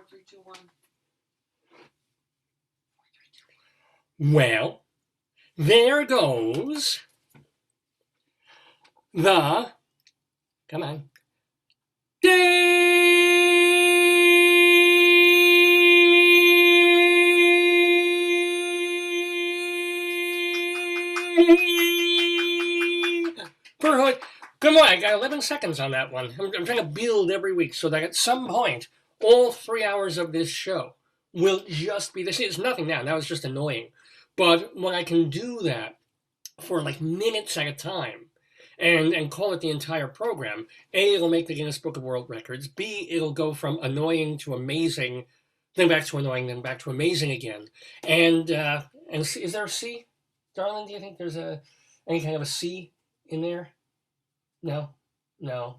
3, 2, 1. Well, there goes the, come on, Perhood. Come on, I got 11 seconds on that one. I'm trying to build every week so that at some point, all 3 hours of this show will just be this. It's nothing now. Now it's just annoying. But when I can do that for like minutes at a time and call it the entire program, A, it'll make the Guinness Book of World Records. B, it'll go from annoying to amazing, then back to annoying, then back to amazing again. And is there a C? Darling, do you think there's any kind of a C in there? No? 4,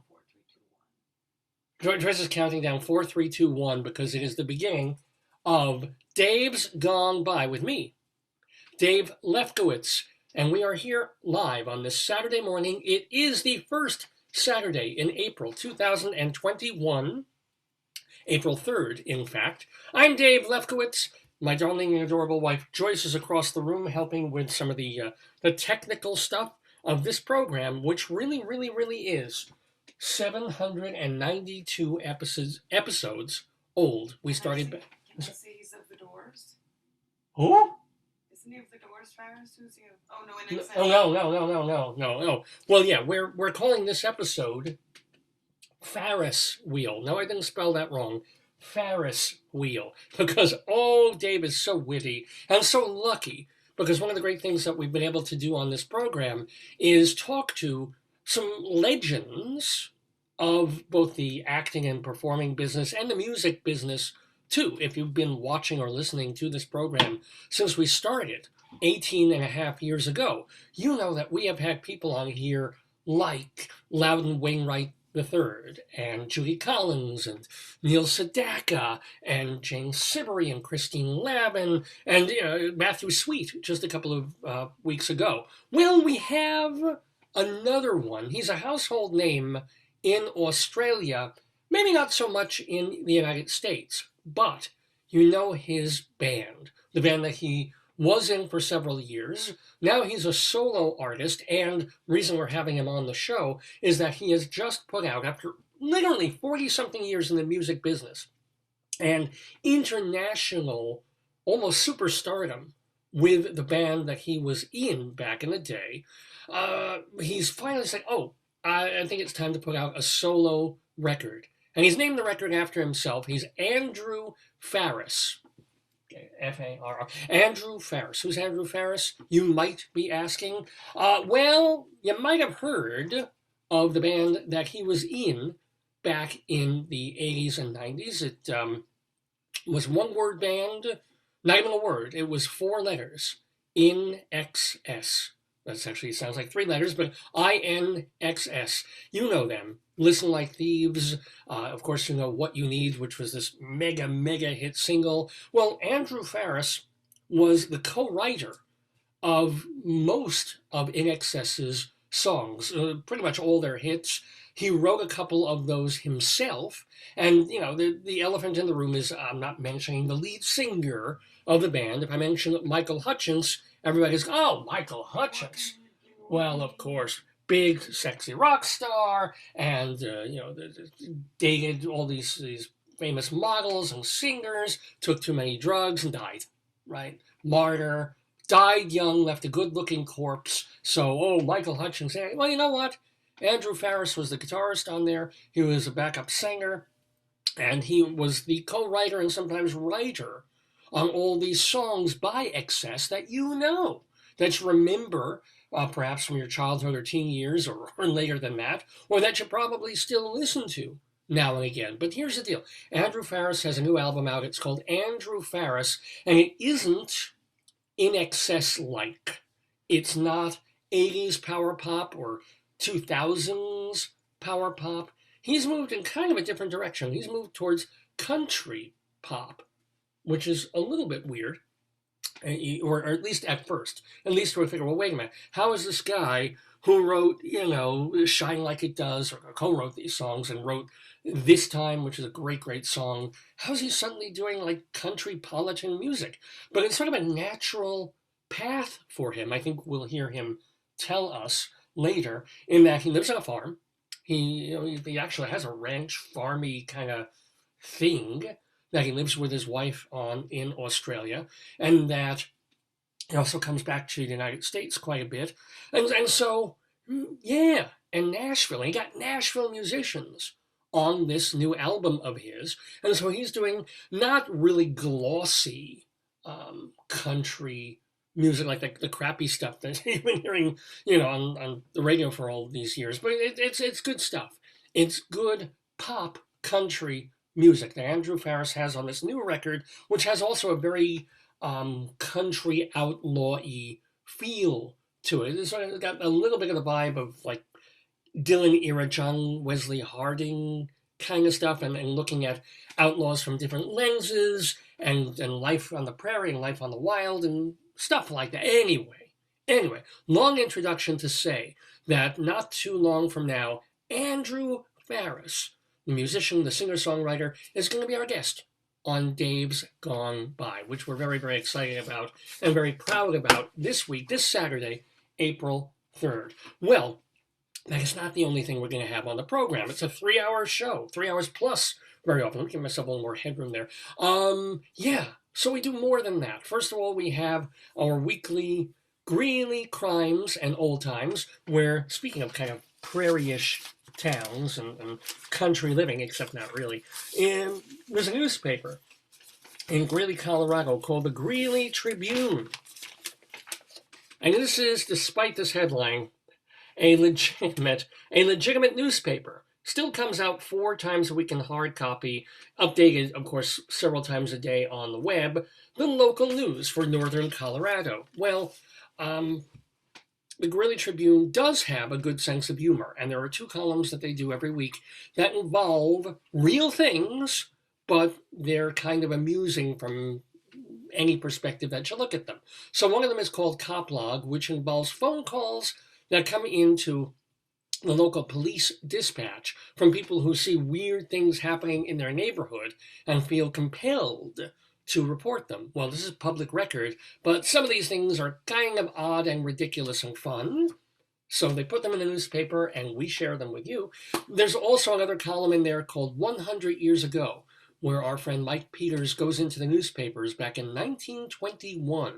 3, 2, 1. Joyce is counting down 4, 3, 2, 1 because it is the beginning of Dave's Gone By with me, Dave Lefkowitz, and we are here live on this Saturday morning. It is the first Saturday in April 2021, April 3rd, in fact. I'm Dave Lefkowitz. My darling and adorable wife Joyce is across the room helping with some of the technical stuff of this program, which really is 792 episodes old. We started back. Can I say he's of the Doors? Who? Isn't he of the Doors, Farriss? Who's he of? Oh, no, in excess. Oh, no. Well, yeah, we're calling this episode Farriss Wheel. No, I didn't spell that wrong. Farriss Wheel. Because, Dave is so witty and so lucky. Because one of the great things that we've been able to do on this program is talk to some legends of both the acting and performing business and the music business, too. If you've been watching or listening to this program since we started 18 and a half years ago, you know that we have had people on here like Loudon Wainwright III and Judy Collins and Neil Sedaka and Jane Siberry and Christine Lavin and Matthew Sweet just a couple of weeks ago. Well, we have another one. He's a household name in Australia, maybe not so much in the United States, but you know his band, the band that he was in for several years. Now he's a solo artist, and the reason we're having him on the show is that he has just put out, after literally 40-something years in the music business, and international, almost superstardom with the band that he was in back in the day, he's finally said, I think it's time to put out a solo record. And he's named the record after himself. He's Andrew Farriss. F-A-R-R. Andrew Farriss. Who's Andrew Farriss? You might be asking. Well, you might have heard of the band that he was in back in the 80s and 90s. It was one-word band. Not even a word. It was 4 letters. INXS. That actually sounds like 3 letters, but INXS. You know them. Listen Like Thieves. Of course, you know What You Need, which was this mega hit single. Well, Andrew Farriss was the co-writer of most of INXS's songs, pretty much all their hits. He wrote a couple of those himself. And, the elephant in the room is I'm not mentioning the lead singer of the band. If I mention Michael Hutchence, everybody goes, oh, Michael Hutchence. Well, of course, big, sexy rock star, and, dated all these famous models and singers, took too many drugs and died, right? Martyr, died young, left a good-looking corpse. So, Michael Hutchence, well, you know what? Andrew Farriss was the guitarist on there. He was a backup singer, and he was the co-writer and sometimes writer on all these songs by Excess that that you remember perhaps from your childhood or teen years or later than that, or that you probably still listen to now and again. But here's the deal. Andrew Farriss has a new album out. It's called Andrew Farriss, and it isn't INXS-like. It's not 80s power pop or 2000s power pop. He's moved in kind of a different direction. He's moved towards country pop, which is a little bit weird. or at least at first. At least we figure, well, wait a minute, how is this guy who wrote, Shine Like It Does, or co-wrote these songs and wrote This Time, which is a great, great song, how's he suddenly doing like country politan music? But it's sort of a natural path for him. I think we'll hear him tell us later, in that he lives on a farm. He actually has a ranch farmy kind of thing that he lives with his wife on in Australia, and that he also comes back to the United States quite a bit. And so, yeah, and Nashville. And he got Nashville musicians on this new album of his. And so he's doing not really glossy country music like the crappy stuff that you've been hearing, on the radio for all these years. But it's good stuff. It's good pop country music that Andrew Farriss has on this new record, which has also a very country outlaw-y feel to it. It's got a little bit of the vibe of like Dylan era John Wesley Harding kind of stuff, and looking at outlaws from different lenses, and life on the prairie and life on the wild and stuff like that. Anyway, long introduction to say that not too long from now, Andrew Farriss, the musician, the singer-songwriter, is going to be our guest on Dave's Gone By, which we're very, very excited about and very proud about this week, this Saturday, April 3rd. Well, that is not the only thing we're going to have on the program. It's a 3-hour show, 3 hours plus very often. Let me give myself a little more headroom there. So we do more than that. First of all, we have our weekly Greeley Crimes and Old Times, where, speaking of kind of prairie-ish towns and country living, except not really, and there's a newspaper in Greeley, Colorado called the Greeley Tribune. And this is, despite this headline, a legitimate newspaper. Still comes out 4 times a week in hard copy, updated, of course, several times a day on the web. The local news for northern Colorado. Well, the Greeley Tribune does have a good sense of humor, and there are 2 columns that they do every week that involve real things, but they're kind of amusing from any perspective that you look at them. So one of them is called Cop Log, which involves phone calls that come into the local police dispatch from people who see weird things happening in their neighborhood and feel compelled to report them. Well, this is public record, but some of these things are kind of odd and ridiculous and fun. So they put them in the newspaper and we share them with you. There's also another column in there called 100 Years Ago, where our friend Mike Peters goes into the newspapers back in 1921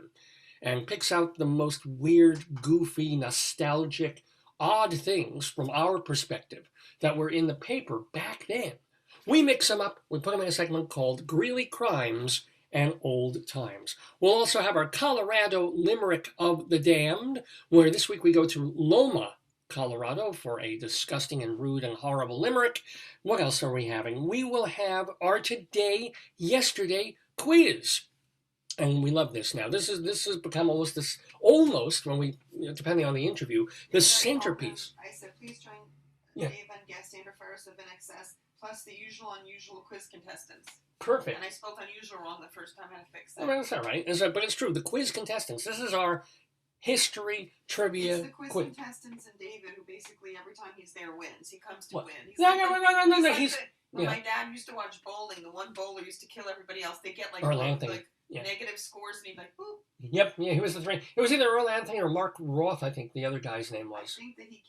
and picks out the most weird, goofy, nostalgic, odd things from our perspective that were in the paper back then. We mix them up, we put them in a segment called Greeley Crimes and Old Times. We'll also have our Colorado Limerick of the Damned, where this week we go to Loma, Colorado, for a disgusting and rude and horrible limerick. What else are we having? We will have our Today, Yesterday quiz. And we love this now. This has become almost when we, depending on the interview, the centerpiece. I said, please join Yeah. Dave and guest Andrew Farriss of NXS, plus the usual unusual quiz contestants. Perfect. And I spelled unusual wrong the first time. I had to fix that. Well, that's all right. But it's true. The quiz contestants. This is our history trivia It's the quiz contestants and David, who basically every time he's there wins. He comes to win. He's No. when my dad used to watch bowling, the one bowler used to kill everybody else. They get like negative scores, and he'd be like, "Boop." Yep. Yeah. He was the three. It was either Earl Anthony or Mark Roth. I think the other guy's name was. I think that he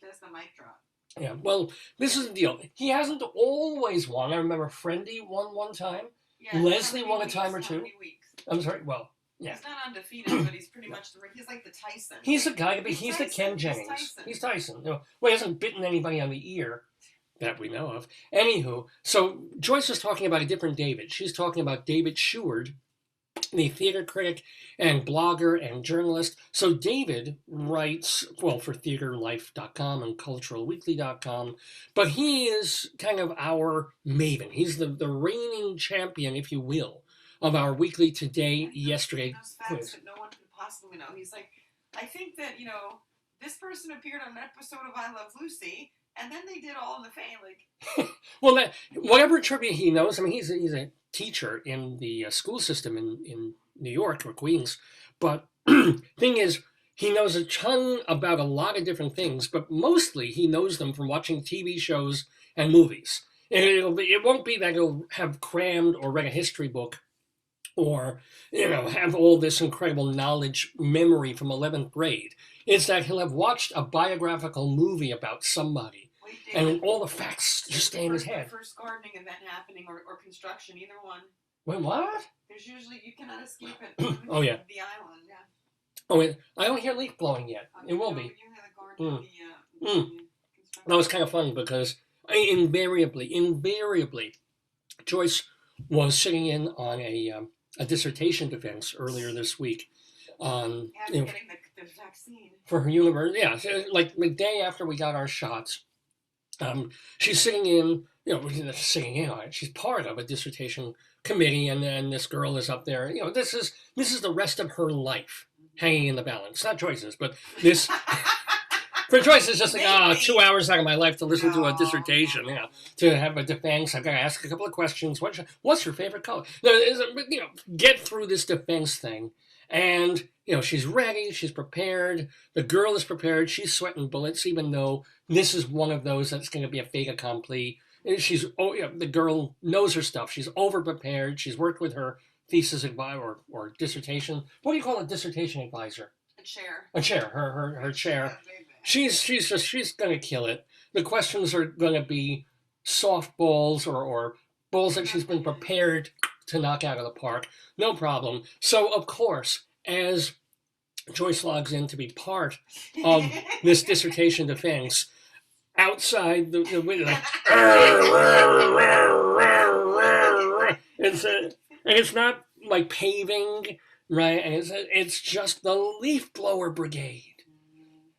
does the mic drop. Yeah. Well, this is the deal. He hasn't always won. I remember Friendy won one time. Yeah, Leslie won a time or two. Many weeks? I'm sorry. Well. Yeah. He's not undefeated, but he's pretty much he's like the Tyson. He's the guy, but he's the Ken Jennings. He's Tyson. Well, he hasn't bitten anybody on the ear that we know of. Anywho, so Joyce is talking about a different David. She's talking about David Sheward, the theater critic and blogger and journalist. So David writes, for theaterlife.com and culturalweekly.com, but he is kind of our maven. He's the reigning champion, if you will, of our weekly Today, Yesterday those facts that no one could possibly know. He's like, I think that, this person appeared on an episode of I Love Lucy, and then they did All in the Fame. Like, well, whatever trivia he knows, I mean, he's a teacher in the school system in New York or Queens. But thing is, he knows a ton about a lot of different things, but mostly he knows them from watching TV shows and movies. And it won't be that he'll have crammed or read a history book or, have all this incredible knowledge memory from 11th grade. It's that he'll have watched a biographical movie about somebody. Wait, And David, all the facts just stay in his head. The first gardening event happening or construction, either one. Wait, what? There's usually, you cannot escape it. Oh, yeah. The island, yeah. Oh, wait, I don't hear leaf blowing yet. It will be. You have the garden, construction. That was kind of funny because invariably, Joyce was sitting in on a dissertation defense earlier this week on Getting the vaccine. For her university. Yeah, so, like the day after we got our shots, she's sitting in, sitting in on it. She's part of a dissertation committee, and then this girl is up there. This is the rest of her life hanging in the balance. Not Joyce's, but this. For Joyce, it's just like, 2 hours out of my life to listen to a dissertation, to have a defense. I've got to ask a couple of questions. What's your favorite color? Get through this defense thing. And, she's ready. She's prepared. The girl is prepared. She's sweating bullets, even though this is one of those that's going to be a fait accompli. The girl knows her stuff. She's over-prepared. She's worked with her thesis advisor or dissertation. What do you call a dissertation advisor? A chair. A chair. Her chair. She's gonna kill it. The questions are gonna be softballs or balls that she's been prepared to knock out of the park. No problem. So of course, as Joyce logs in to be part of this dissertation defense, outside the window, it's not like paving, right? And it's just the leaf blower brigade.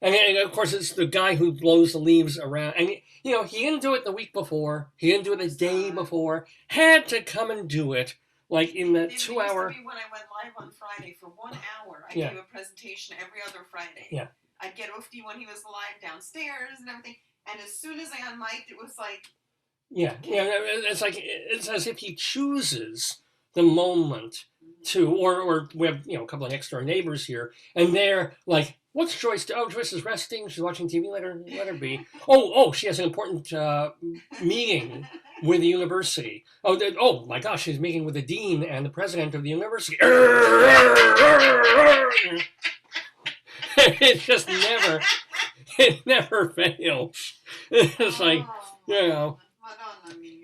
And of course, it's the guy who blows the leaves around. And, he didn't do it the week before. He didn't do it the day before. Had to come and do it, like in that 2 hour. It used to be when I went live on Friday for 1 hour. I gave a presentation every other Friday. Yeah. I'd get Ufti when he was live downstairs and everything. And as soon as I unmiked, it was like... Yeah. It's as if he chooses the moment to, or we have, a couple of next door neighbors here, and they're like, what's Joyce do? Oh, Joyce is resting. She's watching TV. Let her be. Oh, she has an important meeting with the university. Oh my gosh, she's meeting with the dean and the president of the university. It never fails. It's like,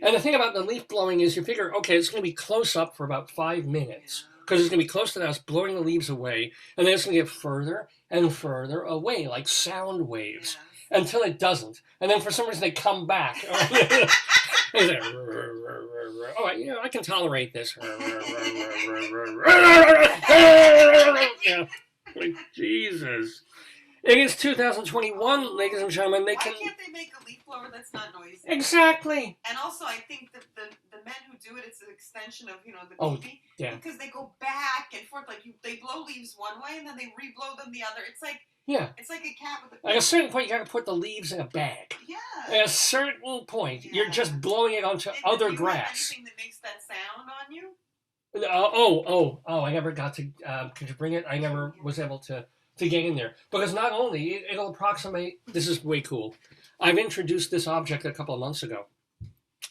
And the thing about the leaf blowing is you figure, okay, it's going to be close up for about 5 minutes because it's going to be close to the house, blowing the leaves away, and then it's going to get further and further away, like sound waves, until it doesn't. And then for some reason they come back. All right, I can tolerate this. Like, Jesus. It is 2021, ladies and gentlemen. Why can't they make a leaf blower that's not noisy? Exactly. And also, I think that the men who do it, it's an extension of, the baby. Yeah. Because they go back and forth. Like, they blow leaves one way, and then they re-blow them the other. It's like... Yeah. It's like a cat with a... At a certain point, you got to put the leaves in a bag. Yeah. At a certain point, you're just blowing it onto other grass. Do you have anything that makes that sound on you? I never got to... could you bring it? I never was able to get in there. Because not only, it'll approximate... This is way cool. I've introduced this object a couple of months ago.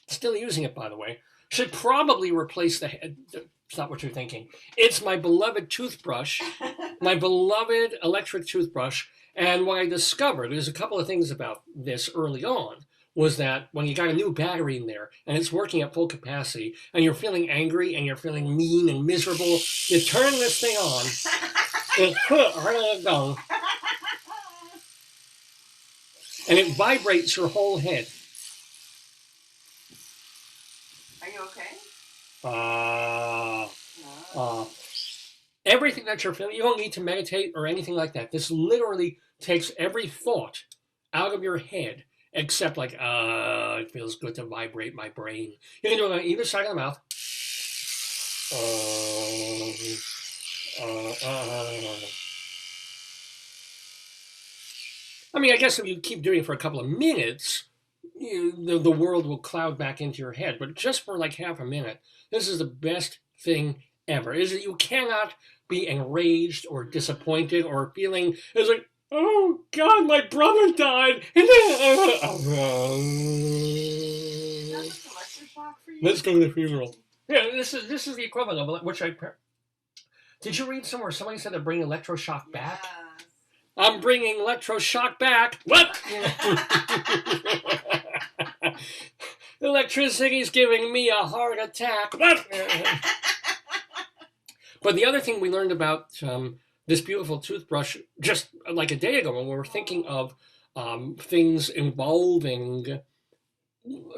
Still using it, by the way. Should probably replace the head. It's not what you're thinking. It's my beloved toothbrush. My beloved electric toothbrush. And what I discovered, there's a couple of things about this early on, was that when you got a new battery in there and it's working at full capacity and you're feeling angry and you're feeling mean and miserable, you turn this thing on. And it vibrates your whole head. Are you okay? Everything that you're feeling, you don't need to meditate or anything like that. This literally takes every thought out of your head, except like, it feels good to vibrate my brain. You can do it on either side of the mouth. I mean, I guess if you keep doing it for a couple of minutes, the world will cloud back into your head. But just for like half a minute, this is the best thing ever. Is that you cannot be enraged or disappointed or feeling it's like, oh God, my brother died. Let's go to the funeral. Yeah, this is the equivalent of which I. Did you read somewhere somebody said they're bringing electroshock back? I'm bringing electroshock back. What? Electricity's giving me a heart attack. What? But the other thing we learned about this beautiful toothbrush just like a day ago when we were thinking of things involving,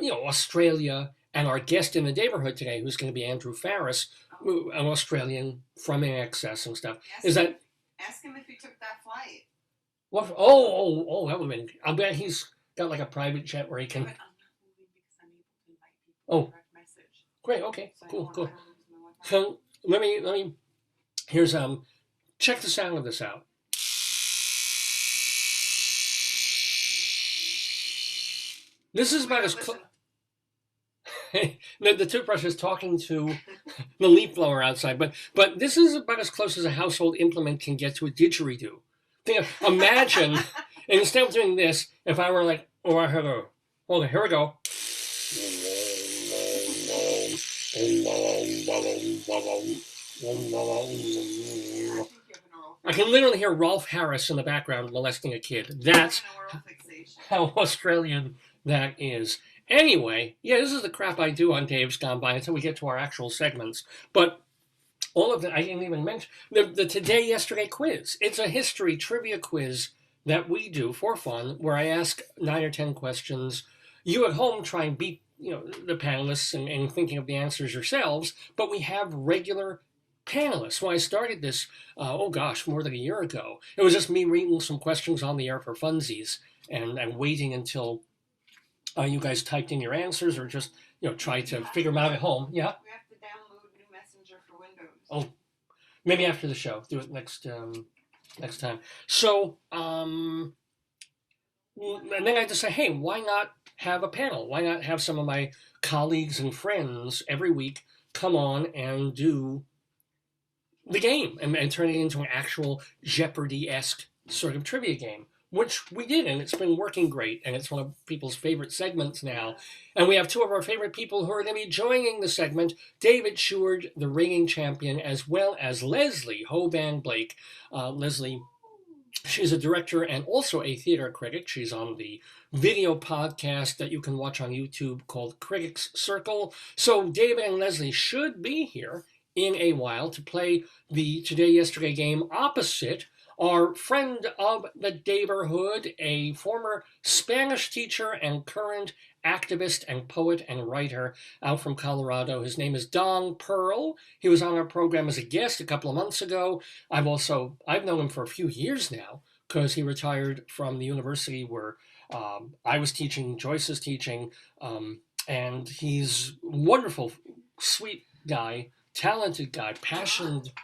Australia and our guest in the neighborhood today, who's going to be Andrew Farriss, an Australian from AXS and stuff. Ask him if he took that flight. What? Oh, that would have been. I bet he's got like a private jet where he can. But I'm not moving because I'm able to invite people to direct message. Great. Okay. So Cool. So let me. Here's check the sound of this out. This is about as close. The toothbrush is talking to the leaf blower outside, but this is about as close as a household implement can get to a didgeridoo. Imagine, instead of doing this, if I were like, here we go. I can literally hear Rolf Harris in the background molesting a kid. That's how Australian that is. Anyway, this is the crap I do on Dave's Gone By until we get to our actual segments. But all of that, I didn't even mention the Today Yesterday quiz. It's a history trivia quiz that we do for fun, where I ask 9 or 10 questions. You at home try and beat the panelists and thinking of the answers yourselves, but we have regular panelists. When I started this, more than a year ago, it was just me reading some questions on the air for funsies and waiting until you guys typed in your answers or just tried to figure them out at home. Yeah. We have to download New Messenger for Windows. Oh, maybe after the show. Do it next time. So, and then I just say, hey, why not have a panel? Why not have some of my colleagues and friends every week come on and do the game and turn it into an actual Jeopardy-esque sort of trivia game, which we did, and it's been working great, and it's one of people's favorite segments now. And we have two of our favorite people who are going to be joining the segment, David Sheward, the ringing champion, as well as Leslie, Hoban Blake. Leslie, she's a director and also a theater critic. She's on the video podcast that you can watch on YouTube called Critics Circle. So David and Leslie should be here in a while to play the Today Yesterday game opposite our friend of the neighborhood, a former Spanish teacher and current activist and poet and writer out from Colorado. His name is Don Perl. He was on our program as a guest a couple of months ago. I've known him for a few years now because he retired from the university where I was teaching, Joyce is teaching, and he's a wonderful, sweet guy, talented guy,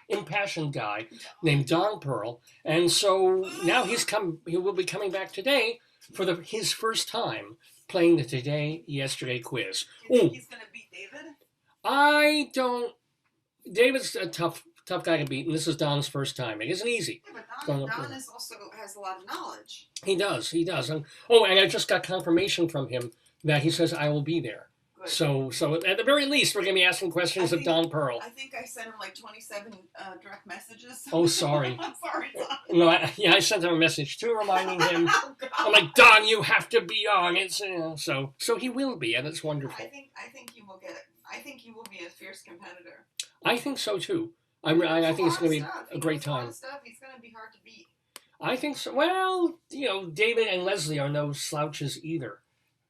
impassioned guy named Don Perl. And so now he will be coming back today for his first time playing the Today Yesterday quiz. You think he's going to beat David? David's a tough guy to beat, and this is Don's first time. It isn't easy. Yeah, but Don also has a lot of knowledge. He does. And I just got confirmation from him that he says I will be there. So at the very least, we're going to be asking questions of Don Perl. I think I sent him like 27 direct messages. Oh, sorry. I'm sorry, Don. No, I sent him a message too, reminding him. Oh, I'm like, Don, you have to be on. It's so he will be, and it's wonderful. I think you will get it. I think you will be a fierce competitor. I think so too. I think it's going to be a great time. He's going to be hard to beat. I think so. Well, David and Leslie are no slouches either.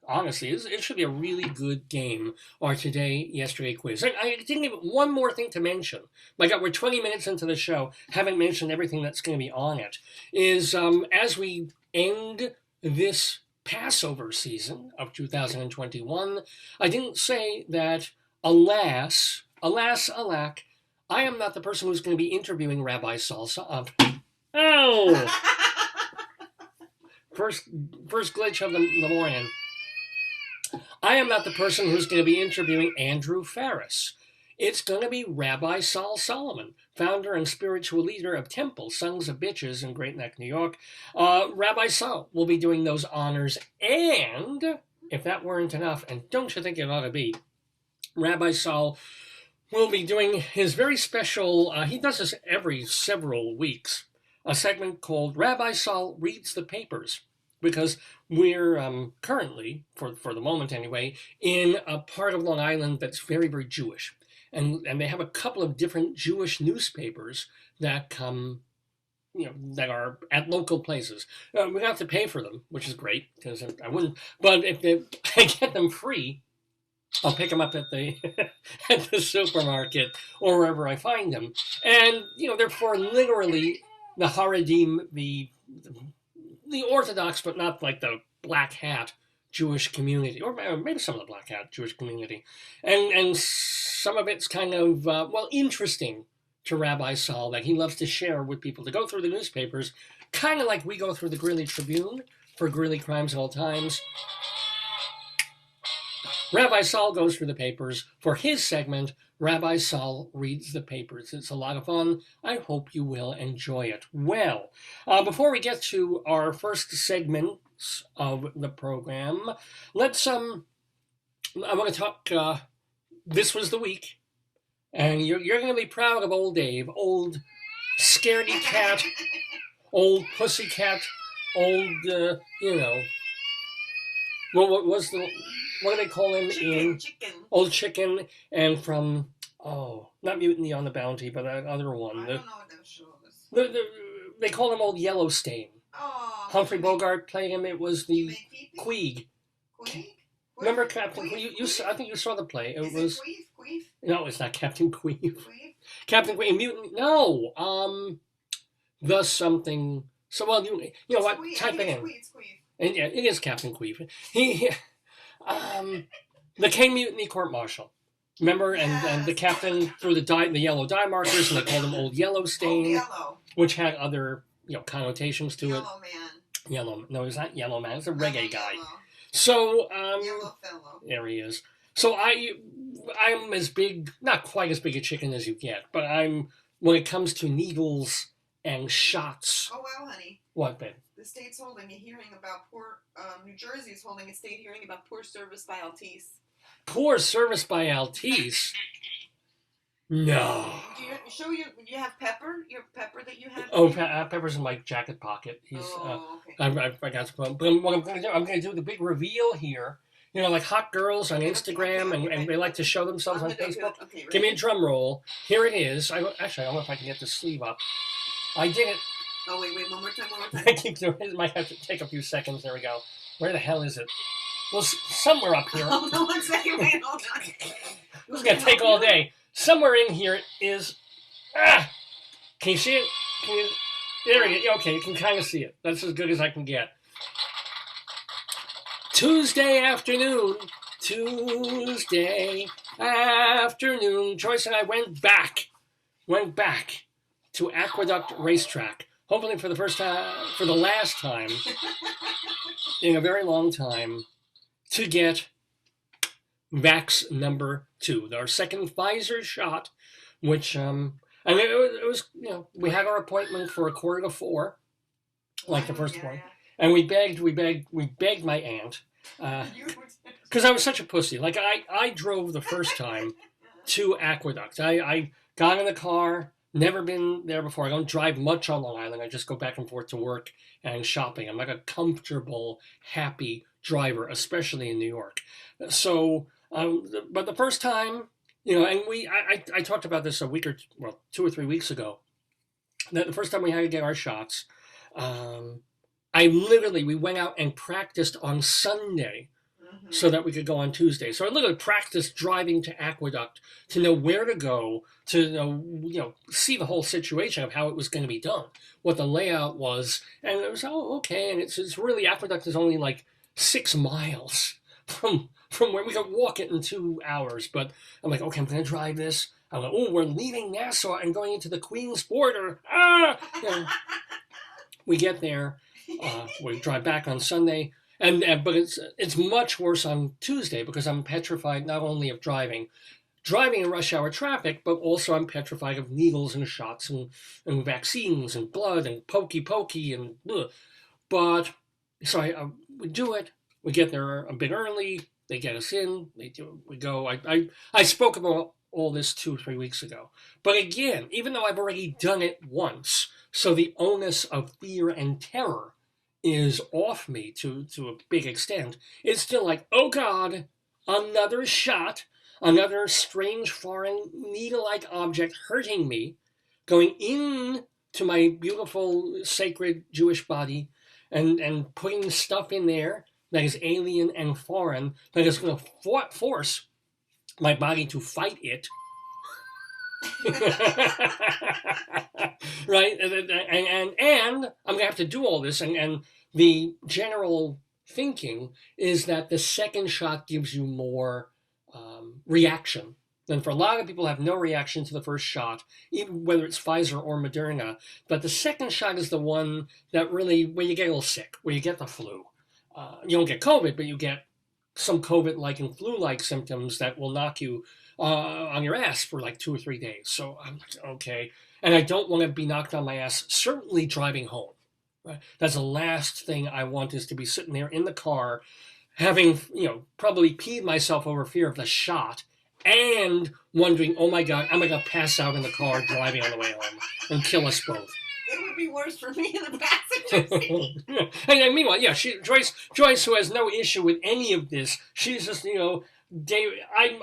Honestly, it should be a really good game, our Today Yesterday quiz. I didn't even one more thing to mention. My God, we're 20 minutes into the show, haven't mentioned everything that's going to be on it, is as we end this Passover season of 2021, I didn't say that, alas, alack, I am not the person who's going to be interviewing Rabbi Salsa of... Oh! First glitch of the morning. I am not the person who's going to be interviewing Andrew Farriss. It's going to be Rabbi Sol Solomon, founder and spiritual leader of Temple, Sons of Bitches in Great Neck, New York. Rabbi Sol will be doing those honors, and if that weren't enough, and don't you think it ought to be, Rabbi Sol will be doing his very special, he does this every several weeks, a segment called Rabbi Sol Reads the Papers, because we're currently, for the moment anyway, in a part of Long Island that's very, very Jewish. And they have a couple of different Jewish newspapers that come, that are at local places. We have to pay for them, which is great, because I wouldn't, but if I get them free, I'll pick them up at the at the supermarket or wherever I find them. And, they're for literally the Haredim, the Orthodox, but not like the black hat Jewish community, or maybe some of the black hat Jewish community. And some of it's kind of, interesting to Rabbi Sol that he loves to share with people, to go through the newspapers, kind of like we go through the Greeley Tribune for Greeley Crimes at All Times. Rabbi Sol goes through the papers. For his segment, Rabbi Sol Reads the Papers. It's a lot of fun. I hope you will enjoy it. Well, before we get to our first segments of the program, let's, I want to talk, this was the week, and you're going to be proud of old Dave, old scaredy cat, old pussy cat, old, what do they call him? Chicken. Old Chicken, and from, not Mutiny on the Bounty, but that other one. I don't know what that show is. They call him Old Yellowstain. Oh. Humphrey Bogart played him. It was the Queeg. Queeg? Remember Captain Queeg? I think you saw the play. It was Queef? No, it's not Captain Queeg. Queef? Captain Queeg. Mutant. No. The something. So what? Type it in. It's Queef. And yeah, it is Captain Queef. He the King Mutiny Court Martial. Remember, and the captain threw the yellow dye markers, and they called him Old Yellowstain, Yellow. which had other connotations to it. Yellow Man. No, he's not Yellow Man. He's a reggae guy. Yellow. So Yellow fellow. there he is. So I'm as big, not quite as big a chicken as you get, but when it comes to needles and shots. Oh well, honey. What, babe? The state's holding a hearing about New Jersey's holding a state hearing about poor service by Altice. Poor service by Altice? No. You have Pepper? You have Pepper that you have? Oh, Pepper's in my jacket pocket. He's. Okay. I forgot to put him. But what I'm going to do, I'm going to do the big reveal here. Like hot girls on Instagram, and they like to show themselves on Facebook. Okay, Give me a drum roll. Here it is. I don't know if I can get the sleeve up. I did it. Oh, wait, one more time. I keep doing it. It might have to take a few seconds. There we go. Where the hell is it? Well, somewhere up here. Hold on 1 second. Wait, hold on. This is going to take all day. Somewhere in here is... Can you see it? There it is. Okay, you can kind of see it. That's as good as I can get. Tuesday afternoon. Joyce and I went back to Aqueduct Racetrack. Hopefully for the last time in a very long time, to get vax number 2, our second Pfizer shot, which and it was we had our appointment for 3:45, like the first one, and we begged my aunt, because I was such a pussy. Like I drove the first time to Aqueduct. I got in the car. Never been there before. I don't drive much on Long Island. I just go back and forth to work and shopping. I'm like a comfortable, happy driver, especially in New York. So, but the first time, and I talked about this 2 or 3 weeks ago, that the first time we had to get our shots, we went out and practiced on Sunday so that we could go on Tuesday. So I literally practiced driving to Aqueduct to know where to go, to know, see the whole situation of how it was going to be done, what the layout was. And it was, okay. And it's really, Aqueduct is only like 6 miles from where we could walk it in 2 hours. But I'm like, okay, I'm going to drive this. I'm like, we're leaving Nassau and going into the Queen's border. We get there. We drive back on Sunday. But it's much worse on Tuesday because I'm petrified not only of driving. driving in rush hour traffic, but also I'm petrified of needles and shots and vaccines and blood and pokey and ugh. But so we do it. We get there a bit early. They get us in. We go. I spoke about all this 2 or 3 weeks ago. But again, even though I've already done it once, so the onus of fear and terror is off me to a big extent, it's still like, oh God, another shot, another strange foreign needle-like object hurting me, going into my beautiful sacred Jewish body and putting stuff in there that is alien and foreign, that is going to force my body to fight it. Right? And I'm going to have to do all this. And the general thinking is that the second shot gives you more reaction. And for a lot of people have no reaction to the first shot, even whether it's Pfizer or Moderna. But the second shot is the one that really, where you get a little sick, where you get the flu. You don't get COVID, but you get some COVID-like and flu-like symptoms that will knock you on your ass for like 2 or 3 days. So I'm like, okay. And I don't want to be knocked on my ass, certainly driving home. Right? That's the last thing I want, is to be sitting there in the car, having, probably peed myself over fear of the shot, and wondering, oh my God, am I going to pass out in the car driving on the way home and kill us both? It would be worse for me in the passenger seat. And meanwhile, yeah, Joyce, who has no issue with any of this, she's just, David, I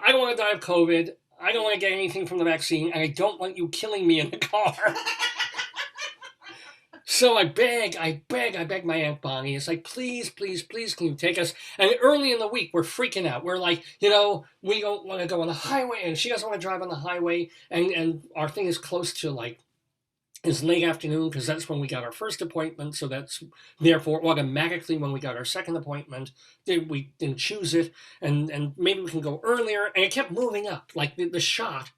don't want to die of COVID. I don't want to get anything from the vaccine, and I don't want you killing me in the car. So I beg my Aunt Bonnie. It's like, please, can you take us? And early in the week, we're freaking out. We're like, we don't want to go on the highway, and she doesn't want to drive on the highway, and our thing is close to, like, is late afternoon, because that's when we got our first appointment, so that's therefore automatically when we got our second appointment, we didn't choose it, and maybe we can go earlier, and it kept moving up. Like the shot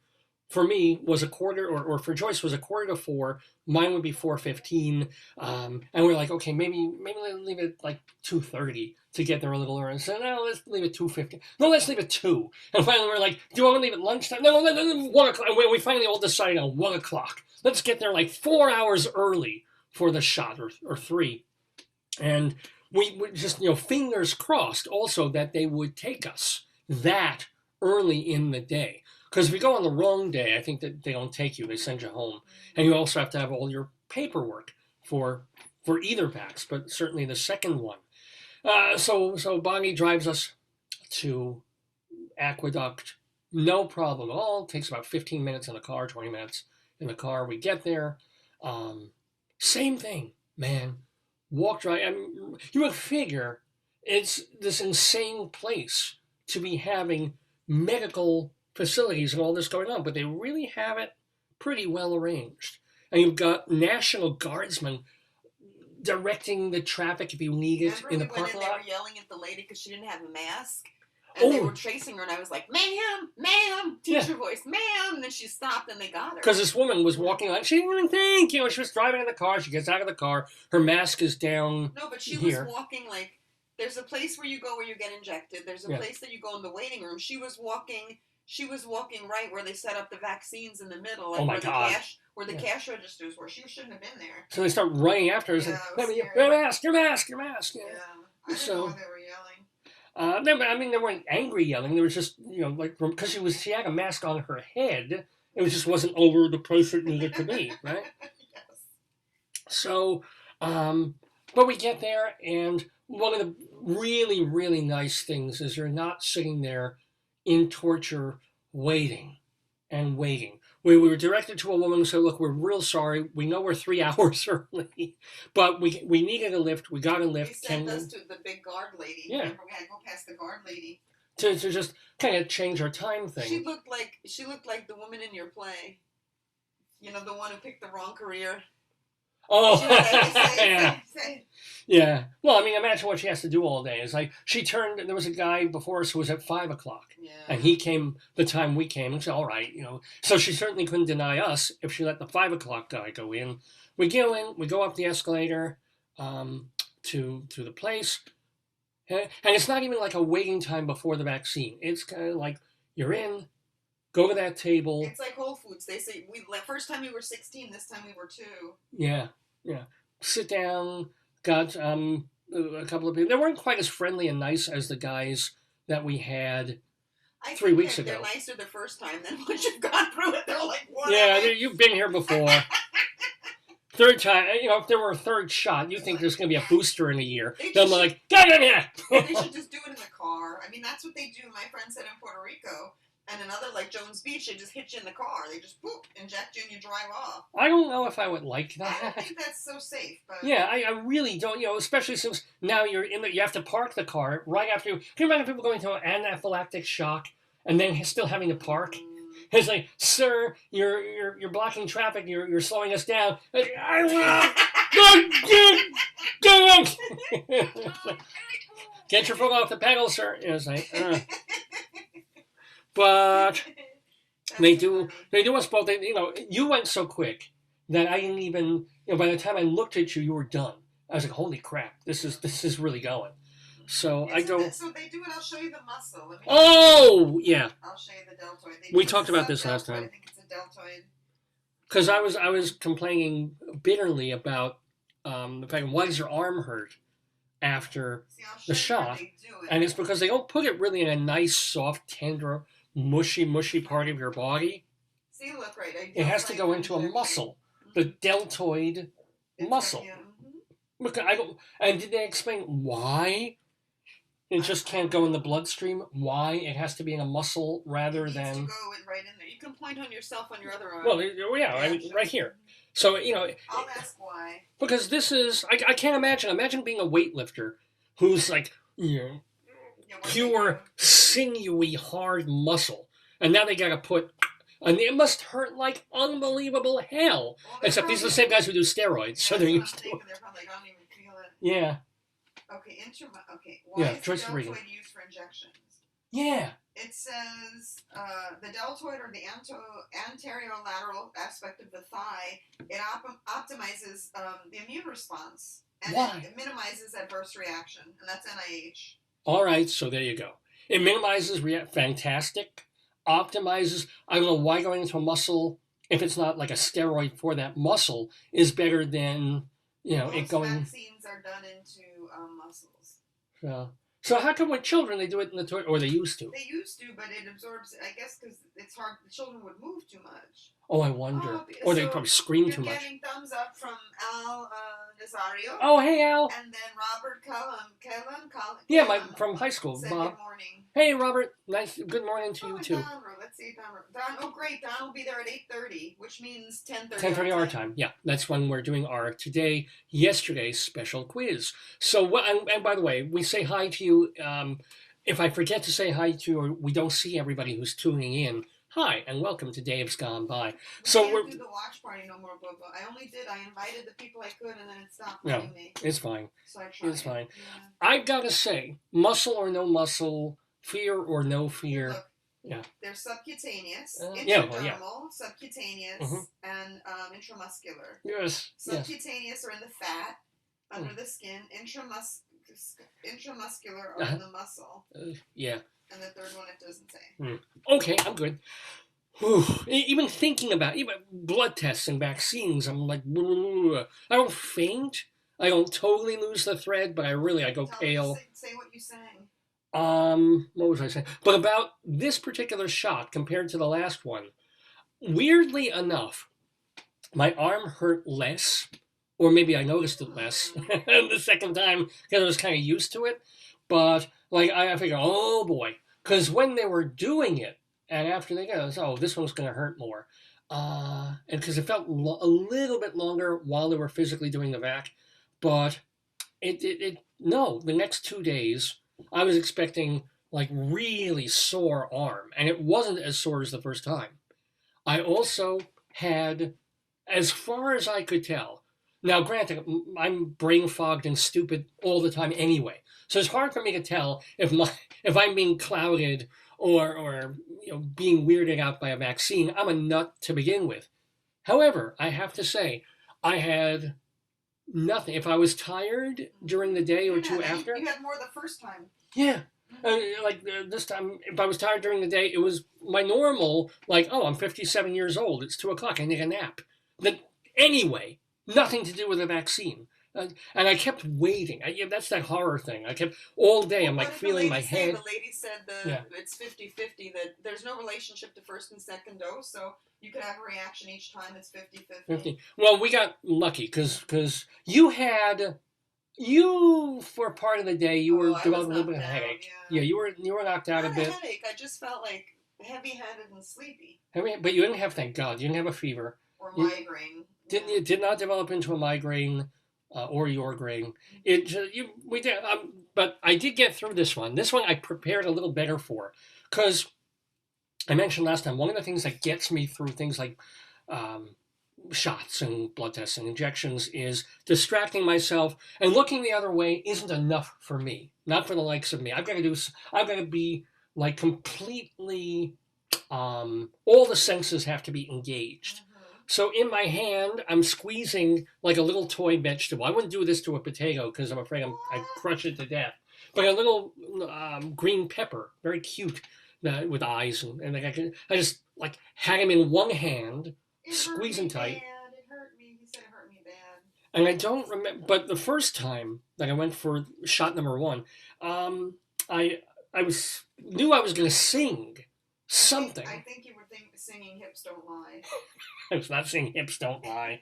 for me was a quarter, or for Joyce was a quarter to 4. Mine would be 4:15, and we're like, okay, maybe let's leave it like 2:30 to get there a little early. So no, let's leave it 2:50. No, let's leave it 2. And finally we're like, do you want to leave it lunchtime? No, 1 o'clock. And we finally all decided on 1 o'clock. Let's get there like 4 hours early for the shot, or 3. And we just, fingers crossed also that they would take us that early in the day. Because if you go on the wrong day, I think that they don't take you. They send you home. And you also have to have all your paperwork for either vax, but certainly the second one. So Bonnie drives us to Aqueduct. No problem at all. It takes about 15 minutes in the car, 20 minutes in the car. We get there. Same thing, man. Walked right. I mean, you would figure it's this insane place to be having medical facilities and all this going on, but they really have it pretty well arranged. And you've got National Guardsmen directing the traffic if you need it in the parking lot. They were yelling at the lady because she didn't have a mask. And they were chasing her, and I was like, ma'am, teacher voice, ma'am. And then she stopped, and they got her. Because this woman was walking on, she didn't even think, she was driving in the car, she gets out of the car, her mask is down. No, but she here. was walking like, there's a place where you go where you get injected, there's a place that you go in the waiting room. She was walking right where they set up the vaccines in the middle, like where the cash registers were. She shouldn't have been there. So they start running after her, like, your mask. Yeah. I didn't know they were yelling. They weren't angry yelling. They were just, because she had a mask on her head. It just wasn't over the place it needed to be, right? Yes. So, but we get there, and one of the really, really nice things is you're not sitting there in torture waiting. We were directed to a woman who said, look, we're real sorry. We know we're 3 hours early, but we needed a lift. We got a lift. They sent us to the big guard lady. Yeah. Remember, we had to go past the guard lady. To just kind of change our time thing. She looked like the woman in your play. The one who picked the wrong career. Oh, say. Yeah. Well, imagine what she has to do all day. It's like there was a guy before us who was at 5 o'clock. Yeah. And he came the time we came, and she said, all right, So she certainly couldn't deny us if she let the 5 o'clock guy go in. We go in, we go up the escalator to the place. And it's not even like a waiting time before the vaccine. It's kind of like you're in, Go to that table. It's like Whole Foods. They say, first time we were 16, this time we were 2. Yeah. Sit down, got a couple of people. They weren't quite as friendly and nice as the guys that we had 3 weeks ago. They're nicer the first time, then once you've gone through it, they're like, whatever. Yeah, you've been here before. Third time, if there were a third shot, you think there's going to be a booster in a year. Then I'm like, get in here! They should just do it in the car. I mean, that's what they do. My friend said in Puerto Rico, and another, like Jones Beach, they just hit you in the car. They just, boop, inject you and you drive off. I don't know if I would like that. I don't think that's so safe. But yeah, I really don't, especially since now you have to park the car right after you. Can you imagine people going through an anaphylactic shock and then still having to park? It's like, sir, you're blocking traffic. You're slowing us down. I will. Get your foot off the pedal, sir. It's like, but they do us both. You went so quick that I didn't even. By the time I looked at you, you were done. I was like, holy crap, this is really going. So I go. So they do it. I'll show you the muscle. Oh yeah. I'll show you the deltoid. We talked about this last time. I think it's a deltoid. Because I was complaining bitterly about the fact, why does your arm hurt after the shot? And it's because they don't put it really in a nice, soft, tender, mushy part of your body. See, look right. It has to go into a muscle, the deltoid muscle. Look, and did they explain why? It just can't go in the bloodstream. Why it has to be in a muscle rather than. It needs to go right in there. You can point on yourself on your other arm. Well, yeah, I mean, right here. So I'll ask why. Because this is, I can't imagine. Imagine being a weightlifter who's like, pure sinewy hard muscle, and now they gotta put, and it must hurt like unbelievable hell. Well, except these are the same guys who do steroids, so they're used to it. They're probably like, I don't even feel it. Yeah. Okay, why is the Joyce deltoid used for injections? Yeah. It says the deltoid, or the anterolateral aspect of the thigh, it optimizes the immune response. And it minimizes adverse reaction, and that's NIH. All right, so there you go. It minimizes fantastic, optimizes. I don't know why going into a muscle, if it's not like a steroid for that muscle, is better than it going. Most vaccines are done into muscles. So how come with children they do it in the toilet, or they used to? They used to, but it absorbs. I guess because it's hard. The children would move too much. Oh, I wonder. Or they probably scream too much. You're getting thumbs up from Al Nazario. Oh, hey, Al. And then Robert Cullen. Yeah, from high school. Said Bob. Good morning. Hey, Robert. Nice. Good morning to you, too. Let's see, Don. Oh, great. Don will be there at 8:30, which means 10:30. 10:30 our time. Yeah, that's when we're doing our yesterday's special quiz. So, and by the way, we say hi to you. If I forget to say hi to you, or we don't see everybody who's tuning in, hi, and welcome to Dave's Gone By. We're do the watch party no more, Bubba. I only did. I invited the people I could, and then it stopped letting me. It's fine. So I tried. It's fine. Yeah. I've got to say, muscle or no muscle, fear or no fear. Look, yeah. They're subcutaneous, intradermal, subcutaneous, and intramuscular. Yes. Subcutaneous are in the fat, under the skin. Intramuscular are in the muscle. Yeah. And the third one, it doesn't say. Okay, I'm good. Whew. Even thinking about blood tests and vaccines, I'm like, I don't faint. I don't totally lose the thread, but I go pale. Say what you sang. What was I saying? But about this particular shot compared to the last one, weirdly enough, my arm hurt less, or maybe I noticed it less the second time because I was kind of used to it. But I figured, oh boy, because when they were doing it, and after they go, this one's going to hurt more, and because it felt a little bit longer while they were physically doing the vac, but the next 2 days. I was expecting really sore arm, and it wasn't as sore as the first time. I also had, as far as I could tell, now granted, I'm brain fogged and stupid all the time anyway, so it's hard for me to tell if I'm being clouded or being weirded out by a vaccine. I'm a nut to begin with. However, I have to say, I had nothing. If I was tired during the day or two after. You had more the first time. Yeah. This time, if I was tired during the day, it was my normal, like, oh, I'm 57 years old. It's 2 o'clock. I need a nap. Anyway, nothing to do with the vaccine. And I kept waiting. That's that horror thing. I kept all day. I'm like feeling my head. The lady said it's 50-50, that there's no relationship to first and second dose, so you could have a reaction each time. It's 50-50. Well, we got lucky because you for part of the day you were developing a little bit of a headache. Yeah, you were knocked out a bit. Not a headache. I just felt like heavy-headed and sleepy. But you didn't have, thank God, you didn't have a fever or migraine. You did not develop into a migraine. Or your grain. We did, but I did get through this one. This one I prepared a little better for, because I mentioned last time, one of the things that gets me through things like shots and blood tests and injections is distracting myself, and looking the other way isn't enough for me. Not for the likes of me. I've got to be like completely. All the senses have to be engaged. So in my hand, I'm squeezing like a little toy vegetable. I wouldn't do this to a potato because I'm afraid I'd crush it to death. But a little green pepper, very cute, with eyes, and I just like had him in one hand, squeezing tight. It hurt me. He said it hurt me bad. And I don't remember, but the first time that I went for shot number 1, I knew I was going to sing something. I think you were singing "Hips Don't Lie." I was not singing "Hips Don't Lie,"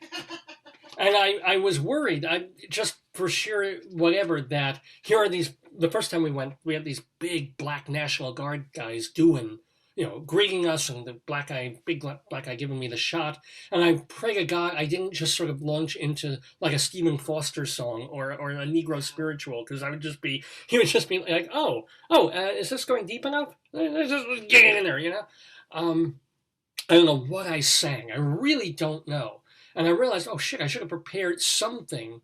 and I was worried. I just for sure whatever that here are these. The first time we went, we had these big black National Guard guys doing, greeting us, and the big black guy giving me the shot. And I pray to God I didn't just sort of launch into like a Stephen Foster song or a Negro spiritual, because he would just be like, is this going deep enough? Just get in there, I don't know what I sang. I really don't know. And I realized, oh shit, I should have prepared something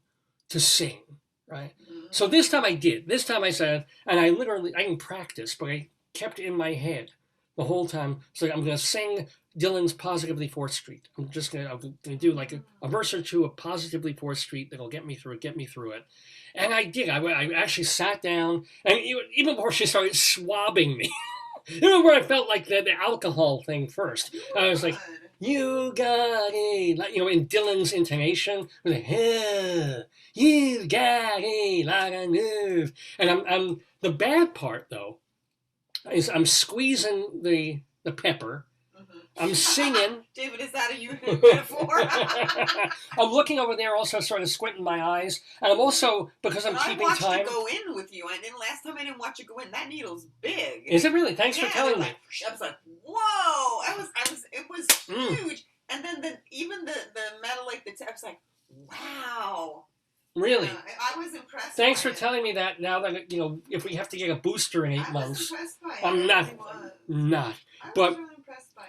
to sing, right? Mm-hmm. So this time I did. This time I said, and I didn't practice, but I kept in my head the whole time. So I'm going to sing Dylan's Positively 4th Street. I'm going to do like a verse or two of Positively 4th Street that'll get me through it. And I did. I actually sat down, and even before she started swabbing me, where I felt like the alcohol thing first. I was like, you got it, like, in Dylan's intonation, like, you got it, like a nerve. And I'm the bad part though is I'm squeezing the pepper. I'm singing. David, is that a you metaphor? I'm looking over there, also sort of squinting my eyes, and I'm also, because I'm keeping time. I watched it go in with you. Last time I didn't watch it go in. That needle's big. Is it really? Thanks for telling me. I was like, whoa! It was huge. And then even the metal, like the tip, I was like, wow. Really? I was impressed. Thanks for telling me that. Now that if we have to get a booster in 8 months, I'm not. But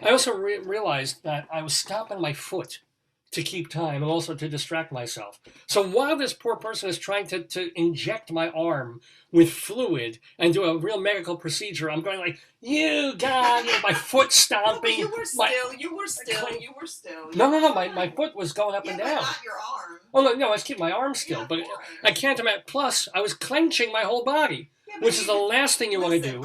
I also realized that I was stopping my foot to keep time and also to distract myself. So while this poor person is trying to inject my arm with fluid and do a real medical procedure, I'm going like, you got it, my foot stomping. No, you were still. No, my foot was going up and down. But not your arm. Oh, no, I was keeping my arm still, but I can't imagine. Plus, I was clenching my whole body, which is the last thing you want to do.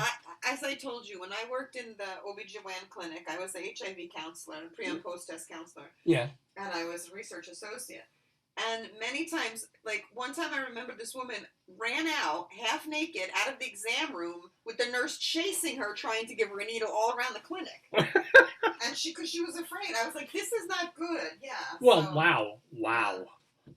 As I told you, when I worked in the OBGYN clinic, I was the HIV counselor and pre- and post-test counselor. Yeah. And I was a research associate. And many times, like one time I remember this woman ran out, half naked, out of the exam room with the nurse chasing her, trying to give her a needle all around the clinic. And because she was afraid. I was like, this is not good. Yeah. Well, so, wow.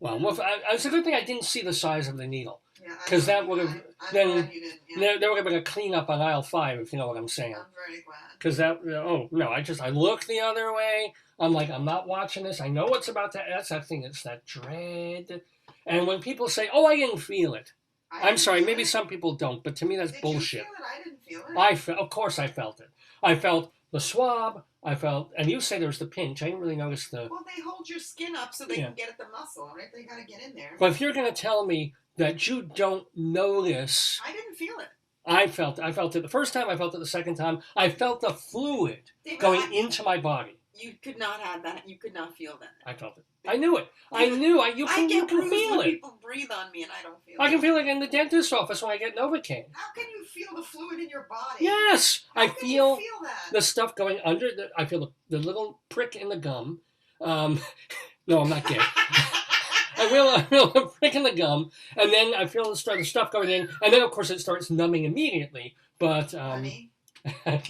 Well, it's a good thing I didn't see the size of the needle. Because that would have there would have been a cleanup on aisle 5, if you know what I'm saying. I'm very glad. Because I looked the other way. I'm like, I'm not watching this. I know what's about to. That's that thing. It's that dread. And when people say, "Oh, I didn't feel it," I'm sorry. Maybe some people don't, but to me that's bullshit. Did you feel it? I didn't feel it. Of course, I felt it. I felt the swab. And you say there was the pinch. I didn't really notice the. Well, they hold your skin up so they can get at the muscle, right? They got to get in there. But if you're going to tell me that you don't notice. I didn't feel it. I felt it the first time. I felt it the second time. I felt the fluid going into my body. You could not have that. You could not feel that. I felt it. I knew it. You can feel it. People breathe on me and I don't feel it. I can feel it in the dentist's office when I get Novocaine. How can you feel the fluid in your body? Yes. I feel that? the stuff going under. I feel the little prick in the gum. No, I'm not gay. I feel a prick in the gum, and then I feel the stuff going in, and then, of course, it starts numbing immediately. But Honey?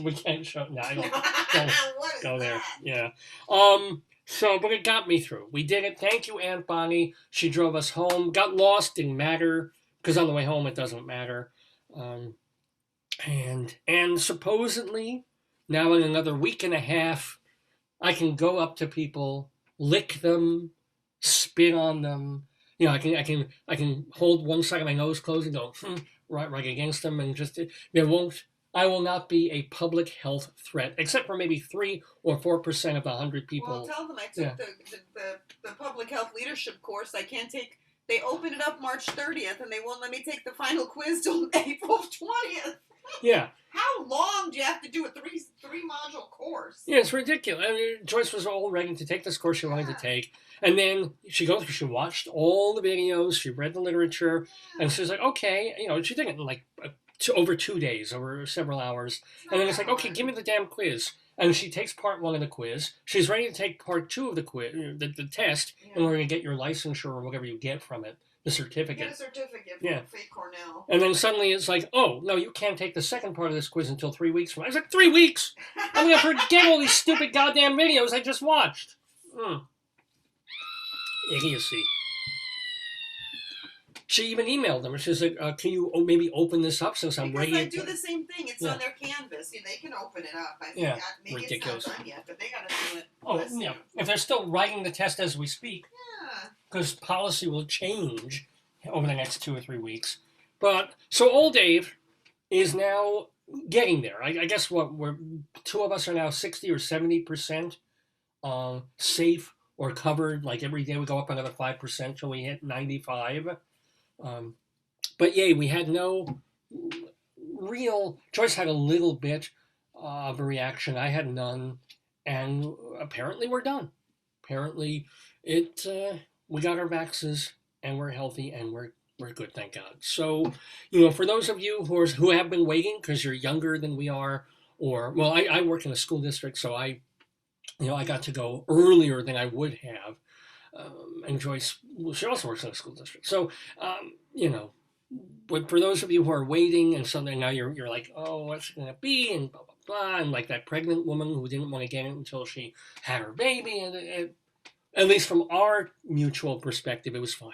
we can't show. No, I don't. What is Go there. that? Yeah. But it got me through. We did it. Thank you, Aunt Bonnie. She drove us home. Got lost. Didn't matter. Because on the way home, it doesn't matter. And supposedly, now in another week and a half, I can go up to people, lick them, spit on them. You know, I can hold one side of my nose closed and go right against them, and just I will not be a public health threat, except for maybe 3 or 4% of the 100 people. Well, tell them I took the public health leadership course. I can't take. They opened it up March 30th, and they won't let me take the final quiz till April 20th. Yeah. How long do you have to do a three module course? Yeah, it's ridiculous. I mean, Joyce was all ready to take this course she wanted to take, and then she watched all the videos, she read the literature, and she's like, okay, she did it in like over 2 days, over several hours, and then it's like, okay, give me the damn quiz. And she takes part 1 of the quiz. She's ready to take part 2 of the quiz, the test, in order to get your licensure or whatever you get from it, the certificate. You get a certificate from Fake Cornell. And then suddenly it's like, oh, no, you can't take the second part of this quiz until 3 weeks from now. I was like, 3 weeks? I'm going to forget all these stupid goddamn videos I just watched. Idiocy. She even emailed them. She's like, can you maybe open this up since I'm ready? Because I do the same thing. It's on their canvas. They can open it up. I think maybe ridiculous. It's not done yet, but they got to do it. Oh, yeah. If they're still writing the test as we speak. Yeah. Because policy will change over the next 2 or 3 weeks. But, so old Dave is now getting there. I guess we're 2 of us are now 60 or 70% safe or covered. Like every day we go up another 5% till we hit 95. But yay, we had no real. Joyce had a little bit of a reaction. I had none, and apparently we're done. Apparently, we got our vaxes and we're healthy and we're good, thank God. So, for those of you who have been waiting because you're younger than we are, I work in a school district, so I got to go earlier than I would have. And Joyce, she also works in a school district. So, but for those of you who are waiting and suddenly now you're like, oh, what's it going to be? And blah, blah, blah. And like that pregnant woman who didn't want to get it until she had her baby. And at least from our mutual perspective, it was fine.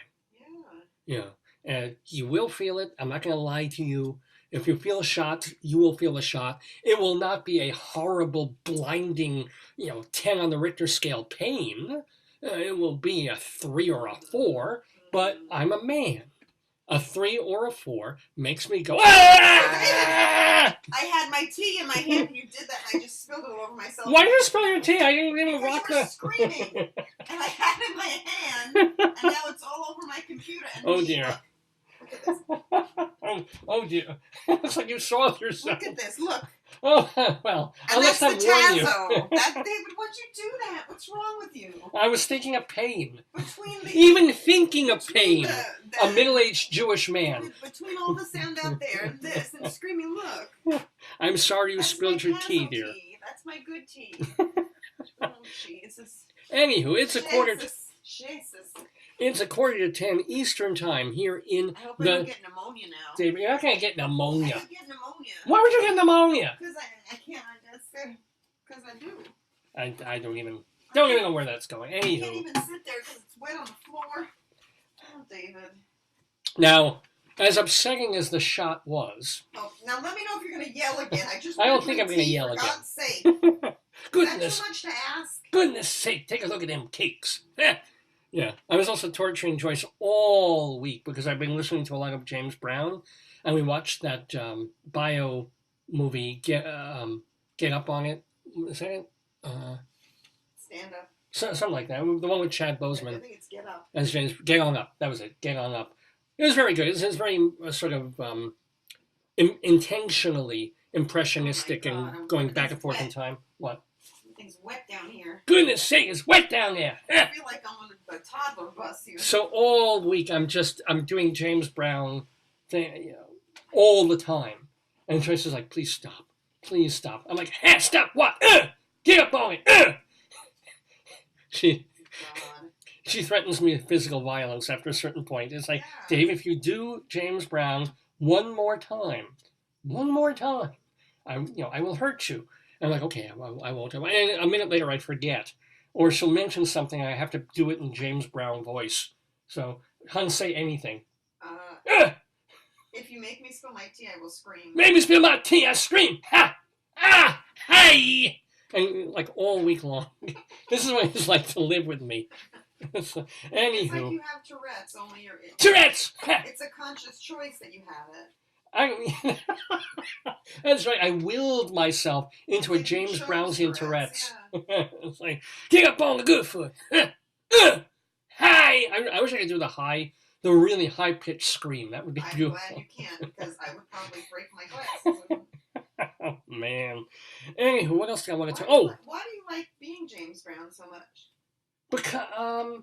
Yeah. And you will feel it. I'm not going to lie to you. If you feel a shot, you will feel a shot. It will not be a horrible, blinding, 10 on the Richter scale pain. It will be a 3 or a 4, but I'm a man. A 3 or a 4 makes me go, ah! I had my tea in my hand and you did that and I just spilled it all over myself. Why did you spill your tea? I didn't even rock the... screaming. And I had it in my hand and now it's all over my computer. And oh dear. Look at this. oh dear. It's like you saw it yourself. Look at this, look. Oh, well, and unless that's the I'm warning Tazo. you. David, why'd you do that? What's wrong with you? I was thinking of pain. Even thinking of pain. A middle-aged Jewish man. Between all the sound out there and this and screaming, look. I'm sorry you spilled your tea, dear. That's my good tea. Oh, Jesus. Anywho, it's a quarter. Jesus. It's a 9:45 Eastern time here in I hope I don't get pneumonia now. David, you're not going to get pneumonia. I get pneumonia. Why would you get pneumonia? Because I can't. Because I do. I don't even know where that's going. Anywho. I can't even sit there because it's wet on the floor. Oh, David. Now, as upsetting as the shot was. Oh, now let me know if you're going to yell again. I don't think I'm going to yell again. For God's sake. Goodness. Is that too much to ask? Goodness sake, take a look at them cakes. Yeah. I was also torturing Joyce all week because I've been listening to a lot of James Brown, and we watched that bio movie, Get Up on It. Is that it? Stand Up. Something like that. The one with Chad Boseman. I think it's Get Up. As James, Get On Up. That was it. Get On Up. It was very good. It was very sort of intentionally impressionistic and going back and forth in time. What? everything's wet down here. Goodness sake, it's wet down there. I feel like I'm on a toddler bus here. So all week I'm doing James Brown thing, all the time. And Joyce is like, please stop. Please stop. I'm like, hey, stop what? Get up on it. She threatens me with physical violence after a certain point. It's like, Dave, if you do James Brown one more time, I will hurt you. I'm like, okay, I won't. And a minute later, I forget. Or she'll mention something, and I have to do it in James Brown voice. So, hun, say anything. If you make me spill my tea, I will scream. Make me spill my tea, I scream. Ha! Ah! Hey! And like all week long. This is what it's like to live with me. Anywho. It's like you have Tourette's, only you're... Tourette's! It's a conscious choice that you have it. That's right. I willed myself into a James Brownsian Tourette's. Yeah. It's like, get up on the good foot. Hi! I wish I could do the really high-pitched scream. That would be beautiful. I'm glad you can't, because I would probably break my glasses. Oh, man. Anywho, what else do I want to tell? Why do you like being James Brown so much? Because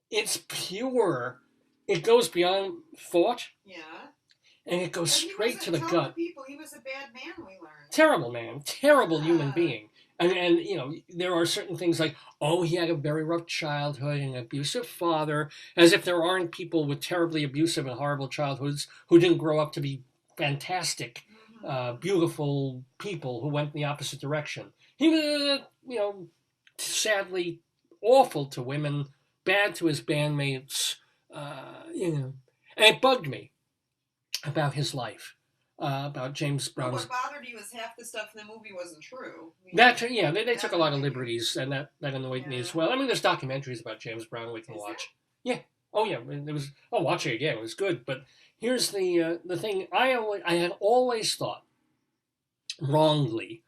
it's pure. It goes beyond thought. Yeah. And it goes straight to the gut. He was a bad man, we learned. Terrible man. Terrible human being. And there are certain things like, he had a very rough childhood and an abusive father, as if there aren't people with terribly abusive and horrible childhoods who didn't grow up to be fantastic, beautiful people who went in the opposite direction. He was, sadly awful to women, bad to his bandmates, and it bugged me about his life. About James Brown. What bothered you is half the stuff in the movie wasn't true. They took a lot of liberties, and that annoyed me as well. I mean, there's documentaries about James Brown we can watch. Yeah. Oh yeah. It was. I'll watch it again. It was good. But here's the thing. I had always thought, wrongly,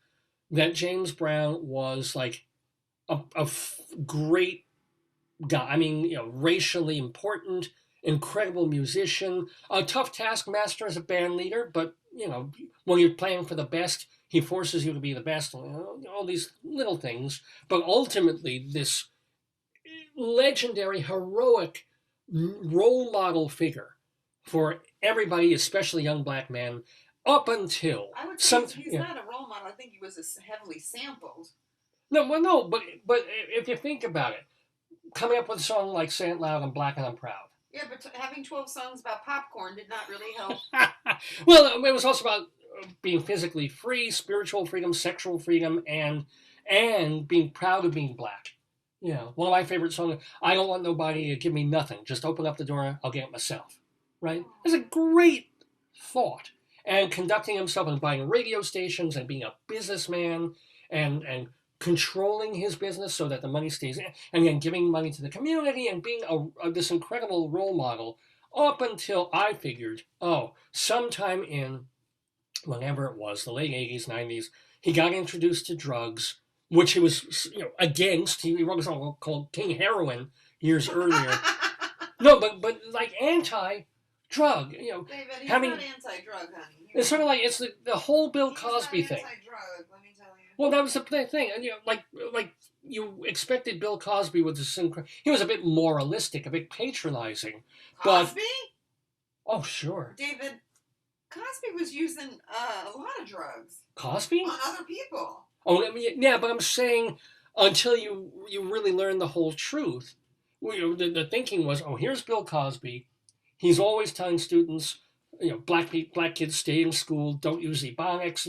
that James Brown was like a great guy. I mean, racially important. Incredible musician, a tough taskmaster as a band leader, but, when you're playing for the best, he forces you to be the best, all these little things. But ultimately, this legendary, heroic role model figure for everybody, especially young black men, up until... I would say he's not a role model. I think he was heavily sampled. No, but if you think about it, coming up with a song like Say It Loud, I'm Black and I'm Proud. Yeah, but having 12 songs about popcorn did not really help. Well, it was also about being physically free, spiritual freedom, sexual freedom, and being proud of being black. One of my favorite songs, I don't want nobody to give me nothing. Just open up the door, I'll get it myself. Right? It's a great thought. And conducting himself and buying radio stations and being a businessman and controlling his business so that the money stays in, and then giving money to the community and being this incredible role model up until I figured, sometime in whenever it was, the late 80s, 90s, he got introduced to drugs, which he was against. He wrote a song called King Heroin years earlier. No, but like anti-drug, David, he's having, not anti-drug, honey. It's sort of like, it's the whole Bill Cosby thing. He's not anti-drug, let me tell you. Well, that was the thing. And, like you expected Bill Cosby with this he was a bit moralistic, a bit patronizing. Cosby? Oh, sure. David, Cosby was using a lot of drugs. Cosby? On other people. Oh, yeah, but I'm saying until you really learn the whole truth, the thinking was, here's Bill Cosby. He's always telling students, black kids stay in school, don't use Ebonics,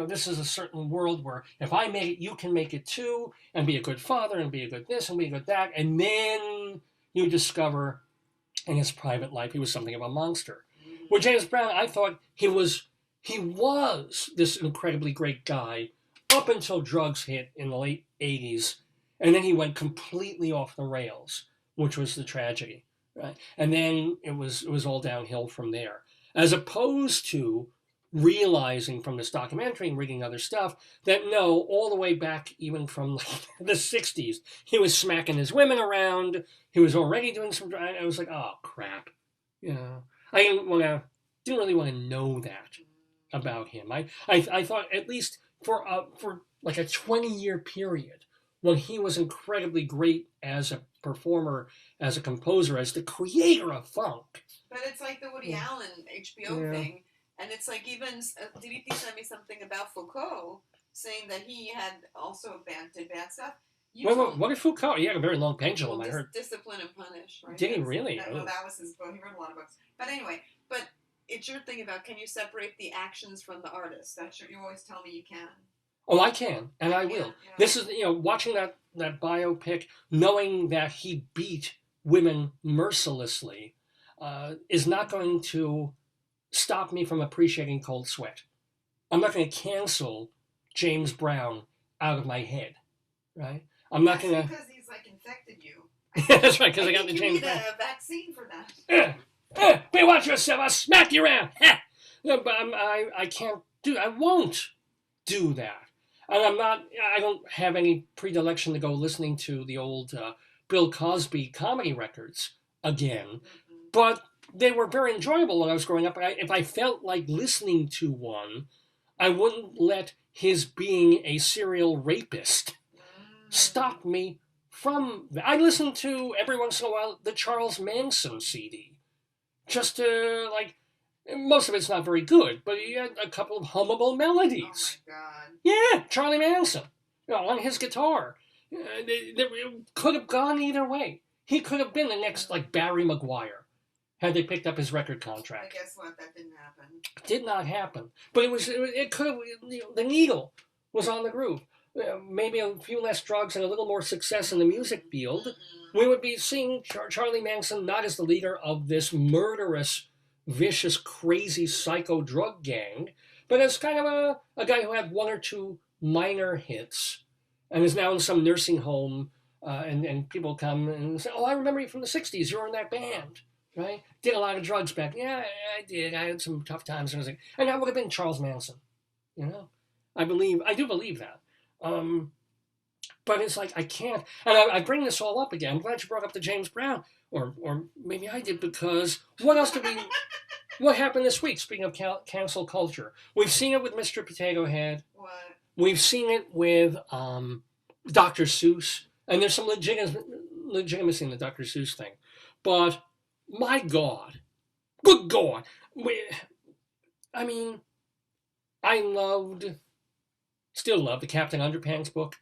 this is a certain world where if I make it, you can make it too, and be a good father, and be a good this, and be a good that, and then you discover in his private life he was something of a monster. Mm-hmm. With James Brown, I thought he was this incredibly great guy up until drugs hit in the late 80s, and then he went completely off the rails, which was the tragedy. Right. And then it was all downhill from there, as opposed to realizing from this documentary and reading other stuff that no, all the way back even from the 60s, he was smacking his women around. He was already doing some. I was like, oh crap, I didn't really want to know that about him. I thought at least for like a 20-year period when he was incredibly great as a performer, as a composer, as the creator of funk. But it's like the Woody Allen HBO thing, and it's like even DDP sent me something about Foucault, saying that he had also did bad stuff. What did Foucault? He had a very long pendulum, I heard. Discipline and Punish, right? Did he really? No, that was his book. He wrote a lot of books. But anyway, it's your thing about, can you separate the actions from the artist? That's you always tell me you can. Oh, I can, and I will. Yeah. This is, watching that biopic, knowing that he beat women mercilessly, is not going to stop me from appreciating Cold Sweat. I'm not going to cancel James Brown out of my head, right? I'm not going to... because he's, infected you. That's right, because I got the James Brown. You need a vaccine for that. Be watch yourself, I'll smack you around. No, but I can't I won't do that. And I don't have any predilection to go listening to the old Bill Cosby comedy records again. Mm-hmm. But they were very enjoyable when I was growing up. If I felt like listening to one, I wouldn't let his being a serial rapist stop me from that. I listen to, every once in a while, the Charles Manson CD. Just to, most of it's not very good, but he had a couple of hummable melodies. Oh, my God. Yeah, Charlie Manson, on his guitar. They could have gone either way. He could have been the next, Barry Maguire, had they picked up his record contract. But guess what? That didn't happen. Did not happen. But it could have, the needle was on the groove. Maybe a few less drugs and a little more success in the music field. Mm-hmm. We would be seeing Charlie Manson not as the leader of this murderous, vicious, crazy, psycho drug gang, but as kind of a guy who had one or two minor hits and is now in some nursing home, and people come and say, oh, I remember you from the 60s. You were in that band, right? Did a lot of drugs back. Yeah, I did. I had some tough times. And that would have been Charles Manson, I do believe that. But it's I can't, and I bring this all up again. I'm glad you brought up the James Brown, or maybe I did, because what happened this week, speaking of cancel culture? We've seen it with Mr. Potato Head. What? We've seen it with Dr. Seuss, and there's some legitimacy in the Dr. Seuss thing. But, my God, good God, I still love the Captain Underpants book,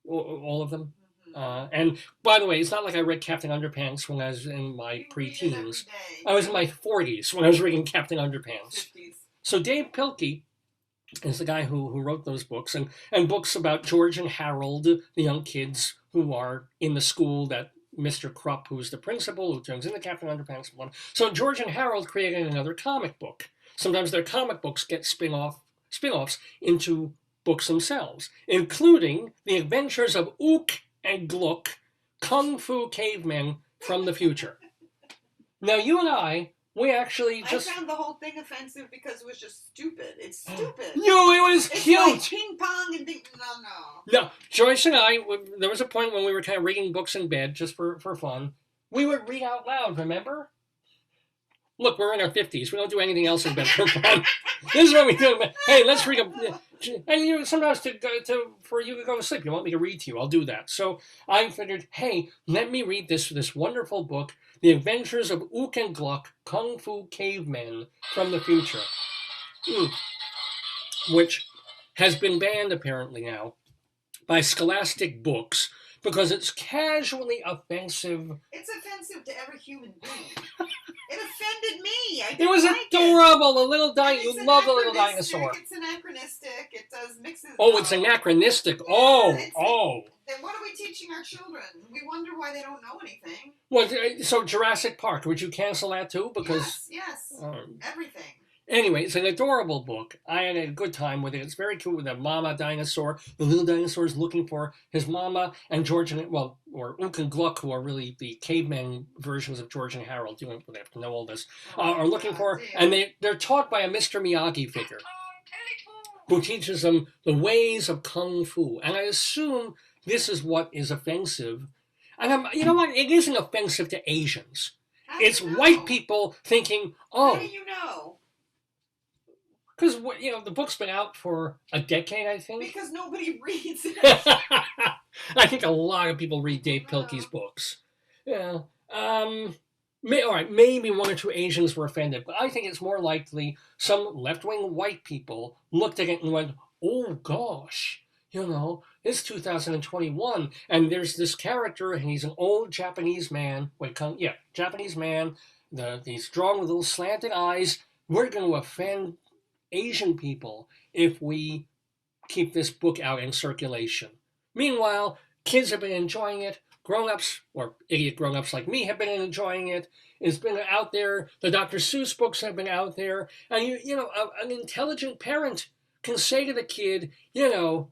all of them. Mm-hmm. And by the way, it's not like I read Captain Underpants when I was in my preteens. I was in my 40s when I was reading Captain Underpants. 50s. So Dav Pilkey is the guy who wrote those books, and books about George and Harold, the young kids who are in the school that Mr. Krupp, who's the principal, who turns into Captain Underpants. So George and Harold created another comic book. Sometimes their comic books get spin-offs into books themselves, including The Adventures of Ook and Gluck, Kung Fu Cavemen from the Future. Now, you and I actually just... I found the whole thing offensive because it was just stupid. It's stupid. No, it was cute. It's ping pong and No, Joyce and I, there was a point when we were kind of reading books in bed just for fun. We would read out loud, remember? Look, we're in our 50s. We don't do anything else in bed for fun. This is what we do. Hey, let's read and sometimes for you to go to sleep, you want me to read to you. I'll do that. So I figured, hey, let me read this wonderful book, The Adventures of Ook and Gluck, Kung Fu Cavemen from the Future, which has been banned apparently now by Scholastic Books because it's casually offensive. It's offensive to every human being. It offended me. It was adorable. A little dinosaur. You love the little dinosaur. It's anachronistic. It does mixes. Oh, it's anachronistic. Then what are we teaching our children? We wonder why they don't know anything. Well, so Jurassic Park, would you cancel that too? Because yes, everything. Anyway, it's an adorable book. I had a good time with it. It's very cute with a mama dinosaur. The little dinosaur is looking for his mama, and George or Ook and Gluck, who are really the cavemen versions of George and Harold. You don't have to know all this. Are looking for, and they're taught by a Mr. Miyagi figure who teaches them the ways of Kung Fu. And I assume this is what is offensive. And you know what? It isn't offensive to Asians. It's white people thinking, oh. How do you know? Because, you know, the book's been out for a decade, I think. Because nobody reads it. I think a lot of people read Dav Pilkey's books. Yeah. All right, maybe one or two Asians were offended, but I think it's more likely some left-wing white people looked at it and went, oh, gosh, you know, it's 2021, and there's this character, and he's an old Japanese man. Japanese man, these strong little slanted eyes. We're going to offend Asian people if we keep this book out in circulation. Meanwhile, kids have been enjoying it. Grown-ups, or idiot grown-ups like me, have been enjoying it. It's been out there. The Dr. Seuss books have been out there. And, an intelligent parent can say to the kid, you know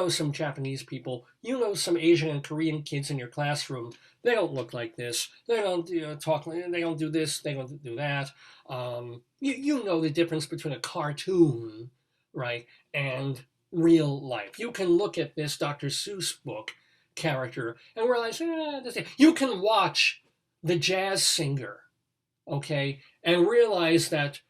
some Japanese people, you know some Asian and Korean kids in your classroom. They don't look like this. They don't talk. They don't do this. They don't do that. You know the difference between a cartoon, right, and real life. You can look at this Dr. Seuss book character and realize, you can watch The Jazz Singer, okay, and realize that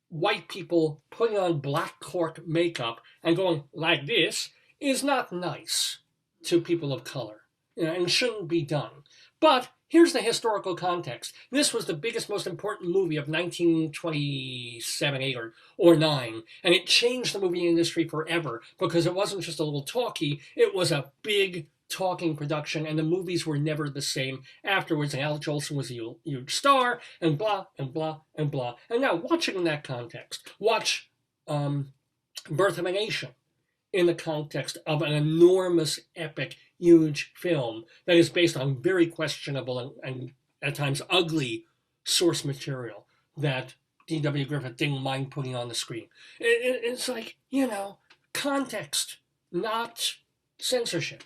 white people putting on black cork makeup and going like this is not nice to people of color, and shouldn't be done. But here's the historical context. This was the biggest, most important movie of 1927, 8, or 9, and it changed the movie industry forever because it wasn't just a little talkie, it was a big talking production, and the movies were never the same afterwards, and Alex Olsen was a huge star, and blah, and blah, and blah. And now, watch it in that context. Watch Birth of a Nation in the context of an enormous, epic, huge film that is based on very questionable and at times ugly source material that D.W. Griffith didn't mind putting on the screen. It's like, context, not censorship.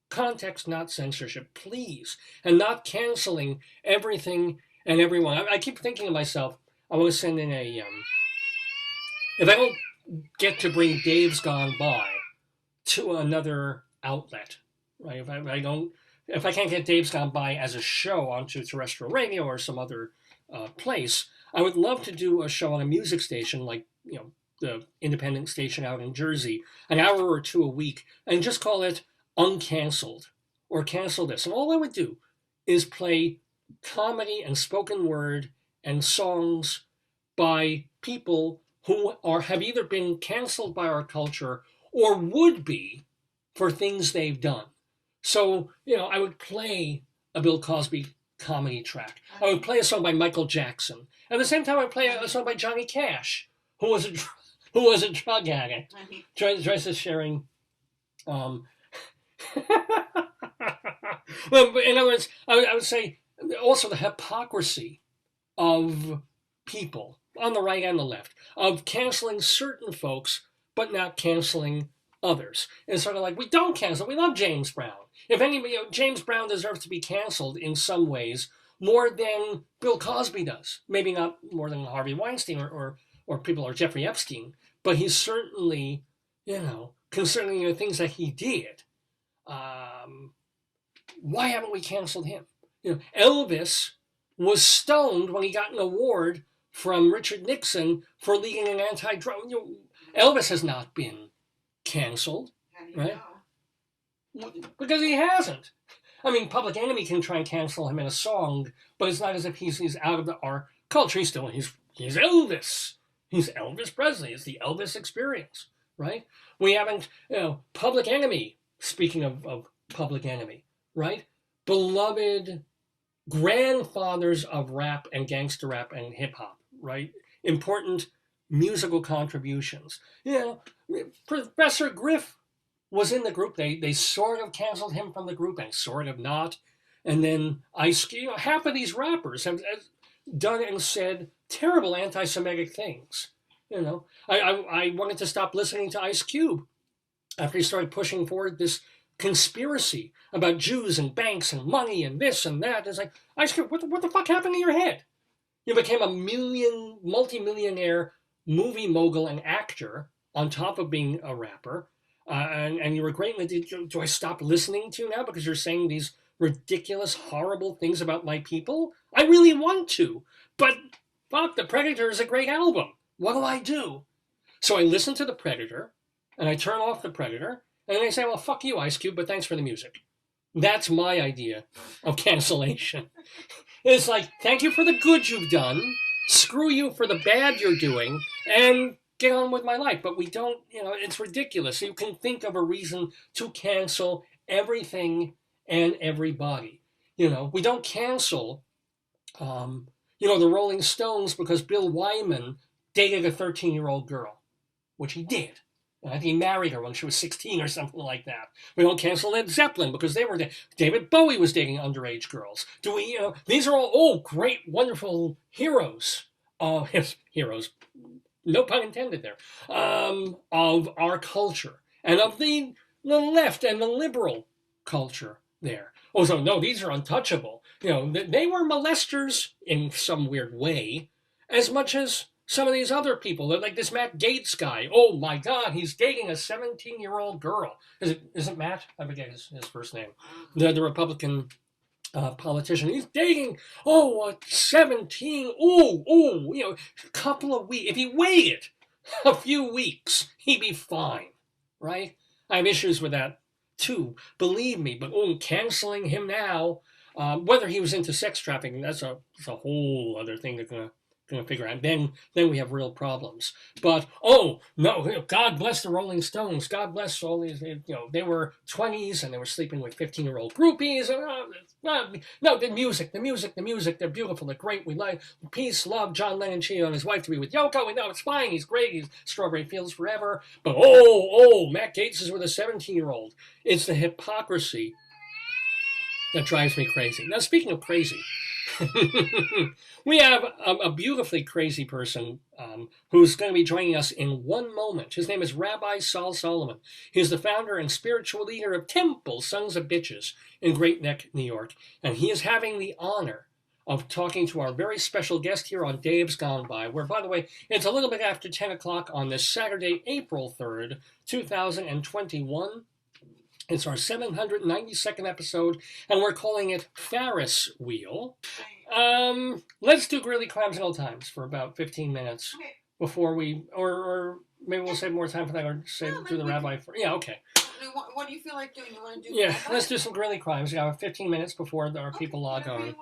Context, not censorship, please. And not canceling everything and everyone. I keep thinking to myself, I want to send in a... if I don't get to bring Dave's Gone By to another outlet, right? If I can't get Dave's Gone By as a show onto terrestrial radio or some other place, I would love to do a show on a music station like, the independent station out in Jersey, an hour or two a week, and just call it Uncanceled or Cancel This. And all I would do is play comedy and spoken word and songs by people who have either been canceled by our culture or would be for things they've done. So, I would play a Bill Cosby comedy track. I would play a song by Michael Jackson. At the same time, I would play a song by Johnny Cash, who was a drug addict. Joyce is sharing... Well, in other words, I would say also the hypocrisy of people on the right and the left of canceling certain folks but not canceling others. It's sort of like, we don't cancel. We love James Brown. If anybody, James Brown deserves to be canceled in some ways more than Bill Cosby does. Maybe not more than Harvey Weinstein or people or Jeffrey Epstein, but he's certainly, concerning the things that he did. Why haven't we canceled him? Elvis was stoned when he got an award from Richard Nixon for leading an anti-drug. Elvis has not been canceled, right? Because he hasn't. I mean, Public Enemy can try and cancel him in a song, but it's not as if he's out of our culture. He's Elvis. He's Elvis Presley. It's the Elvis experience, right? We haven't, Public Enemy. Speaking of Public Enemy, right? Beloved grandfathers of rap and gangster rap and hip hop, right? Important musical contributions. Professor Griff was in the group. They sort of canceled him from the group and sort of not. And then Ice Cube, half of these rappers have done and said terrible anti-Semitic things. I wanted to stop listening to Ice Cube after he started pushing forward this conspiracy about Jews and banks and money and this and that. It's like, Ice Cube, what the fuck happened to your head? You became a multi-millionaire movie mogul and actor on top of being a rapper. And you were great. Do I stop listening to you now because you're saying these ridiculous, horrible things about my people? I really want to. But fuck, The Predator is a great album. What do? So I listen to the Predator, and I turn off the Predator, and then I say, well, fuck you, Ice Cube, but thanks for the music. That's my idea of cancellation. It's like, thank you for the good you've done, screw you for the bad you're doing, and get on with my life. But we don't, it's ridiculous. You can think of a reason to cancel everything and everybody. We don't cancel, the Rolling Stones because Bill Wyman dated a 13-year-old girl, which he did. I think he married her when she was 16 or something like that. We don't cancel Led Zeppelin because they were David Bowie was dating underage girls. Do we, these are all, great, wonderful heroes. Heroes, no pun intended there, of our culture and of the left and the liberal culture there. Oh, so no, these are untouchable. They were molesters in some weird way as much as some of these other people, like this Matt Gaetz guy. Oh my God, he's dating a 17-year-old girl. Is it Matt? I forget his first name. The Republican politician. He's dating, a 17. A couple of weeks. If he waited a few weeks, he'd be fine, right? I have issues with that too, believe me. But canceling him now, whether he was into sex trafficking, that's a whole other thing they're gonna figure out. Then we have real problems. But no, God bless the Rolling Stones. God bless all these. They were 20s and they were sleeping with 15-year-old groupies. No, the music. They're beautiful. They're great. We like peace, love. John Lennon cheated on his wife to be with Yoko. We know it's fine. He's great. He's Strawberry Fields Forever. But Matt Gaetz is with a 17-year-old. It's the hypocrisy that drives me crazy. Now, speaking of crazy. We have a beautifully crazy person who's going to be joining us in one moment. His name is Rabbi Saul Solomon. He's the founder and spiritual leader of Temple Sons of Bitches in Great Neck, New York. And he is having the honor of talking to our very special guest here on Dave's Gone By, where, by the way, it's a little bit after 10 o'clock on this Saturday, April 3rd, 2021. It's our 792nd episode, and we're calling it Farriss Wheel. Let's do Greeley Crimes and Old Times for about 15 minutes before we, or maybe we'll save more time for that, or do the Rabbi for. Yeah, okay. What do you feel like doing? You want to do? Yeah, let's do some Greeley Crimes. We have 15 minutes before our people log on.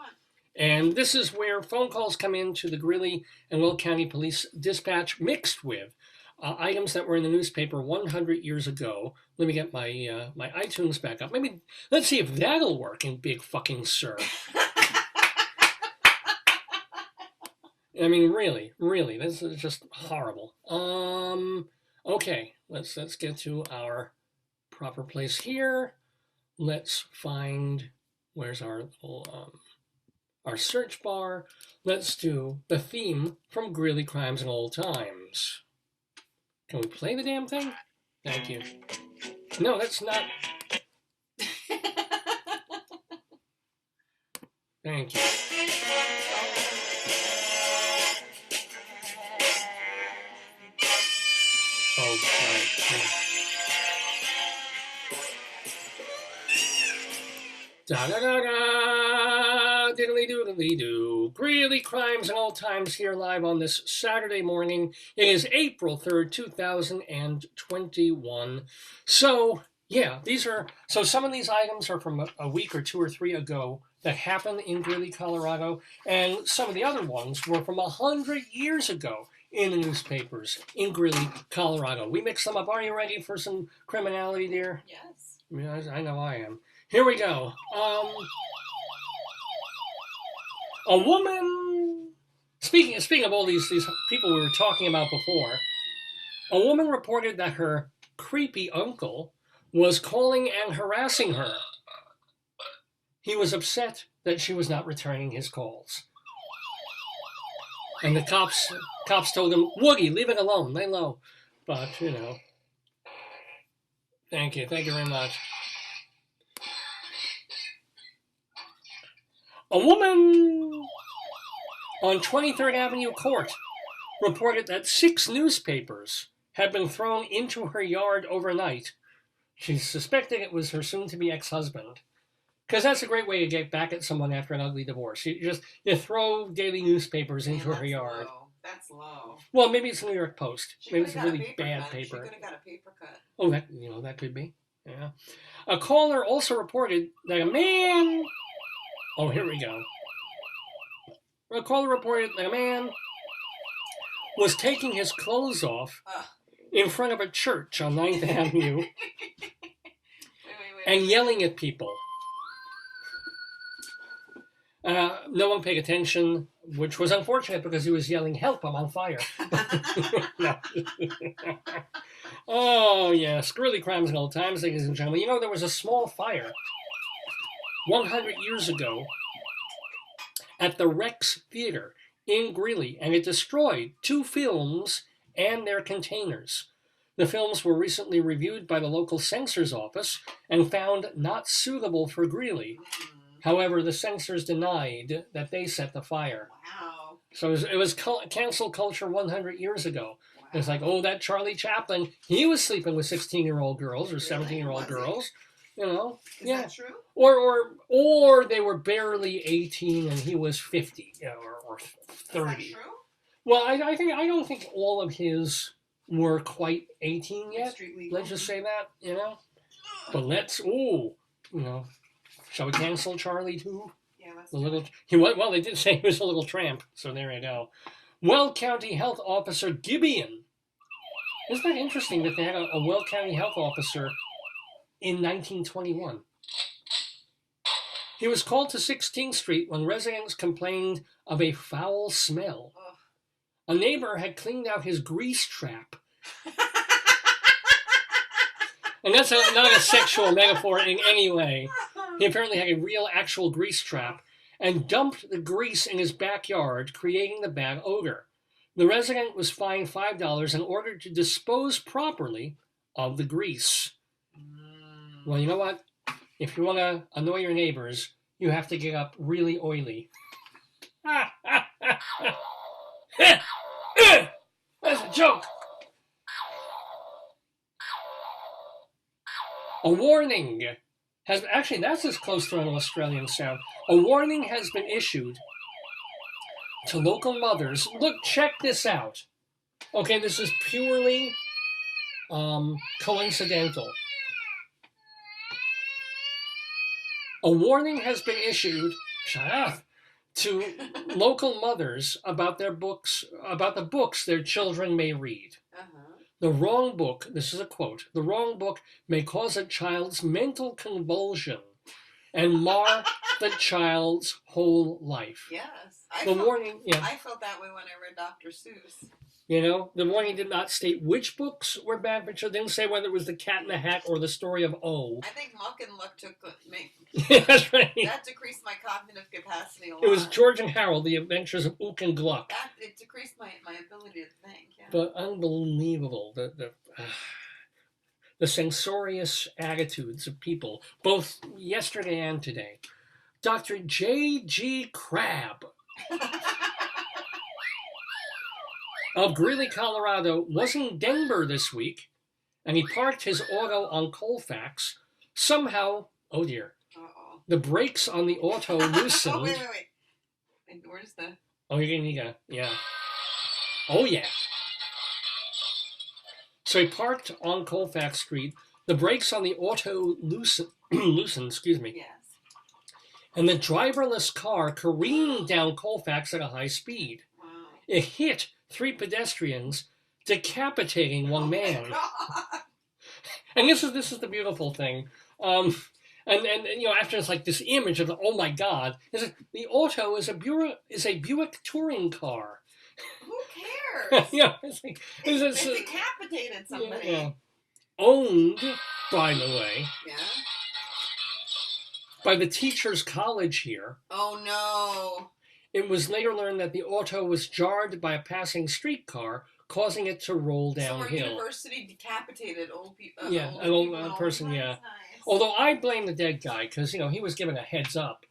And this is where phone calls come in to the Greeley and Will County Police Dispatch mixed with items that were in the newspaper 100 years ago. Let me get my my iTunes back up. Maybe let's see if that'll work in Big Fucking Sur. I mean, really, this is just horrible. Okay, let's get to our proper place here. Let's find where's our little our search bar. Let's do the theme from Greeley Crimes and Old Times. Can we play the damn thing? Thank you. No, that's not. Thank you. Oh, right. Da-da-da-da, diddly-doodly-doo. Greeley Crimes and Old Times here live on this Saturday morning. It is April 3rd, 2021. So, yeah, some of these items are from a week or two or three ago that happened in Greeley, Colorado, and some of the other ones were from 100 years ago in the newspapers in Greeley, Colorado. We mixed them up. Are you ready for some criminality, dear? Yes. Yeah, I know I am. Here we go. A woman. Speaking of all these people we were talking about before, a woman reported that her creepy uncle was calling and harassing her. He was upset that she was not returning his calls. And the cops told him, Woogie, leave it alone, lay low. But, thank you very much. A woman on 23rd Avenue Court reported that 6 newspapers had been thrown into her yard overnight. She suspected it was her soon-to-be ex-husband. Because that's a great way to get back at someone after an ugly divorce. You throw daily newspapers into her yard. Low. That's low. Well, maybe it's the New York Post. Maybe it's a really paper bad cut. paper. She could have got a paper cut. Oh, that could be. Yeah. A caller also reported that a man... Oh, here we go. A caller reported that a man was taking his clothes off in front of a church on 9th Avenue and yelling at people. No one paid attention, which was unfortunate because he was yelling, "Help, I'm on fire." Oh, yes. Greeley Crimes and Old Times, ladies and gentlemen. You know, there was a small fire 100 years ago at the Rex Theater in Greeley, and it destroyed 2 films and their containers. The films were recently reviewed by the local censor's office and found not suitable for Greeley. However, the censors denied that they set the fire. Wow. So it was cancel culture 100 years ago. Wow. It's like, oh, that Charlie Chaplin, he was sleeping with 16-year-old girls or 17-year-old girls. You know? Is that true? Or they were barely 18 and he was 50, or 30. Is that true? Well, I don't think all of his were quite 18 yet. Let's just say that, you know? But shall we cancel Charlie too? Yeah, let's well, they did say he was a little tramp, so there you go. Weld County Health Officer Gibeon. Isn't that interesting that they had a Weld County Health Officer in 1921? He was called to 16th Street when residents complained of a foul smell. Ugh. A neighbor had cleaned out his grease trap. And that's not a sexual metaphor in any way. He apparently had a real, actual grease trap and dumped the grease in his backyard, creating the bad odor. The resident was fined $5 and ordered to dispose properly of the grease. Well, you know what? If you want to annoy your neighbors, you have to get up really oily. That's a joke. A warning has... Actually, that's as close to an Australian sound. A warning has been issued to local mothers. Look, check this out. Okay, this is purely coincidental. A warning has been issued... Shut up! To local mothers about the books their children may read. The wrong book, this is a quote, the wrong book may cause a child's mental convulsion and mar the child's whole life. Yes. I felt that way when I read Dr. Seuss. You know, the warning did not state which books were bad for children. It didn't say whether it was The Cat in the Hat or The Story of O. I think Muck and Luck took me. That's right. That decreased my cognitive capacity a lot. It was George and Harold, The Adventures of Ook and Gluck. It decreased my ability to think. Yeah. But unbelievable. The censorious attitudes of people, both yesterday and today. Dr. J.G. Crabb of Greeley, Colorado, was in Denver this week, and he parked his auto on Colfax. Somehow, oh dear, the brakes on the auto loosened. Wait. Where's the... Oh, yeah. Oh, yeah. So he parked on Colfax Street. The brakes on the auto loosened, excuse me. Yes. And the driverless car careened down Colfax at a high speed. Wow. It hit 3 pedestrians, decapitating one man. God. And this is the beautiful thing. And after it's like this image of oh my God, the auto is a Buick touring car. Who cares? It decapitated somebody. Yeah. Owned, by the way. Yeah. By the Teachers College here. Oh no. It was later learned that the auto was jarred by a passing streetcar, causing it to roll downhill. So our university decapitated old people. An old person, yeah. Nice. Although I blame the dead guy, because, he was given a heads up.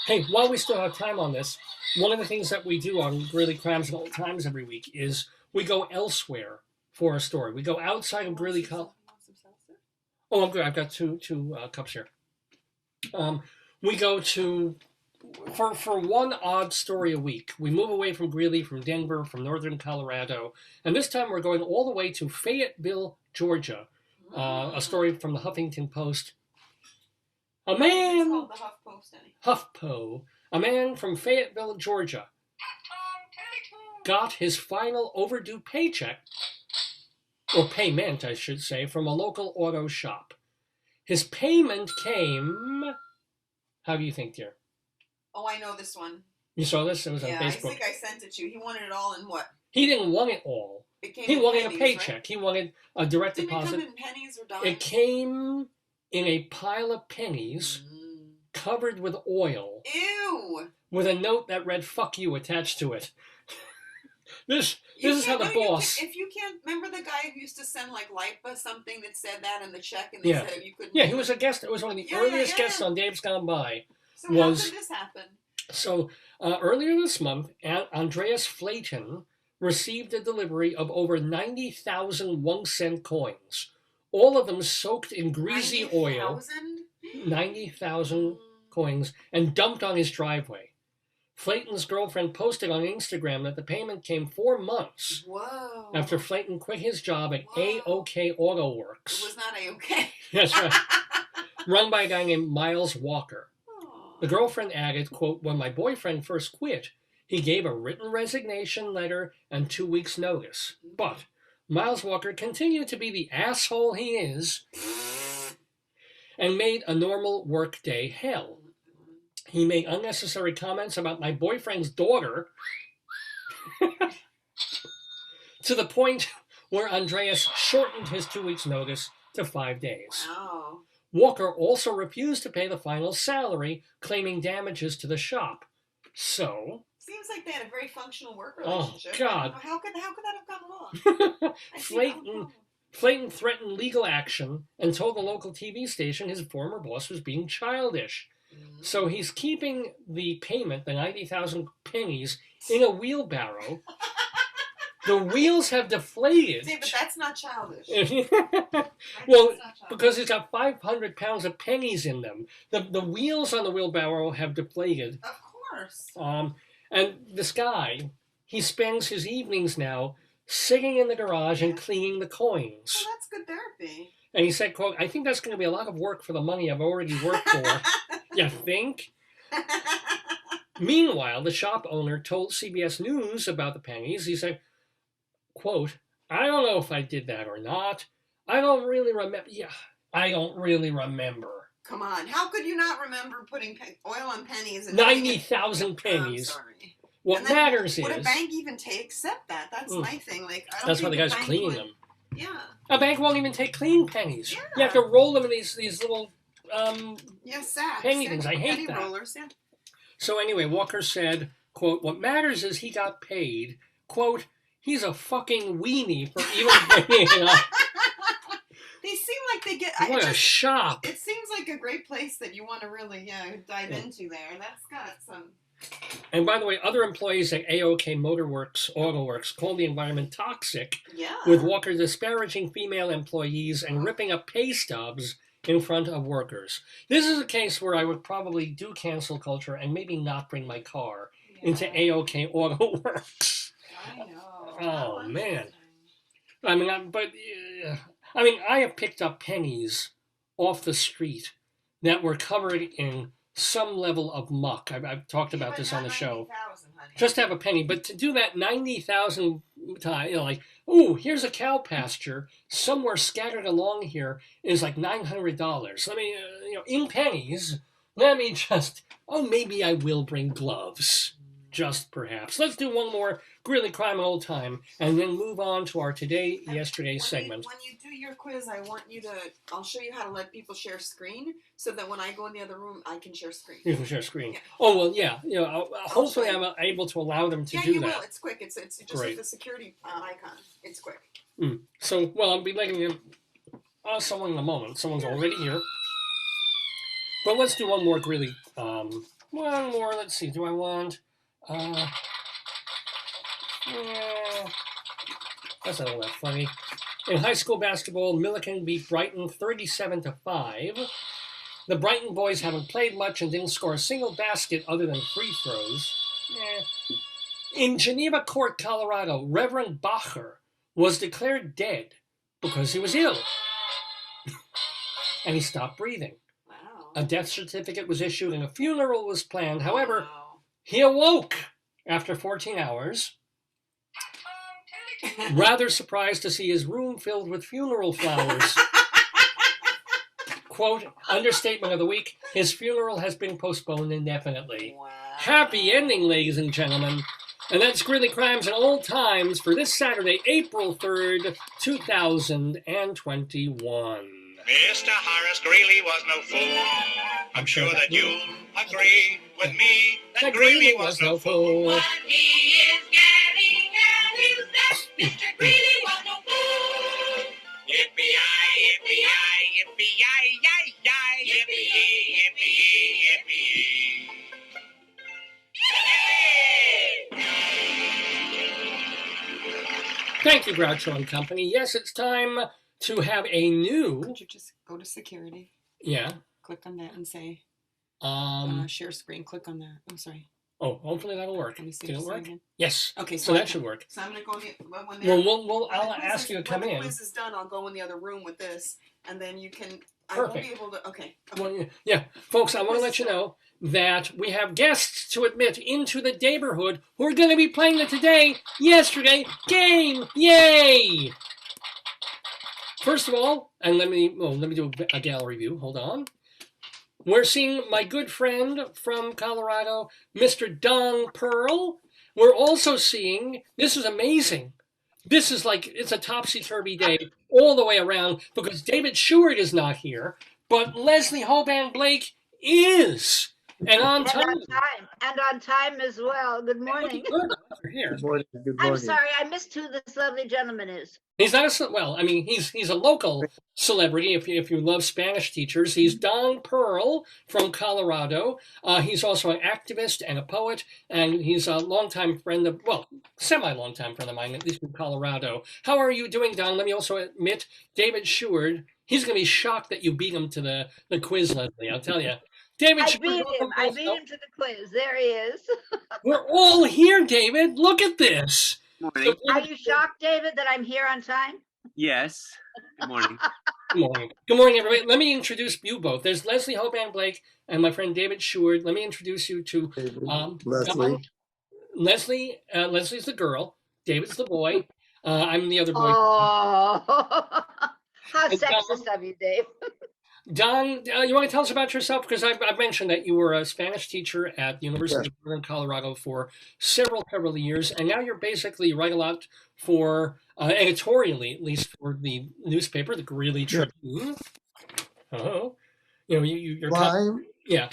Hey, while we still have time on this, one of the things that we do on Greeley Crimes and Old Times every week is we go elsewhere for a story. We go outside of Greeley College. Oh, I'm good. I've got two cups here. We go to for one odd story a week, we move away from Greeley, from Denver, from northern Colorado, and this time we're going all the way to Fayetteville, Georgia. A story from the Huffington Post. A man... It's called the Huff Post, HuffPo. A man from Fayetteville, Georgia, got his final overdue paycheck, or payment, I should say, from a local auto shop. His payment came... How do you think, dear? Oh, I know this one. You saw this? It was on Facebook. I think I sent it to you. He wanted it all in what? He didn't want it all. He wanted a paycheck. Right? He wanted a direct deposit. Didn't it come in pennies or dimes? It came in a pile of pennies covered with oil. Ew! With a note that read, "Fuck you," attached to it. This is how the boss... If you can't... Remember the guy who used to send, like, Lipa something that said that in the check, and they said you couldn't... Yeah, he was a guest. It was one of the earliest guests on Dave's Gone By. So how did this happen? So, earlier this month, Andreas Flayton received a delivery of over 90,000 1-cent coins. All of them soaked in greasy oil. 90,000 coins, and dumped on his driveway. Flayton's girlfriend posted on Instagram that the payment came 4 months after Flayton quit his job at A-OK Auto Works. It was not A-OK. That's right. Run by a guy named Miles Walker. The girlfriend added, quote, "When my boyfriend first quit, he gave a written resignation letter and 2 weeks' notice. But Miles Walker continued to be the asshole he is and made a normal workday hell. He made unnecessary comments about my boyfriend's daughter to the point where Andreas shortened his 2 weeks' notice to 5 days. Wow. Walker also refused to pay the final salary, claiming damages to the shop. So... Seems like they had a very functional work relationship. Oh, God. How could that have gone wrong? Flayton threatened legal action and told the local TV station his former boss was being childish. So he's keeping the payment, the 90,000 pennies, in a wheelbarrow. The wheels have deflated. See, but that's not childish. Well, because it's got 500 pounds of pennies in them. The wheels on the wheelbarrow have deflated. Of course. And this guy, he spends his evenings now sitting in the garage and cleaning the coins. Well, that's good therapy. And he said, quote, "I think that's going to be a lot of work for the money I've already worked for." You think? Meanwhile, the shop owner told CBS News about the pennies. He said, quote, "I don't know if I did that or not. I don't really remember." Yeah, I don't really remember. Come on. How could you not remember putting oil on pennies? And 90,000 pennies. I'm sorry. What matters is... Would a bank even accept that? That's my thing. Like, I don't that's why think the guy's cleaning them. Yeah. A bank won't even take clean pennies. Yeah. You have to roll them in these little sacks. penny things. I hate that. Rollers, yeah. So anyway, Walker said, quote, "What matters is he got paid. Quote, he's a fucking weenie for even bringing it up." They seem like they get... What a shop. It seems like a great place that you want to really dive into there. That's got some... And by the way, other employees at A-OK Motorworks, Auto Works, called the environment toxic, with Walker disparaging female employees and ripping up pay stubs in front of workers. This is a case where I would probably do cancel culture and maybe not bring my car into A-OK Auto Works. I know. Oh, man. I mean, I have picked up pennies off the street that were covered in some level of muck. I've talked about this on the show. Just to have a penny, but to do that 90,000 times, like, ooh, here's a cow pasture somewhere scattered along here is like $900. Let me, in pennies. Let me just. Oh, maybe I will bring gloves. Just perhaps. Let's do one more Greeley Crime and Old Time, and then move on to our Today, Yesterday segment. When you do your quiz, I'll show you how to let people share screen, so that when I go in the other room, I can share screen. You can share screen. Yeah. Oh, well, yeah. Hopefully I'm able to allow them to do that. Yeah, you will. It's quick. It's just like the security icon. It's quick. So, I'll be letting you someone in a moment. Someone's already here. But let's do one more Greeley. One more. Let's see. Do I want... that's not all that funny. In high school basketball, Milliken beat Brighton 37-5. The Brighton boys haven't played much and didn't score a single basket other than free throws. In Geneva Court, Colorado, Reverend Bacher was declared dead because he was ill. And he stopped breathing. Wow. A death certificate was issued and a funeral was planned. However, he awoke after 14 hours, rather surprised to see his room filled with funeral flowers. Quote, understatement of the week, his funeral has been postponed indefinitely. Wow. Happy ending, ladies and gentlemen. And that's Greeley Crimes and Old Times for this Saturday, April 3rd, 2021. Mr. Horace Greeley was no fool. I'm sure that you agree with me that Greeley was no fool. What he is getting at is that Mr. Greeley was no fool. Yippee-yi, yippee-yi, yippee-yi, yi-yi, yippee-yi, yippee-yi, yippee-yi. Thank you, Groucho and Company. Yes, it's time to have a new... Could you just go to security? Yeah. Click on that and say, share screen. Click on that. I'm sorry. Oh, hopefully that'll work. Let me see. Did it work? Again. Yes. Okay, So that should work. So I'm going to go in when I'll ask you to come when in. the quiz is done, I'll go in the other room with this, and then you can... I Perfect. won't be able to... Okay. Well, yeah. Folks, I want to let you know that we have guests to admit into the neighborhood who are going to be playing the yesterday game. Yay! First of all, and let me do a gallery view. Hold on. We're seeing my good friend from Colorado, Mr. Don Perl. We're also seeing, this is amazing. This is like, it's a topsy-turvy day all the way around because David Sheward is not here, but Leslie Hoban Blake is. And on time. And on time as well. Good morning. Good. You're here. Good morning. Good I'm morning. sorry, I missed who this lovely gentleman is. He's not he's a local celebrity if you love Spanish teachers. He's Don Perl from Colorado. He's also an activist and a poet, and he's a longtime friend of, semi-longtime friend of mine, at least in Colorado. How are you doing, Don? Let me also admit, David Sheward, he's going to be shocked that you beat him to the quiz, Leslie, I'll tell you. David I beat him to the quiz. There he is. We're all here, David. Look at this. Morning. Are you shocked, David, that I'm here on time? Yes. Good morning. Good morning. Good morning, everybody. Let me introduce you both. There's Leslie Hoban Blake and my friend David Sheward. Let me introduce you to Leslie. Leslie's the girl. David's the boy. I'm the other boy. Oh, how And sexist of you, Dave. Don, you want to tell us about yourself? Because I've mentioned that you were a Spanish teacher at the University of Northern Colorado for several years, and now you're basically write a lot for, editorially at least, for the newspaper, the Greeley Tribune. Oh, you're yeah.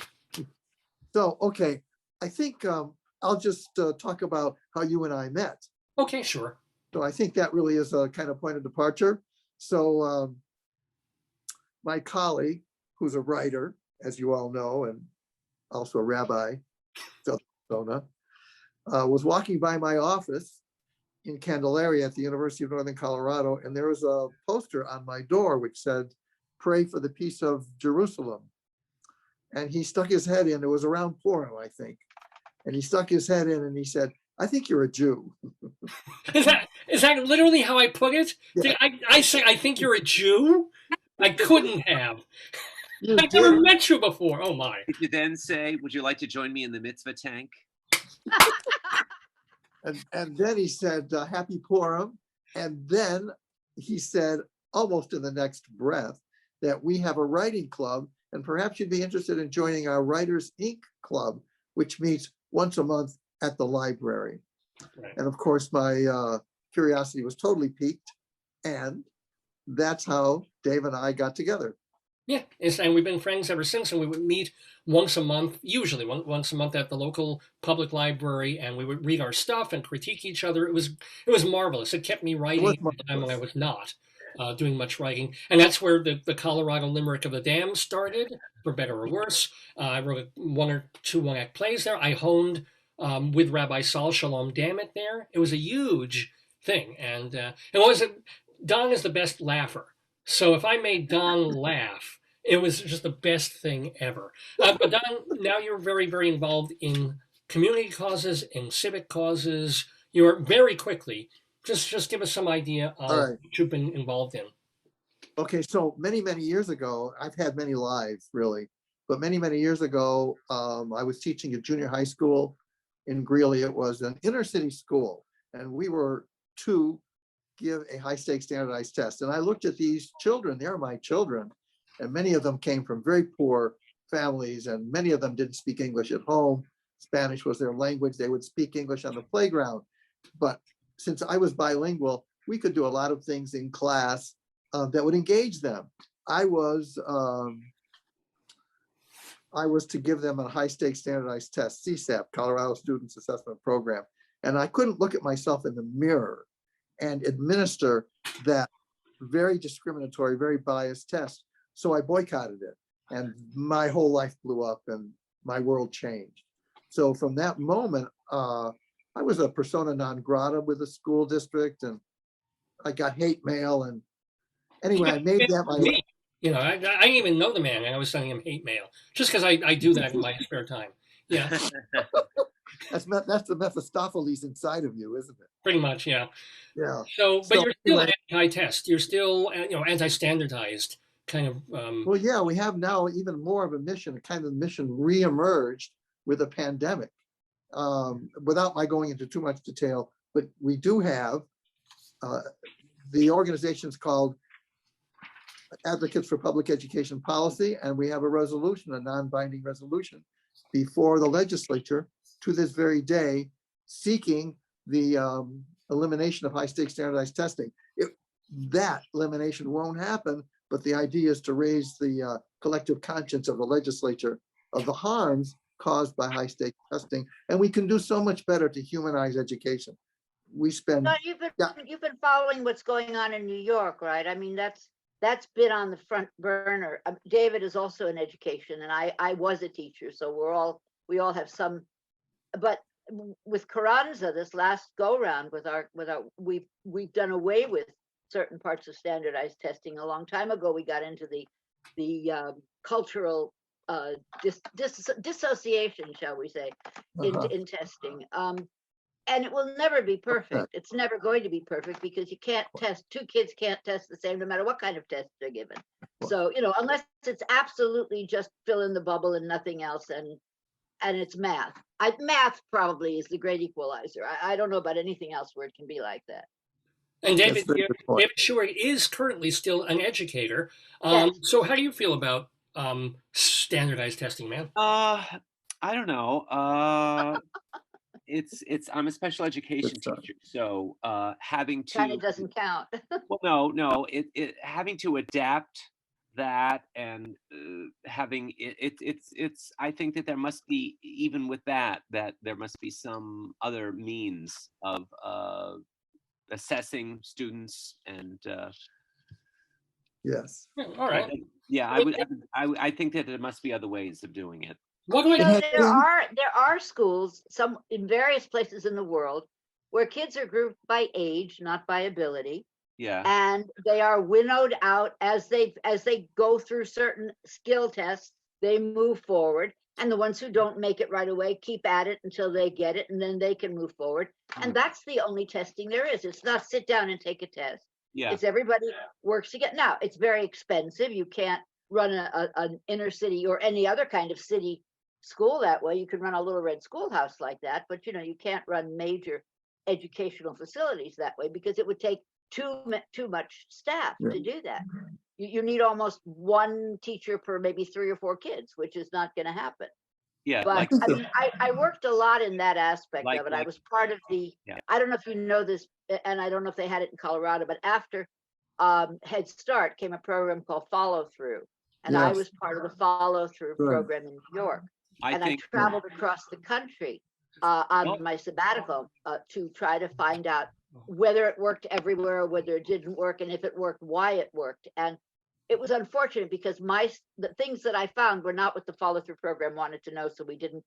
So, okay, I think I'll just talk about how you and I met. Okay, sure. So I think that really is a kind of point of departure. So my colleague, who's a writer, as you all know, and also a rabbi, South Arizona, was walking by my office in Candelaria at the University of Northern Colorado, and there was a poster on my door which said, "Pray for the peace of Jerusalem." And he stuck his head in. It was around Purim, I think. And he stuck his head in and he said, "I think you're a Jew." Is that literally how I put it? Yeah. Did I say, I think you're a Jew? I couldn't have. You I've never did. met you before. Oh, my. Did you then say, would you like to join me in the mitzvah tank? And then he said, "Happy Purim." And then he said, almost in the next breath, that we have a writing club and perhaps you'd be interested in joining our Writers Inc. club, which meets once a month at the library. Right. And of course, my curiosity was totally piqued. And that's how Dave and I got together. Yeah, and we've been friends ever since, and we would meet once a month, usually once a month at the local public library, and we would read our stuff and critique each other. It was marvelous. It kept me writing at the time when I was not doing much writing, and that's where the Colorado Limerick of the Dam started, for better or worse. I wrote one or two one-act plays there. I honed with Rabbi Saul Shalom Dammit there. It was a huge thing, and Don is the best laugher. So if I made Don laugh, It was just the best thing ever. But Don, now you're very, very involved in community causes and civic causes. You're very quickly, just give us some idea All of right. what you've been involved in. Okay, so many, many years ago, I've had many lives really, but many, many years ago, I was teaching at junior high school in Greeley. It was an inner city school, and we were to give a high stakes standardized test. And I looked at these children, they're my children, and many of them came from very poor families, and many of them didn't speak English at home. Spanish was their language. They would speak English on the playground. But since I was bilingual, we could do a lot of things in class that would engage them. I was to give them a high stakes standardized test, CSAP, Colorado Students Assessment Program. And I couldn't look at myself in the mirror and administer that very discriminatory, very biased test. So I boycotted it, and my whole life blew up and my world changed. So from that moment, I was a persona non grata with the school district, and I got hate mail. And anyway, I made that my Me. You know, I didn't even know the man, and I was sending him hate mail just because I do that in my spare time. Yeah, that's the Mephistopheles inside of you, isn't it? pretty much. Yeah. Yeah. So, but So you're still anyway, anti-test. You're still, anti-standardized kind of. well, yeah, we have now even more of a mission, a kind of mission re-emerged with a pandemic. Without my going into too much detail, but we do have the organization's called Advocates for Public Education Policy, and we have a resolution, a non-binding resolution before the legislature to this very day, seeking the elimination of high stakes standardized testing. That elimination won't happen, but the idea is to raise the collective conscience of the legislature of the harms caused by high stakes testing, and we can do so much better to humanize education. We spend. No, you've been following what's going on in New York, right? I mean, that's been on the front burner. David is also in education, and I was a teacher, so we all have some. But with Carranza, this last go round we've done away with certain parts of standardized testing. A long time ago, we got into the cultural dissociation, shall we say, in testing. And it will never be perfect. It's never going to be perfect because you can't test, two kids can't test the same no matter what kind of test they're given. So, unless it's absolutely just fill in the bubble and nothing else, and it's math. Math probably is the great equalizer. I don't know about anything else where it can be like that. And David Sheward is currently still an educator. Yes. So how do you feel about standardized testing, man? I don't know. I'm a special education teacher, so having to Kind of doesn't count. well, no, it having to adapt that and having it's I think that there must be, even with that there must be some other means of assessing students and Yes. All right. yeah, I think that there must be other ways of doing it. There are schools, some in various places in the world, where kids are grouped by age, not by ability. Yeah. And they are winnowed out as they go through certain skill tests. They move forward, and the ones who don't make it right away keep at it until they get it, and then they can move forward. And that's the only testing there is. It's not sit down and take a test. Yeah. It's everybody works together. Now, it's very expensive. You can't run an inner city or any other kind of city school that way. You can run a little red schoolhouse like that, but you can't run major educational facilities that way because it would take too much staff to do that. You need almost one teacher per maybe 3 or 4 kids, which is not going to happen. Yeah, but I worked a lot in that aspect of it. I was part of the. Yeah. I don't know if you know this, and I don't know if they had it in Colorado, but after Head Start came a program called Follow Through, and I was part of the Follow Through program in New York. I traveled across the country on my sabbatical to try to find out whether it worked everywhere, or whether it didn't work, and if it worked, why it worked. And it was unfortunate because the things that I found were not what the Follow Through program wanted to know, so we didn't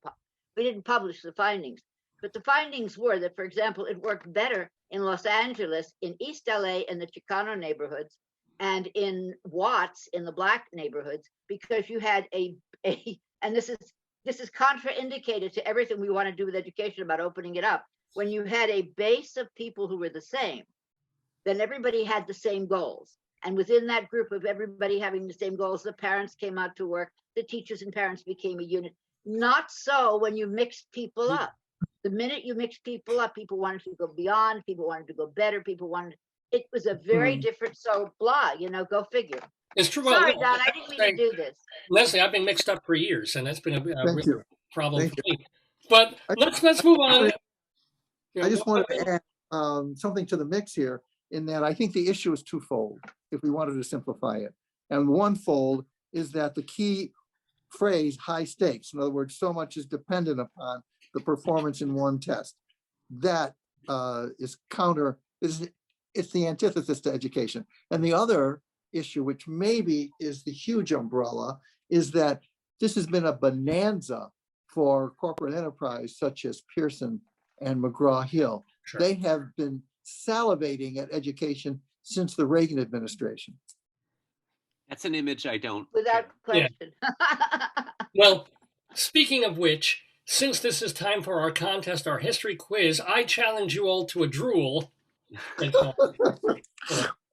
publish the findings. But the findings were that, for example, it worked better in Los Angeles, in East LA, and the Chicano neighborhoods, and in Watts in the black neighborhoods, because you had and this is contraindicated to everything we want to do with education about opening it up. When you had a base of people who were the same, then everybody had the same goals. And within that group of everybody having the same goals, the parents came out to work, the teachers and parents became a unit. Not so when you mixed people up. The minute you mixed people up, people wanted to go beyond, people wanted to go better, it was a very different, so blah, go figure. It's true. Sorry, Don, I didn't mean to do this. Leslie, I've been mixed up for years, and that's been a real problem Thank for me. But let's move on. I just wanted to add something to the mix here, in that I think the issue is twofold, if we wanted to simplify it. And one fold is that the key phrase, high stakes, in other words, so much is dependent upon the performance in one test. That it's the antithesis to education. And the other issue, which maybe is the huge umbrella, is that this has been a bonanza for corporate enterprise such as Pearson and McGraw-Hill. Sure. They have been salivating at education since the Reagan administration. That's an image I don't. Without question. Well, speaking of which, since this is time for our contest, our history quiz, I challenge you all to a drool.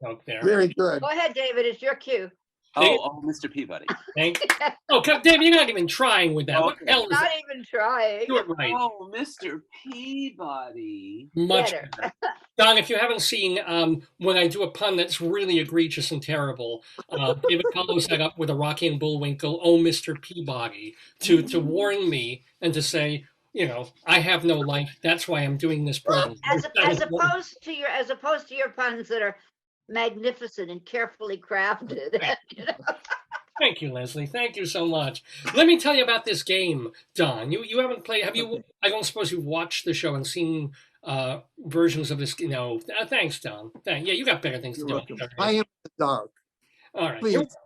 Out there. Very good. Go ahead, David, it's your cue. Oh, Mr. Peabody. Thank you. Oh, David, you're not even trying with that. What the hell is Not that? even trying. Do it right. Oh, Mr. Peabody. Much Better. better. Don, if you haven't seen, when I do a pun that's really egregious and terrible, David follows that up with a Rocky and Bullwinkle, oh, Mr. Peabody, to warn me and to say, I have no life. That's why I'm doing this program. As opposed to your puns that are magnificent and carefully crafted. Thank you, Leslie. Thank you so much. Let me tell you about this game, Don. You haven't played. Have you? I don't suppose you've watched the show and seen versions of this. Thanks, Don. Yeah, you got better things to do. I am in the dark. All right. Please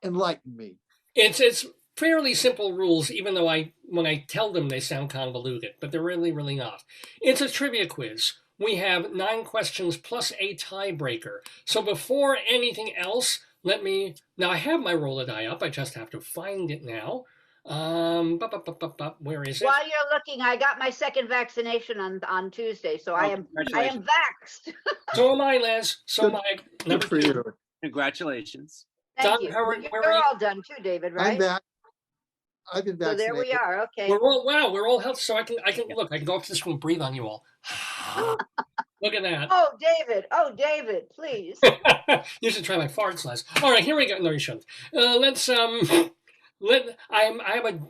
enlighten me. It's fairly simple rules, even though when I tell them they sound convoluted, but they're really, really not. It's a trivia quiz. We have 9 questions plus a tiebreaker. So before anything else, now I have my roll a die up. I just have to find it now. Where is it? While you're looking, I got my second vaccination on Tuesday, so I am vaxxed. So am I, Les. So am I. Good for you. Congratulations. Thank Don, you. where You're are you? all done too, David, right? I'm back. I've been So vaccinated. there we are. Okay. We're all healthy. So I can look. I can go up to this room, breathe on you all. Look at that. Oh, David, please. You should try my farts, Les. All right, here we go. No, you shouldn't. I have a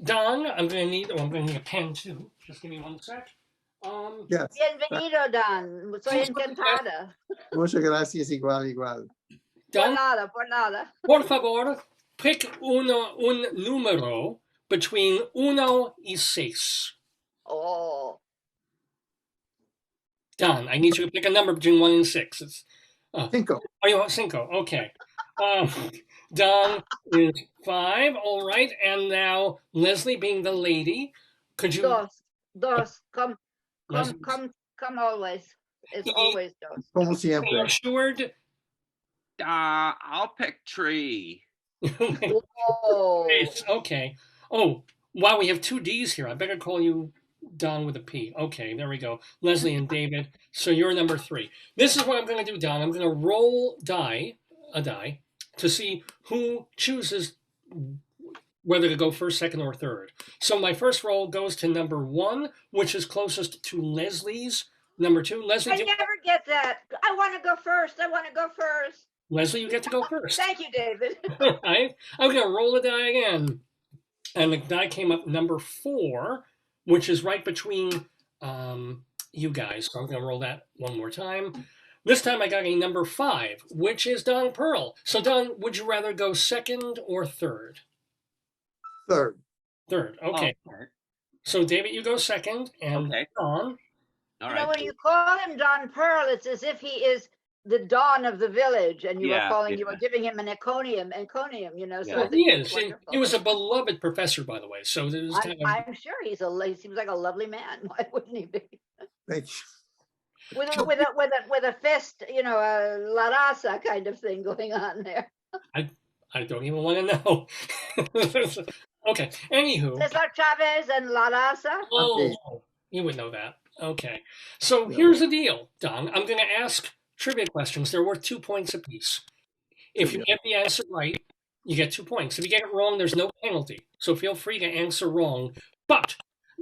Don. I'm gonna need a pen too. Just give me one sec. Yes. Bienvenido, Don. Soy encantada. Muchas gracias, igual. Don, Por nada. por favor, pick un número between 1 y 6. Oh. Don, I need you to pick a number between 1 and 6. It's Cinco. Oh, you want 5? Okay. Don is 5. All right. And now Leslie, being the lady, could you? Dos. Come always. It's always dos. Como siempre. Sheward. I'll pick tree. Oh. Okay. Oh, wow. We have 2 D's here. I better call you Don with a P. Okay, there we go. Leslie and David. So you're number 3. This is what I'm going to do, Don. I'm going to roll a die, to see who chooses whether to go first, second, or third. So my first roll goes to number 1, which is closest to Leslie's. Number 2, Leslie. I never get that. I want to go first. Leslie, you get to go first. Thank you, David. All right. I'm going to roll the die again. And the die came up number 4, which is right between you guys. So I'm going to roll that one more time. This time I got a number 5, which is Don Perl. So Don, would you rather go second or third? Third. Third. Okay. Oh, okay. So David, you go second, and Okay. Don. All You know, right. when you call him Don Perl, it's as if he is the Don of the village, and you were giving him an encomium, so Well, he is. wonderful. He was a beloved professor, by the way. So there's I'm sure he seems like a lovely man. Why wouldn't he be? Thank you. with a fist, a la raza kind of thing going on there. I don't even want to know. Okay. Anywho. Cesar Chavez and La Raza. Oh, you would know that. Okay. So here's the deal, Don. I'm going to ask trivia questions. They're worth 2 points apiece. If you get the answer right, you get 2 points. If you get it wrong, there's no penalty. So feel free to answer wrong. But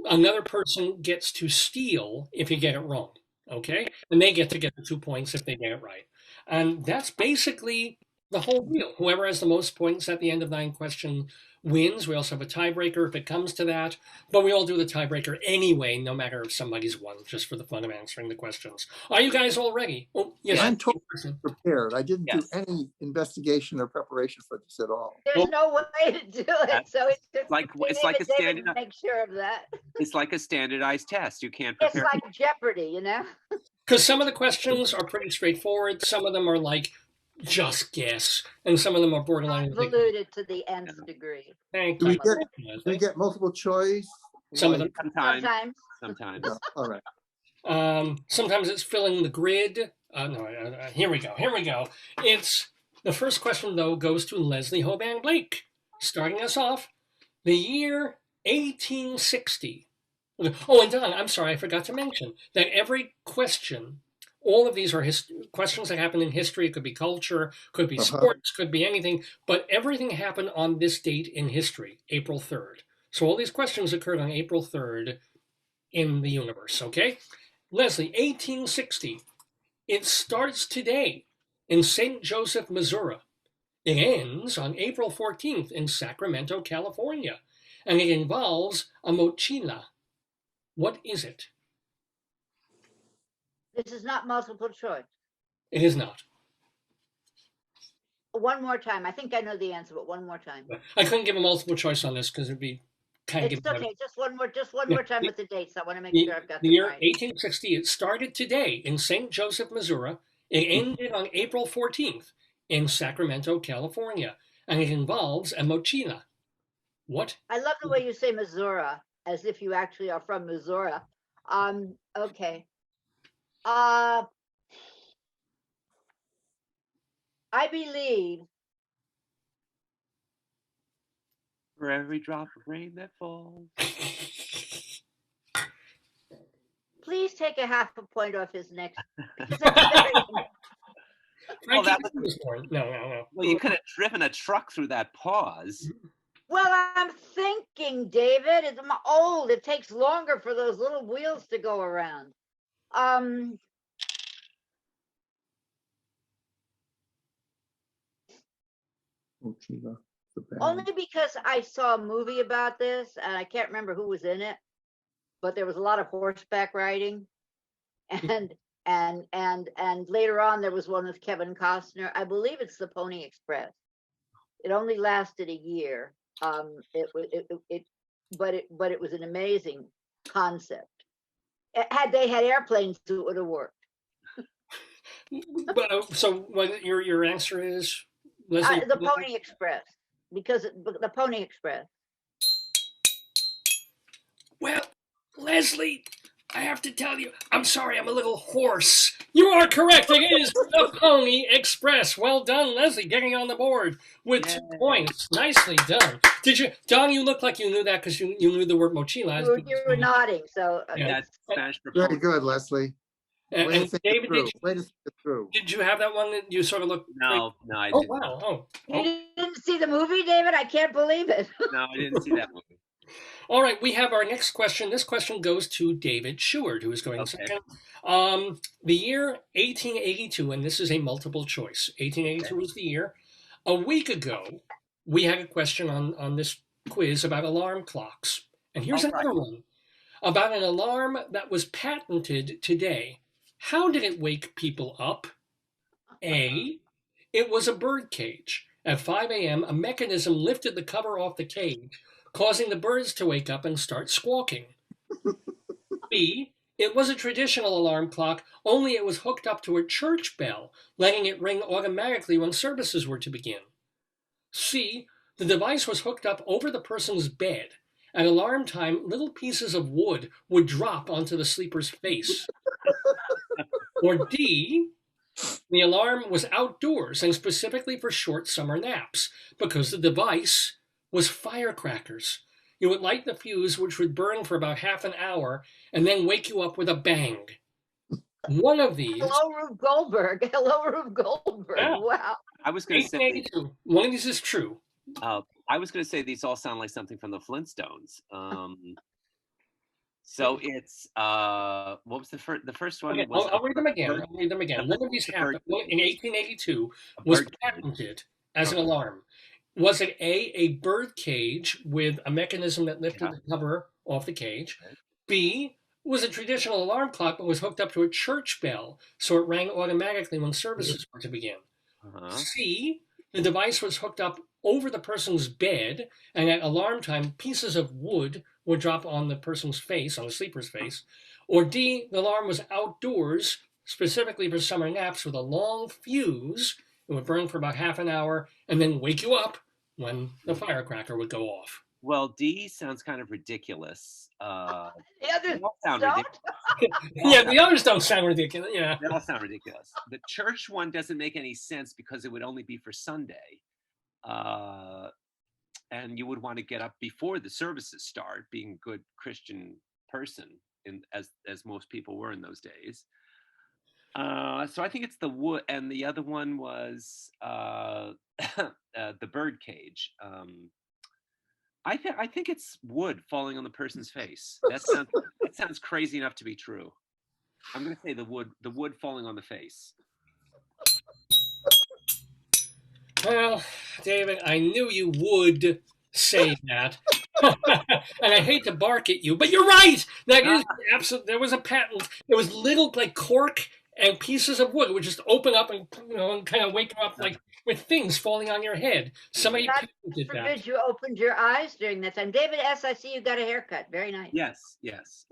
another person gets to steal if you get it wrong. Okay? And they get to get the 2 points if they get it right. And that's basically the whole deal. Whoever has the most points at the end of 9 questions wins. We also have a tiebreaker if it comes to that, but we all do the tiebreaker anyway, no matter if somebody's won, just for the fun of answering the questions. Are you guys all ready? Oh, yes. I'm totally prepared. I didn't do any investigation or preparation for this at all. There's no way to do it, so it's just like a standard. Make sure of that. It's like a standardized test. You can't prepare. It's like Jeopardy, Because some of the questions are pretty straightforward. Some of them are like just guess, and some of them are borderline convoluted to the nth degree. Thank Do you. we get multiple choice? Some of them. Sometimes. Yeah, all right. Sometimes it's filling the grid. Here we go. It's the first question, though, goes to Leslie Hoban Blake. Starting us off, the year 1860. Oh, and Don, I'm sorry, I forgot to mention that every question, all of these are questions that happen in history. It could be culture, could be sports, could be anything, but everything happened on this date in history, April 3rd. So all these questions occurred on April 3rd in the universe, okay? Leslie, 1860. It starts today in St. Joseph, Missouri. It ends on April 14th in Sacramento, California. And it involves a mochila. What is it? This is not multiple choice. It is not. One more time. I think I know the answer, but one more time. I couldn't give a multiple choice on this because it'd be kind of. It's okay. Just one more time with the dates. I want to make sure I've got the year right. 1860. It started today in St. Joseph, Missouri. It ended on April 14th in Sacramento, California, and it involves a mochila. What? I love the way you say Missouri, as if you actually are from Missouri. Okay. I believe for every drop of rain that falls. Please take a half a point off his next. Well, no. Well, you could have driven a truck through that pause. Well, I'm thinking, David, it's old. It takes longer for those little wheels to go around. Only because I saw a movie about this, and I can't remember who was in it, but there was a lot of horseback riding, and later on there was one with Kevin Costner. I believe it's the Pony Express. It only lasted a year. But it was an amazing concept. Had they had airplanes, it would have worked. So what your answer is, Leslie? The Pony Express, because the Pony Express. Well, Leslie, I have to tell you, I'm sorry, I'm a little hoarse. You are correct. It is the Pony Express. Well done, Leslie, getting on the board with 2 points. Nicely done. Did you, Don? You look like you knew that because you knew the word mochila. You were nodding, so that's Spanish. Very good, Leslie. And David, did you have that one that you sort of looked? No, I didn't. Oh wow! You didn't see the movie, David? I can't believe it. No, I didn't see that movie. All right, we have our next question. This question goes to David Sheward, who is going second. The year 1882, and this is a multiple choice. 1882 was the year. A week ago, we had a question on this quiz about alarm clocks. And here's another one about an alarm that was patented today. How did it wake people up? A, it was a bird cage. At 5 a.m., a mechanism lifted the cover off the cage, causing the birds to wake up and start squawking. B, it was a traditional alarm clock, only it was hooked up to a church bell, letting it ring automatically when services were to begin. C, the device was hooked up over the person's bed. At alarm time, little pieces of wood would drop onto the sleeper's face. Or D, the alarm was outdoors and specifically for short summer naps because the device was firecrackers. You would light the fuse, which would burn for about half an hour and then wake you up with a bang. One of these. Hello, Rube Goldberg. Hello, Rube Goldberg. Yeah. Wow. I was going to say 1882. One of these is true. I was going to say these all sound like something from the Flintstones. So it's what was the first? The first one Okay, was. I'll read them again. One of these happened in 1882. Was patented as an alarm. Was it A bird cage with a mechanism that lifted the cover off the cage? B, was a traditional alarm clock but was hooked up to a church bell, so it rang automatically when services were to begin. C, the device was hooked up over the person's bed, and at alarm time, pieces of wood would drop on the person's face, on the sleeper's face. Or D, the alarm was outdoors, specifically for summer naps, with a long fuse. It would burn for about half an hour and then wake you up when the firecracker would go off. Well, D sounds kind of ridiculous. The others They all sound don't? ridiculous. Yeah, the others don't sound ridiculous. Yeah. They all sound ridiculous. The church one doesn't make any sense because it would only be for Sunday. And you would want to get up before the services start, being a good Christian person, as most people were in those days. So I think it's the wood, and the other one was the bird cage. I think it's wood falling on the person's face. That sounds crazy enough to be true. I'm going to say the wood falling on the face. Well, David, I knew you would say that. And I hate to bark at you, but you're right. That is absolutely. There was a patent. There was little like cork and pieces of wood would just open up and and kind of wake you up like with things falling on your head. Somebody patented that. Forbid you opened your eyes during that time. David S., I see you got a haircut. Very nice. Yes.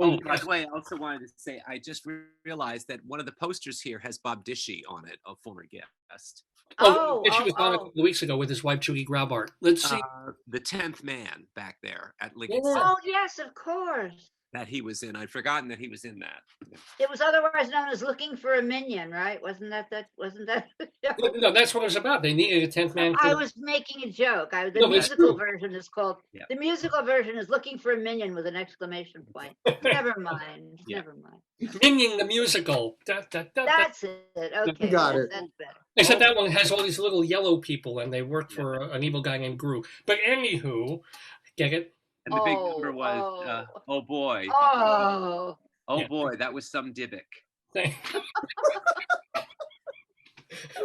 Oh, by the way, I also wanted to say I just realized that one of the posters here has Bob Dishy on it, a former guest. She was on a couple of weeks ago with his wife Judy Graubart. Let's see. The 10th Man back there at Lincoln. Oh yes, of course. That he was in. I'd forgotten that he was in that. It was otherwise known as Looking for a Minion, right? Wasn't that? No, that's what it was about. They needed a 10th man. I was making a joke. The musical version is called. Yeah. The musical version is Looking for a Minion with an exclamation point. Never mind. Yeah. Never mind. Minion the musical. That's it. Okay. Got it. That's better. Except that one has all these little yellow people, and they work for an evil guy named Gru. But anywho, get it? And the big number was, oh boy. Oh boy, that was some Dybbuk.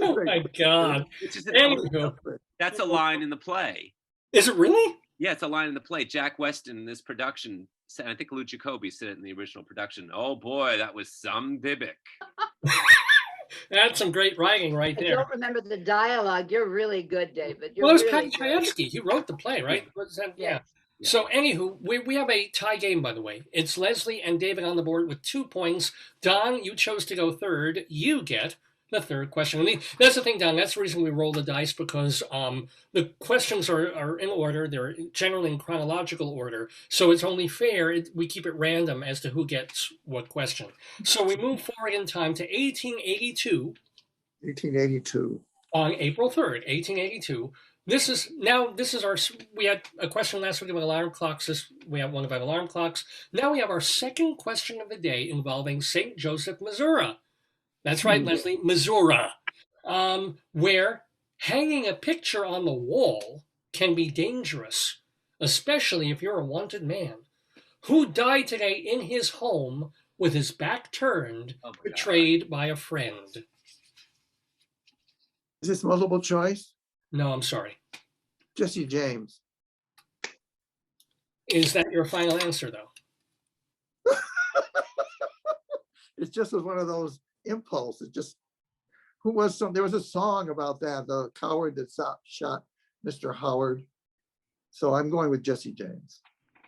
Oh my God. That's a line in the play. Is it really? Yeah, it's a line in the play. Jack Weston in this production, I think Lou Jacoby said it in the original production. Oh boy, that was some Dybbuk. That's some great writing right there. I don't remember the dialogue. You're really good, David. Well, it was Patty Chayefsky. He wrote the play, right? Yeah. So, anywho, we have a tie game, by the way. It's Leslie and David on the board with 2 points. Don, you chose to go third. You get the third question. I mean, that's the thing, Don. That's the reason we roll the dice, because the questions are in order. They're generally in chronological order. So it's only fair. We keep it random as to who gets what question. So we move forward in time to 1882. 1882. On April 3rd, 1882. This is our, we had a question last week about alarm clocks. We have one about alarm clocks. Now we have our second question of the day involving St. Joseph, Missouri. That's right, Leslie, Missouri, where hanging a picture on the wall can be dangerous, especially if you're a wanted man who died today in his home with his back turned, betrayed by a friend. Is this multiple choice? No, I'm sorry. Jesse James. Is that your final answer, though? It just was one of those impulse. It just, there was a song about that, the coward that shot Mr. Howard. So I'm going with Jesse James.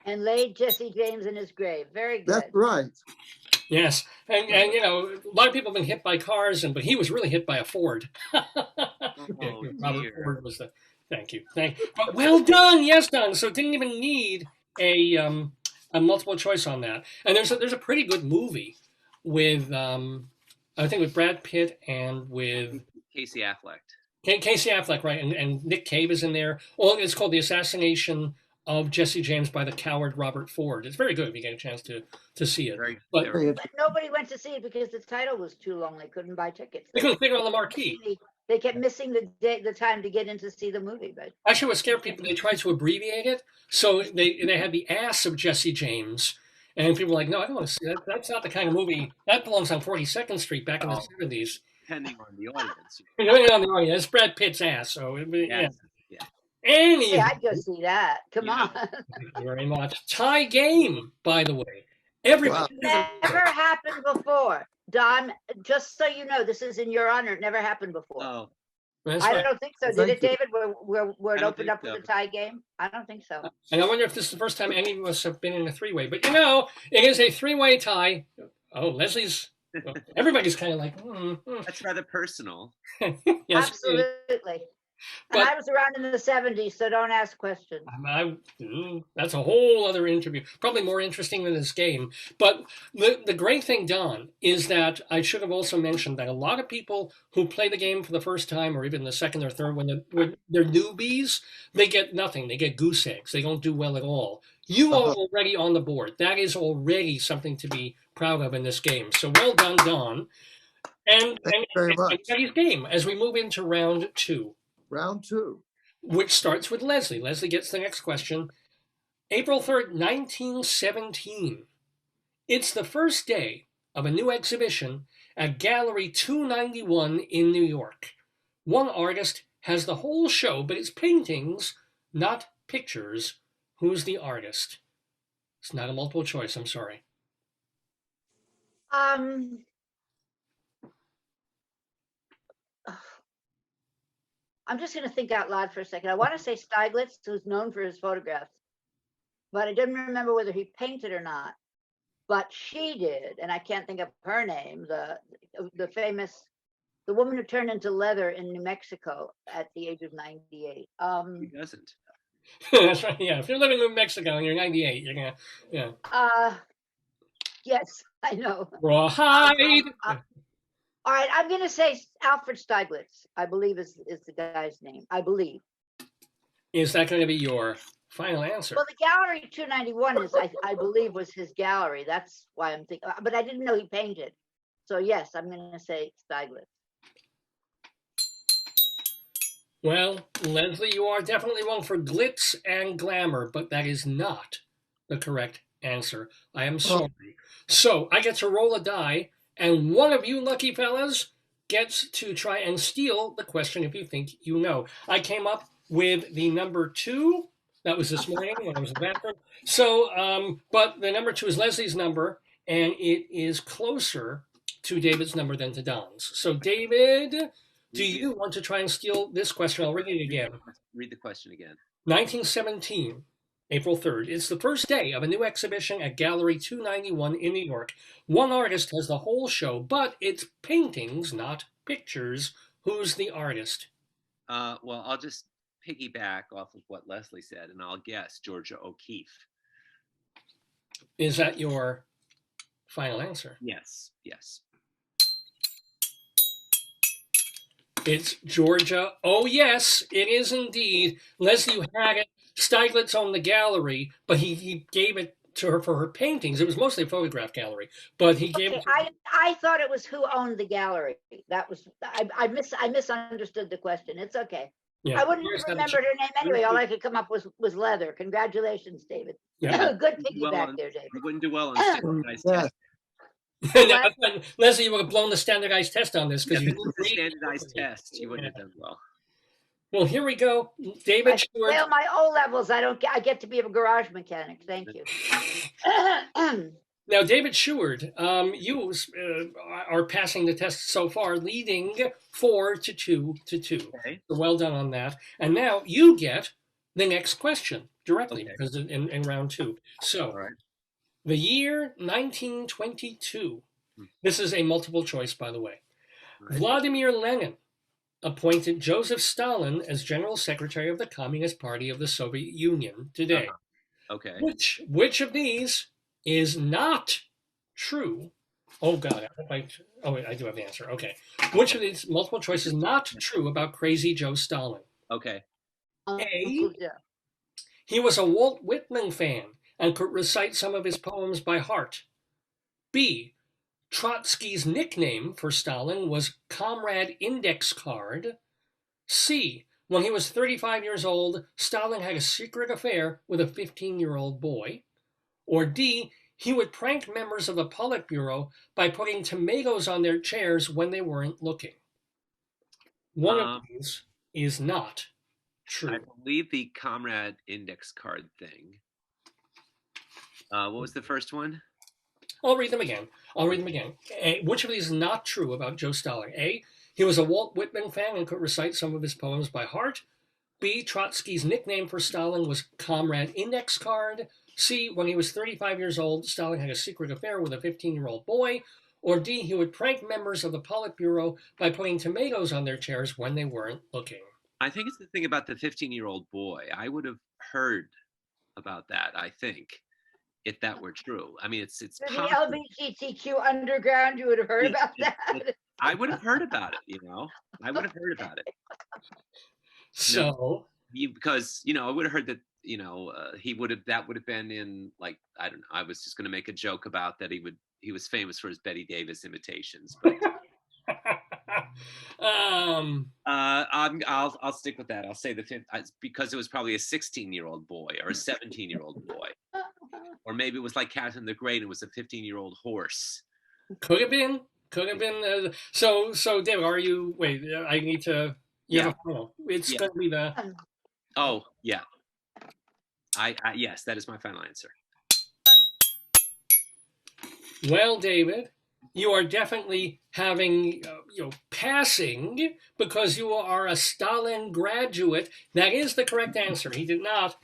And laid Jesse James in his grave. Very good. That's right. Yes, and a lot of people have been hit by cars, but he was really hit by a Ford. Robert Ford was the. Thank you. But well done, yes, Don. So it didn't even need a multiple choice on that. And there's a pretty good movie with I think with Brad Pitt and with Casey Affleck. Casey Affleck, right? And Nick Cave is in there. Well, it's called The Assassination of Jesse James by the Coward Robert Ford. It's very good if you get a chance to see it. But nobody went to see it because the title was too long. They couldn't buy tickets. They couldn't figure on the marquee. They kept missing the time to get in to see the movie. But actually, what scared people, they tried to abbreviate it. So they had the ass of Jesse James. And people were like, no, I don't want to see that. That's not the kind of movie. That belongs on 42nd Street back in the 70s. Depending on the audience. Depending on the audience. It's Brad Pitt's ass. So, yeah. Anyway. Yeah, I'd go see that. Come on. Thank you very much. Tie game, by the way. Everybody. Never happened before. Don, just so you know, this is in your honor. It never happened before. Oh. I don't think so. Did it, David? Where it opened up with a tie game? I don't think so. And I wonder if this is the first time any of us have been in a three-way. But you know, it is a three-way tie. Oh, Leslie's. Well, everybody's kind of like. That's rather personal. Yes, absolutely. And I was around in the 70s, so don't ask questions. That's a whole other interview. Probably more interesting than this game. But the great thing, Don, is that I should have also mentioned that a lot of people who play the game for the first time or even the second or third, when they're newbies, they get nothing. They get goose eggs. They don't do well at all. You are already on the board. That is already something to be proud of in this game. So well done, Don. And everybody's game as we move into round two. Round two. Which starts with Leslie. Leslie gets the next question. April 3rd, 1917. It's the first day of a new exhibition at Gallery 291 in New York. One artist has the whole show, but it's paintings, not pictures. Who's the artist? It's not a multiple choice, I'm sorry. I'm just going to think out loud for a second. I want to say Stieglitz, who's known for his photographs, but I didn't remember whether he painted or not. But she did, and I can't think of her name. The famous, the woman who turned into leather in New Mexico at the age of 98. Who doesn't? That's right. Yeah, if you're living in New Mexico and you're 98, you're gonna, yeah. Yes, I know. Rawhide. All right, I'm going to say Alfred Stieglitz, I believe is the guy's name. I believe. Is that going to be your final answer? Well, the Gallery 291 is, I believe, was his gallery. That's why I'm thinking. But I didn't know he painted. So, yes, I'm going to say Stieglitz. Well, Leslie, you are definitely wrong for glitz and glamour, but that is not the correct answer. I am sorry. So I get to roll a die. And one of you lucky fellas gets to try and steal the question if you think you know. I came up with the number 2. That was this morning when I was in the bathroom. So, but the number 2 is Leslie's number, and it is closer to David's number than to Don's. So, David, do you want to try and steal this question? I'll read it again. Read the question again. 1917. April 3rd. It's the first day of a new exhibition at Gallery 291 in New York. One artist has the whole show, but it's paintings, not pictures. Who's the artist? Well, I'll just piggyback off of what Leslie said, and I'll guess Georgia O'Keeffe. Is that your final answer? Yes, yes. It's Georgia. Oh, yes, it is indeed. Leslie, you had it. Stieglitz owned the gallery, but he gave it to her for her paintings. It was mostly a photograph gallery, but he gave it to her. I thought it was who owned the gallery. That was I misunderstood the question. It's okay. Yeah, I wouldn't have remembered her name anyway. All I could come up was leather. Congratulations, David. Yeah. Good piggyback there, David. You wouldn't do well on standardized test. Leslie, you would have blown the standardized test on this because you didn't the standardized test. You wouldn't have done well. Well, here we go. David Sheward. Fail my O levels. I get to be a garage mechanic. Thank you. Now, David Sheward, you are passing the test so far, leading 4-2. Okay. So well done on that. And now you get the next question directly because in round 2. So, the year 1922. This is a multiple choice, by the way. Right. Vladimir Lenin appointed Joseph Stalin as General Secretary of the Communist Party of the Soviet Union today. Okay. Which of these is not true Oh God, oh wait, I do have the answer. Okay. Which of these multiple choices not true about Crazy Joe Stalin? Okay. A, Yeah. he was a Walt Whitman fan and could recite some of his poems by heart. B, Trotsky's nickname for Stalin was Comrade Index Card. C, when he was 35 years old, Stalin had a secret affair with a 15-year-old boy. Or D, he would prank members of the Politburo by putting tomatoes on their chairs when they weren't looking. One of these is not true. I believe the Comrade Index Card thing. What was the first one? I'll read them again. A, which of these is not true about Joe Stalin? A, he was a Walt Whitman fan and could recite some of his poems by heart. B, Trotsky's nickname for Stalin was Comrade Index Card. C, when he was 35 years old, Stalin had a secret affair with a 15-year-old boy. Or D, he would prank members of the Politburo by putting tomatoes on their chairs when they weren't looking. I think it's the thing about the 15-year-old boy. I would have heard about that, I think, if that were true. I mean, it's the LGBTQ underground, you would have heard about that. I would have heard about it, I would have heard about it. So, because, I would have heard that, that would have been in, like, I don't know. I was just going to make a joke about that he was famous for his Betty Davis imitations. But I'll stick with that. I'll say because it was probably a 16-year-old boy or a 17-year-old boy, or maybe it was like Catherine the Great. It was a 15-year-old horse. Could have been. So, David, are you? Wait, I need to. Yeah. It's going to be the. Oh yeah. I yes, that is my final answer. Well, David, you are definitely having, passing because you are a Stalin graduate. That is the correct answer. He did not,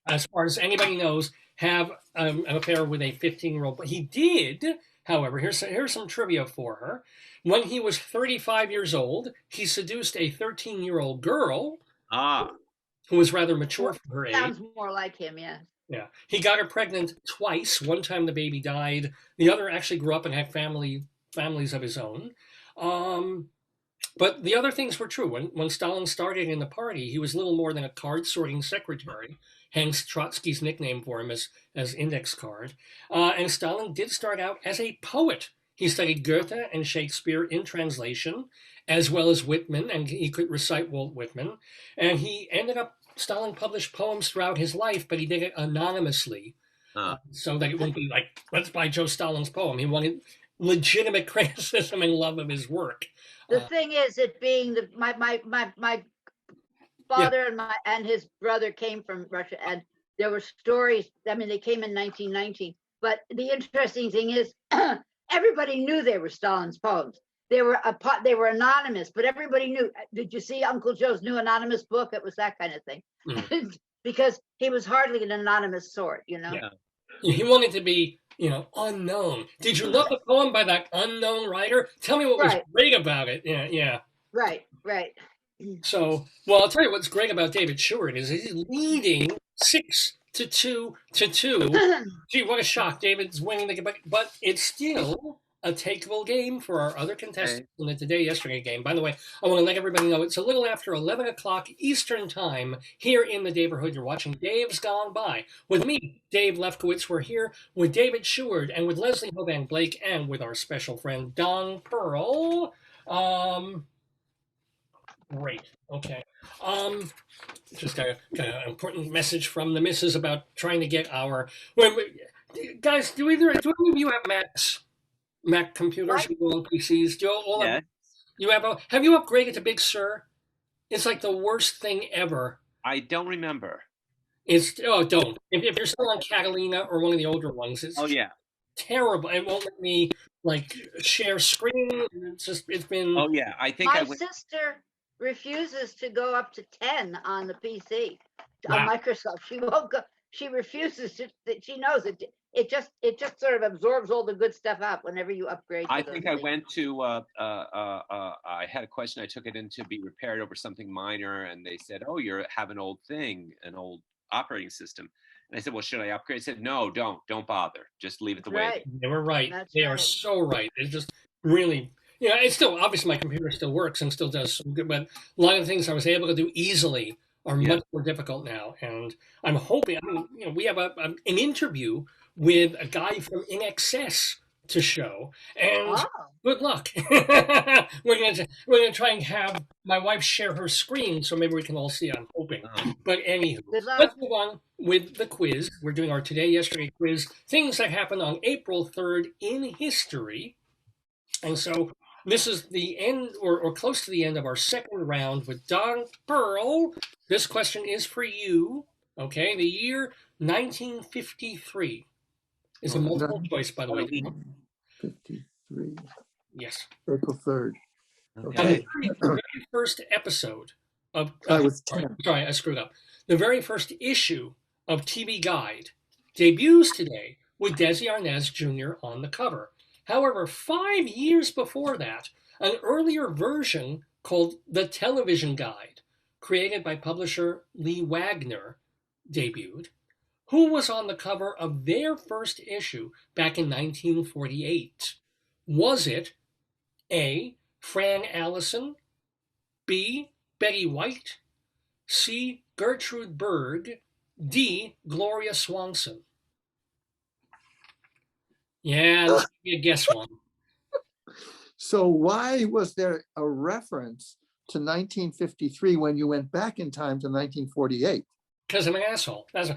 as far as anybody knows, have an affair with a 15-year-old. But he did, however, here's some trivia for her. When he was 35 years old, he seduced a 13-year-old girl who was rather mature for her age. Sounds more like him, yeah. Yeah, he got her pregnant twice. One time the baby died. The other actually grew up and had families of his own. But the other things were true. When Stalin started in the party, he was little more than a card-sorting secretary, hence Trotsky's nickname for him as Index Card. And Stalin did start out as a poet. He studied Goethe and Shakespeare in translation, as well as Whitman, and he could recite Walt Whitman. And he ended up Stalin published poems throughout his life, but he did it anonymously, so that it wouldn't be like, let's buy Joe Stalin's poem. He wanted legitimate criticism and love of his work. The thing is, it being my father and his brother came from Russia, and there were stories. I mean, they came in 1919. But the interesting thing is, everybody knew they were Stalin's poems. They were anonymous, but everybody knew. Did you see Uncle Joe's new anonymous book? It was that kind of thing, because he was hardly an anonymous sort, Yeah. He wanted to be, unknown. Did you love the poem by that unknown writer? Tell me what was great about it. Yeah. Right. So, well, I'll tell you what's great about David Sheward is he's leading 6-2. Gee, what a shock! David's winning the game, but it's still a takeable game for our other contestants in the Today-Yesterday game. By the way, I want to let everybody know it's a little after 11 o'clock Eastern Time here in the neighborhood. You're watching Dave's Gone By. With me, Dave Lefkowitz, we're here with David Sheward and with Leslie Hoban Blake and with our special friend Don Perl. Great. Okay. Just got an important message from the missus about trying to get our... Guys, do any of you have Mac computers, PCs? Have you upgraded to Big Sur? It's like the worst thing ever. I don't remember. Don't. If you're still on Catalina or one of the older ones, it's terrible. It won't let me share screen. It's been. Oh yeah, I think my sister refuses to go up to 10 on the PC on Microsoft. She won't go. She refuses to. She knows it. It just sort of absorbs all the good stuff out whenever you upgrade. I think I went to, I had a question. I took it in to be repaired over something minor, and they said, "Oh, you have an old thing, an old operating system. And I said, well, should I upgrade? I said, no, don't bother. Just leave it the way it is. They were right. That's They are right. so right. It's just really, it's still, obviously my computer still works and still does some good, but a lot of the things I was able to do easily are much more difficult now. And I'm hoping, we have an interview with a guy from In Excess to show, and good luck. we're gonna try and have my wife share her screen so maybe we can all see it. I'm hoping. But anywho, let's move on with the quiz. We're doing our today, yesterday quiz. Things that happened on April 3rd in history. And so this is the end or close to the end of our second round with Don Perl. This question is for you. Okay, the year 1953 is a multiple choice, by the way. 53. Yes. April 3rd. Okay. The very first episode of I was 10. Sorry, I screwed up. The very first issue of TV Guide debuts today with Desi Arnaz Jr. on the cover. However, 5 years before that, an earlier version called The Television Guide, created by publisher Lee Wagner, debuted. Who was on the cover of their first issue back in 1948? Was it A, Fran Allison, B, Betty White, C, Gertrude Berg, D, Gloria Swanson? Yeah, let's give you a guess one. So why was there a reference to 1953 when you went back in time to 1948? Because I'm an asshole. Because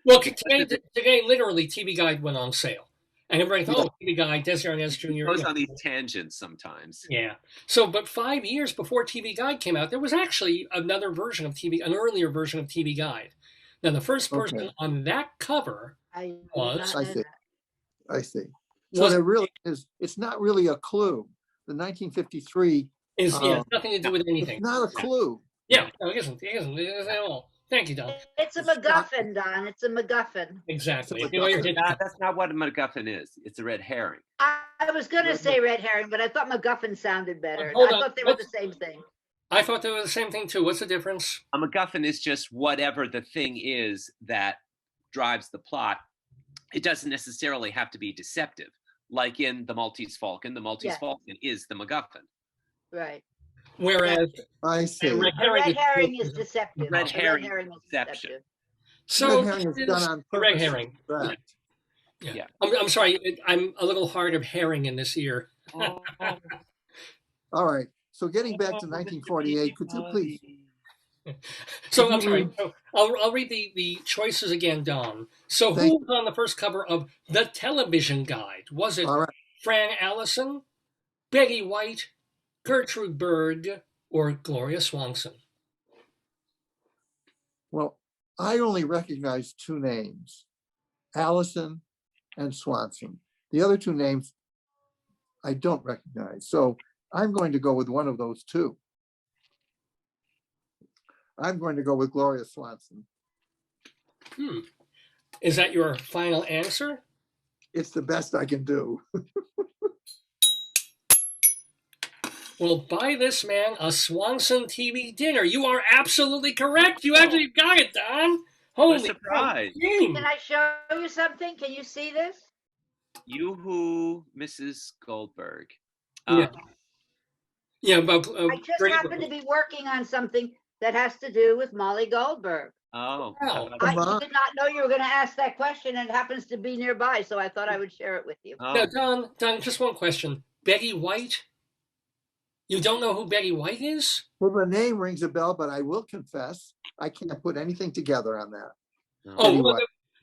well, today, literally, TV Guide went on sale, and everybody thought, TV Guide, Desi Arnaz Jr. Goes on these tangents sometimes. Yeah. So, but 5 years before TV Guide came out, there was actually another version of an earlier version of TV Guide. Now, the first person on that cover was. I see. So there really is. It's not really a clue. The 1953 is nothing to do with anything. It's not a clue. Yeah, no, it isn't. It isn't at all. Thank you, Don. It's a MacGuffin, Don. It's a MacGuffin. Exactly. That's not what a MacGuffin is. It's a red herring. I was going to say red herring, but I thought MacGuffin sounded better. I thought they were the same thing. I thought they were the same thing, too. What's the difference? A MacGuffin is just whatever the thing is that drives the plot. It doesn't necessarily have to be deceptive. Like in The Maltese Falcon, the Maltese Falcon is the MacGuffin. Right. Whereas I see. Red herring is deceptive. Red herring is deceptive. So red herring is done on purpose. Red herring. Yeah. I'm sorry. I'm a little hard of herring in this ear. All right. So getting back to 1948, could you please? So I'm sorry. So I'll read the choices again, Don. So who was on the first cover of The Television Guide? Was it Fran Allison, Betty White, Gertrude Berg, or Gloria Swanson? Well, I only recognize two names, Allison and Swanson. The other two names I don't recognize. So I'm going to go with one of those two. I'm going to go with Gloria Swanson. Is that your final answer? It's the best I can do. Well, buy this man a Swanson TV dinner. You are absolutely correct. You actually got it, Don. Holy surprise. Can I show you something? Can you see this? Yoo-hoo, Mrs. Goldberg. Yeah, but I just happen to be working on something that has to do with Molly Goldberg. Oh, I did not know you were going to ask that question, and it happens to be nearby, so I thought I would share it with you. Now, Don, just one question. Betty White? You don't know who Betty White is? Well, the name rings a bell, but I will confess I can't put anything together on that.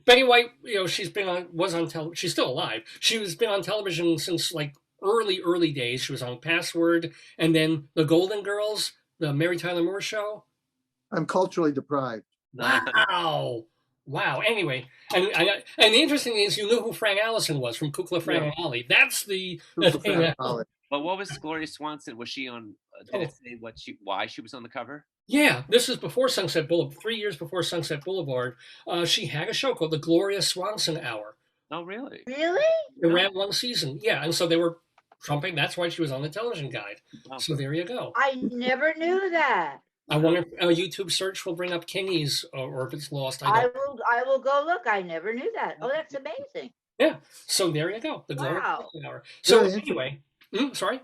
Betty White, she's on television. She's still alive. She's been on television since like early days. She was on Password, and then The Golden Girls, the Mary Tyler Moore Show. I'm culturally deprived. Wow. Anyway, and the interesting thing is, you knew who Fran Allison was from Kukla, Fran and Ollie. That's the thing. But what was Gloria Swanson? Was she on? Did it say why she was on the cover? Yeah, this is before Sunset Boulevard. 3 years before Sunset Boulevard, she had a show called the Gloria Swanson Hour. Oh, really? Really? It ran one season. Yeah, and so they were trumping. That's why she was on the Television Guide. So there you go. I never knew that. I wonder if a YouTube search will bring up Kingies or if it's lost. I will go look. I never knew that. Oh, that's amazing. Yeah. So there you go. The Glory Wow. Hour. So Very anyway, sorry.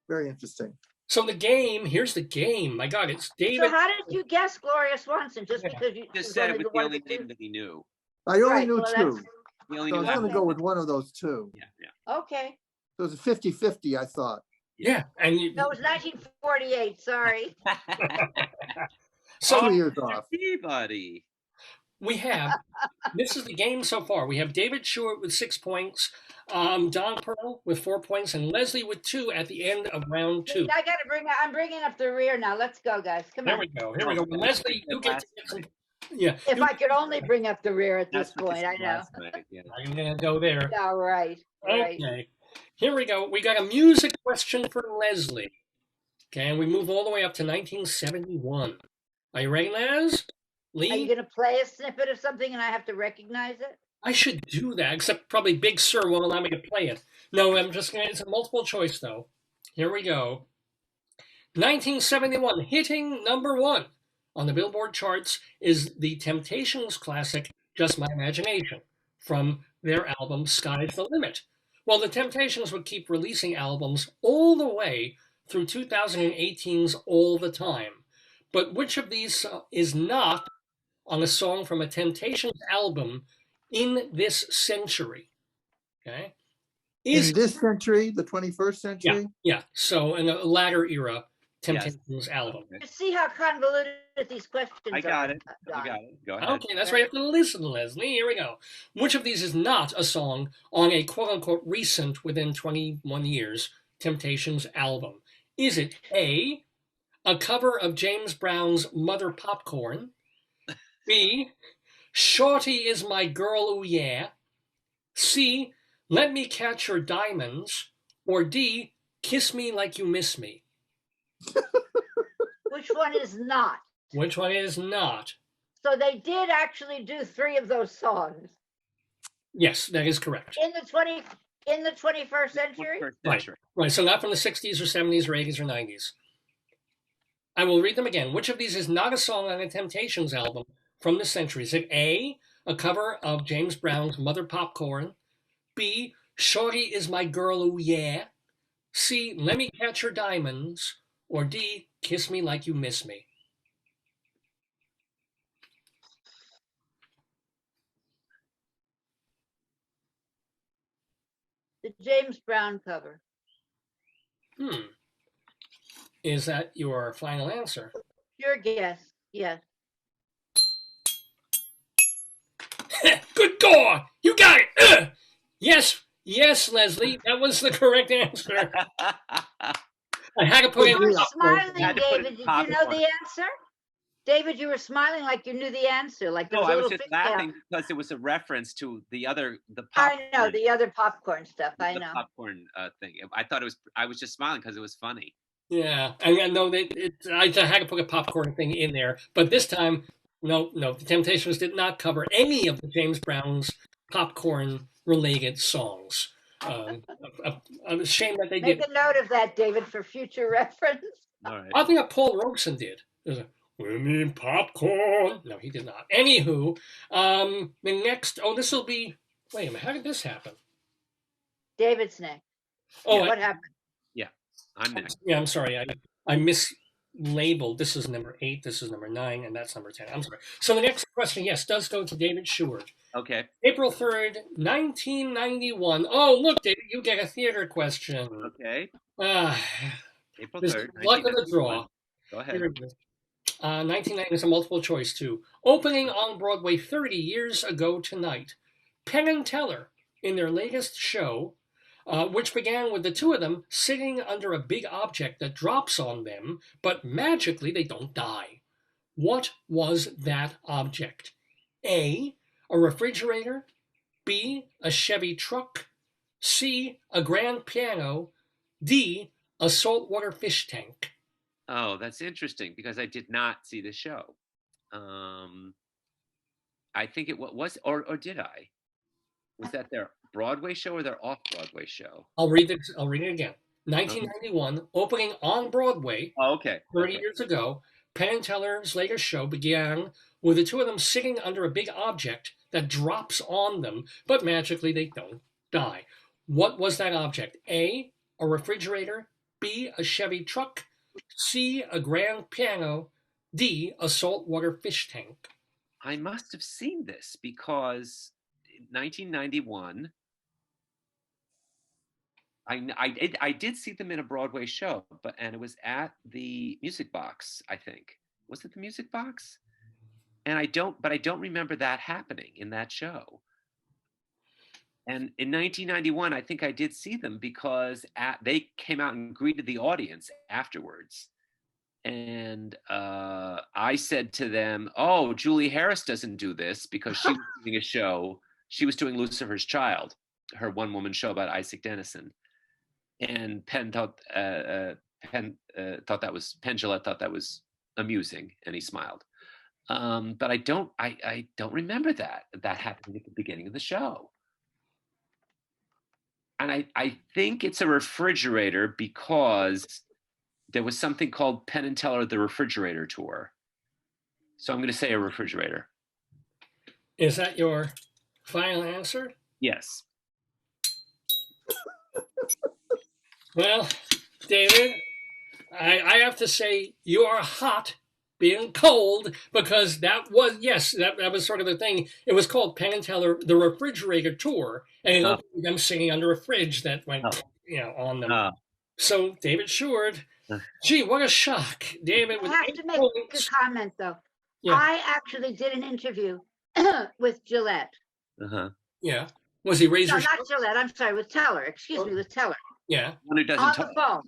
Very interesting. So the game, here's the game. My God, it's David. So how did you guess Gloria Swanson? Just because you Just said it was the only name that he knew. I only Right, knew well, two. that's- He only So I knew was going that. to go with one of those two. Yeah. Okay. So it was a 50-50, I thought. Yeah, and you, No, it was 1948. Sorry. so 2 years off. Everybody. we have. This is the game so far. We have David Sheward with 6 points, Don Perl with 4 points, and Leslie with 2 at the end of round 2. I got to I'm bringing up the rear now. Let's go, guys. Come Here on. we go. Here we go. Leslie, you get to get some. Yeah. If I could only bring up the rear at this That's what point, you I said know. last night, yeah. I'm gonna go there. Yeah, right. Right. Okay. Here we go. We got a music question for Leslie. Okay, and we move all the way up to 1971. Are you ready, Les? Are you Lee? going to play a snippet of something and I have to recognize it? I should do that, except probably Big Sir won't allow me to play it. No, I'm just gonna. It's a multiple choice though. Here we go. 1971, hitting number 1 on the Billboard charts is the Temptations classic "Just My Imagination" from their album "Sky's the Limit." Well, the Temptations would keep releasing albums all the way through 2018's All the Time. But which of these is not on a song from a Temptations album in this century? Okay. In this century, the 21st century? Yeah. So in a latter era Temptations album. You see how convoluted these questions are. I got it. Don. You got it. Go ahead. Okay, that's right. You have to listen, Leslie. Here we go. Which of these is not a song on a quote-unquote recent, within 21 years, Temptations album? Is it A, a cover of James Brown's Mother Popcorn? B, Shorty is My Girl, Ooh Yeah? C, Let Me Catch Your Diamonds? Or D, Kiss Me Like You Miss Me? Which one is not? Which one is not? So they did actually do 3 of those songs Yes, that is correct. in the 21st century. First Right. century. Right, so not from the 60s or 70s or 80s or 90s. I will read them again. Which of these is not a song on a Temptations album from the century? Is it A, a cover of James Brown's Mother Popcorn? B, Shorty is My Girl, Ooh Yeah? C, Let Me Catch Your Diamonds? Or D, Kiss Me Like You Miss Me? The James Brown cover. Is that your final answer? Your guess. Yes. Good God! You got it! Yes, Leslie, that was the correct answer. I had to put You in. were Yeah. smiling, Had to put David. it Did you top know one. the answer? David, you were smiling like you knew the answer. Like No, those I was little just fish tail- laughing because it was a reference to the popcorn. I know the other popcorn stuff. I the know. popcorn thing. I thought it was. I was just smiling because it was funny. Yeah, I know that I had to put a popcorn thing in there, but this time, no, the Temptations did not cover any of the James Brown's popcorn-related songs. A shame that they Make did. a note of that, David, for future reference. All right. I think that Paul Robeson did. There's a "We mean popcorn." No, he did not. Anywho, the next. Oh, this will be. Wait a minute. How did this happen? David's next. Oh, What happened? I'm next. yeah. I'm sorry. I mislabeled. This is number 8. This is number 9, and that's number 10. I'm sorry. So the next question, yes, does go to David Sheward. Okay. April 3rd, 1991. Oh, look, David, you get a theater question. Okay. April This 3rd. luck of the draw. Go ahead. Here it is. 1990 is a multiple choice, too. Opening on Broadway 30 years ago tonight, Penn and Teller, in their latest show, which began with the two of them sitting under a big object that drops on them, but magically they don't die. What was that object? A, a refrigerator. B, a Chevy truck. C, a grand piano. D, a saltwater fish tank. Oh, that's interesting because I did not see the show. I think it was, or did I? Was that their Broadway show or their off-Broadway show? I'll read it again. 1991, opening on Broadway Oh, okay. 30 years ago, Penn and Teller's latest show began with the two of them sitting under a big object that drops on them, but magically they don't die. What was that object? A refrigerator, B, a Chevy truck, C, a grand piano, D, a saltwater fish tank. I must have seen this because in 1991, I did see them in a Broadway show, and it was at the Music Box, I think. Was it the Music Box? And I don't remember that happening in that show. And in 1991, I think I did see them because they came out and greeted the audience afterwards. And I said to them, "Oh, Julie Harris doesn't do this," because she was doing a show. She was doing Lucifer's Child, her one-woman show about Isaac Dennison. And Penn Jillette thought that was amusing, and he smiled. But I don't remember that happening at the beginning of the show. And I think it's a refrigerator because there was something called Penn and Teller, the Refrigerator Tour. So I'm going to say a refrigerator. Is that your final answer? Yes. Well, David, I have to say you are hot being cold, because that was, yes, that was sort of the thing. It was called Penn and Teller, the Refrigerator Tour, and it opened with them singing under a fridge that went, on them. So David Sheward, gee, what a shock. David, I have to make a comment, though. Yeah. I actually did an interview with Gillette. Yeah. Was he Razor? No, not Gillette. I'm sorry, with Teller. Excuse me, with Teller. Yeah. One who doesn't on talk. The phone.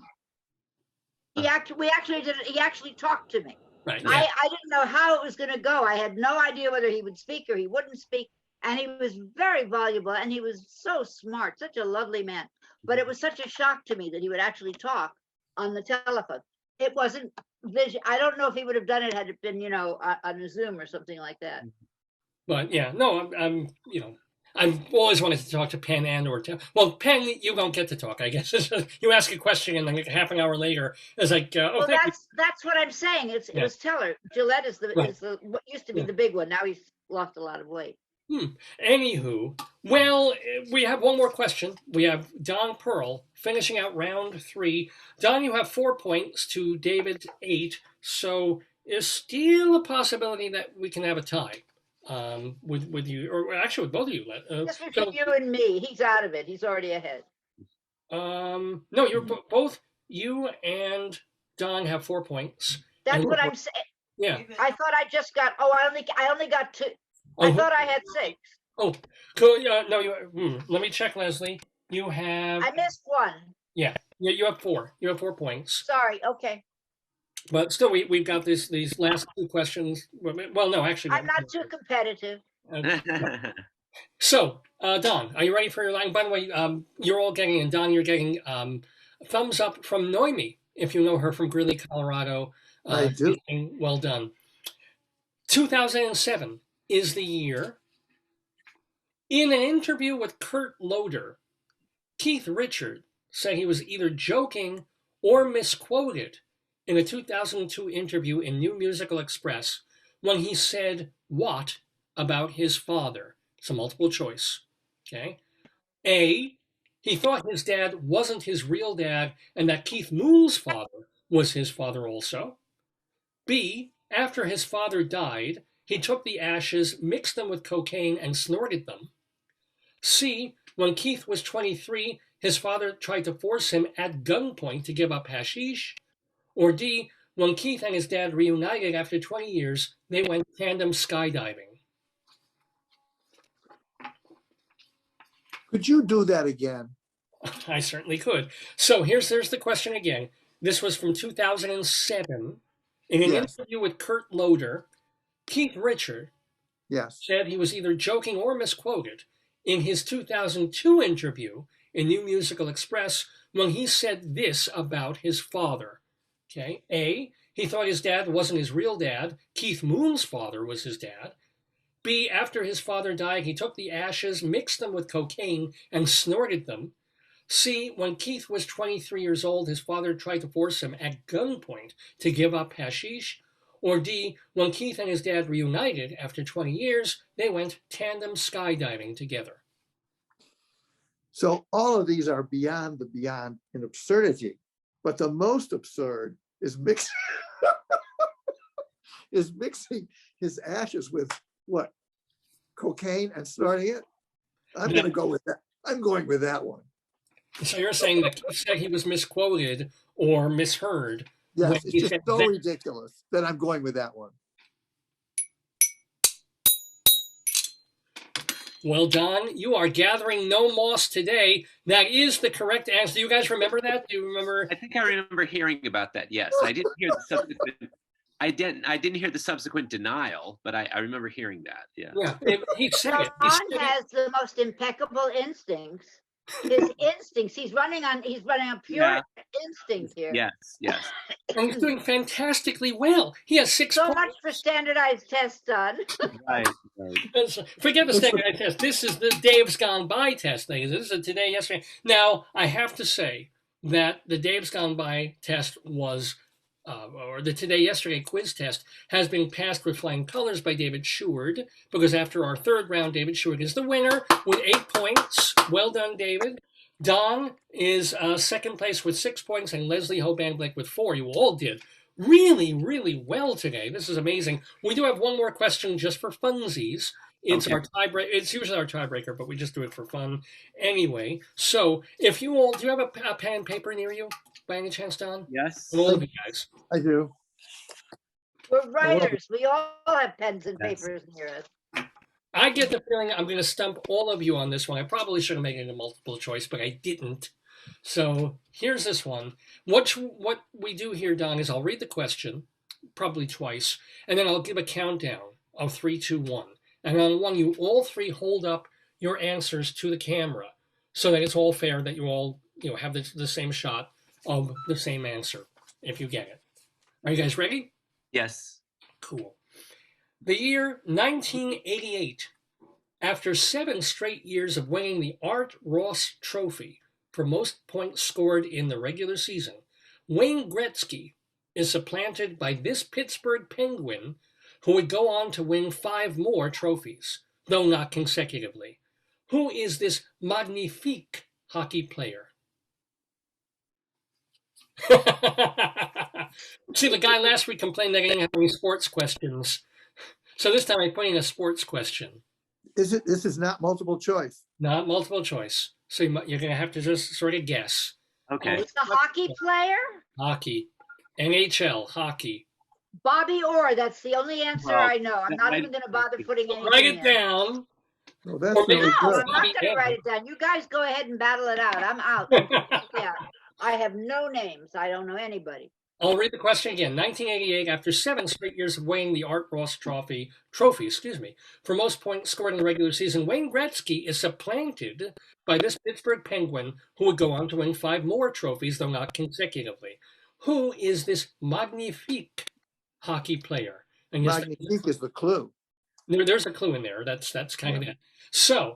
He actually did it. He actually talked to me. Right. Yeah. I didn't know how it was going to go. I had no idea whether he would speak or he wouldn't speak. And he was very voluble, and he was so smart, such a lovely man. But it was such a shock to me that he would actually talk on the telephone. It wasn't vision. I don't know if he would have done it had it been, on a Zoom or something like that. But yeah, no, I've always wanted to talk to Penn or Penn, you don't get to talk, I guess. You ask a question and then half an hour later, it's like, well, that's what I'm saying. It was Teller. Gillette is what used to be the big one. Now he's lost a lot of weight. Anywho, well, we have one more question. We have Don Perl finishing out round 3. Don, you have 4 points to David's 8, so there's still a possibility that we can have a tie. With you, or actually with both of you. Just between you and me, he's out of it. He's already ahead. No, you're both. You and Don have 4 points. That's what I'm saying. Yeah. I thought I just got. Oh, I only got 2. I thought I had 6. Oh, cool. No, you. Let me check, Leslie. You have. I missed 1. Yeah. You have 4. You have 4 points. Sorry. Okay. But still, we've got these last 2 questions. Well, no, actually. I'm not too competitive. So, Don, are you ready for your line? By the way, you're all getting, and Don, you're getting thumbs up from Noemi, if you know her from Greeley, Colorado. I do. Well done. 2007 is the year. In an interview with Kurt Loder, Keith Richard said he was either joking or misquoted in a 2002 interview in New Musical Express when he said what about his father? It's a multiple choice. Okay. A, he thought his dad wasn't his real dad and that Keith Moon's father was his father also. B, after his father died, he took the ashes, mixed them with cocaine, and snorted them. C, when Keith was 23, his father tried to force him at gunpoint to give up hashish. Or D, when Keith and his dad reunited after 20 years, they went tandem skydiving. Could you do that again? I certainly could. So there's the question again. This was from 2007. In an interview with Kurt Loder, Keith Richard said he was either joking or misquoted in his 2002 interview in New Musical Express when he said this about his father. Okay. A, he thought his dad wasn't his real dad. Keith Moon's father was his dad. B, after his father died, he took the ashes, mixed them with cocaine, and snorted them. C, when Keith was 23 years old, his father tried to force him at gunpoint to give up hashish. Or D, when Keith and his dad reunited after 20 years, they went tandem skydiving together. So all of these are beyond the beyond in absurdity. But the most absurd is mixing his ashes with what? Cocaine and snorting it? I'm going to go with that. I'm going with that one. So you're saying that Keith said he was misquoted or misheard? Yes, it's just so ridiculous that I'm going with that one. Well, Don, you are gathering no moss today. That is the correct answer. Do you guys remember that? Do you remember? I think I remember hearing about that. Yes, I didn't hear the subsequent. I didn't hear the subsequent denial, but I remember hearing that. Yeah. Yeah, he said it. Don has the most impeccable instincts. His instincts. He's running on pure instinct here. Yes. And he's doing fantastically well. He has 6 So points. much for standardized tests, Don. Right. Forget the standardized test. This is the Dave's Gone By test thing. This is a today, yesterday. Now, I have to say that the Dave's Gone By test was, or the today, yesterday quiz test has been passed with flying colors by David Sheward, because after our third round, David Sheward is the winner with 8 points. Well done, David. Don is second place with 6 points, and Leslie Hoban Blake with 4. You all did really, really well today. This is amazing. We do have one more question just for funsies. It's our tiebreaker. It's usually our tiebreaker, but we just do it for fun anyway. So, if you all, do you have a pen and paper near you, by any chance, Don? Yes. And all of you guys. I do. We're writers. We all have pens and papers near us. I get the feeling I'm going to stump all of you on this one. I probably should have made it a multiple choice, but I didn't. So here's this one. What we do here, Don, is I'll read the question, probably twice, and then I'll give a countdown of 3, 2, 1. And on 1, you all three hold up your answers to the camera so that it's all fair, that you all have the same shot of the same answer, if you get it. Are you guys ready? Yes. Cool. The year 1988, after 7 straight years of winning the Art Ross Trophy for most points scored in the regular season, Wayne Gretzky is supplanted by this Pittsburgh Penguin, who would go on to win 5 more trophies, though not consecutively. Who is this magnifique hockey player? See, the guy last week complained that I didn't have any sports questions. So this time I put in a sports question. This is not multiple choice. Not multiple choice. So you're going to have to just sort of guess. Okay. It's a hockey player? Hockey. NHL, hockey. Bobby Orr, that's the only answer I know. I'm not even going to bother putting anything Write it in. down. Well, that's Or maybe- really No, good. I'm not going to write it down. You guys go ahead and battle it out. I'm out. Yeah. I have no names. I don't know anybody. I'll read the question again. 1988, after 7 straight years of winning the Art Ross Trophy, for most points scored in the regular season, Wayne Gretzky is supplanted by this Pittsburgh Penguin, who would go on to win 5 more trophies, though not consecutively. Who is this magnifique hockey player? And yes, Magnifique is the clue. there's a clue in there. That's kind of it. So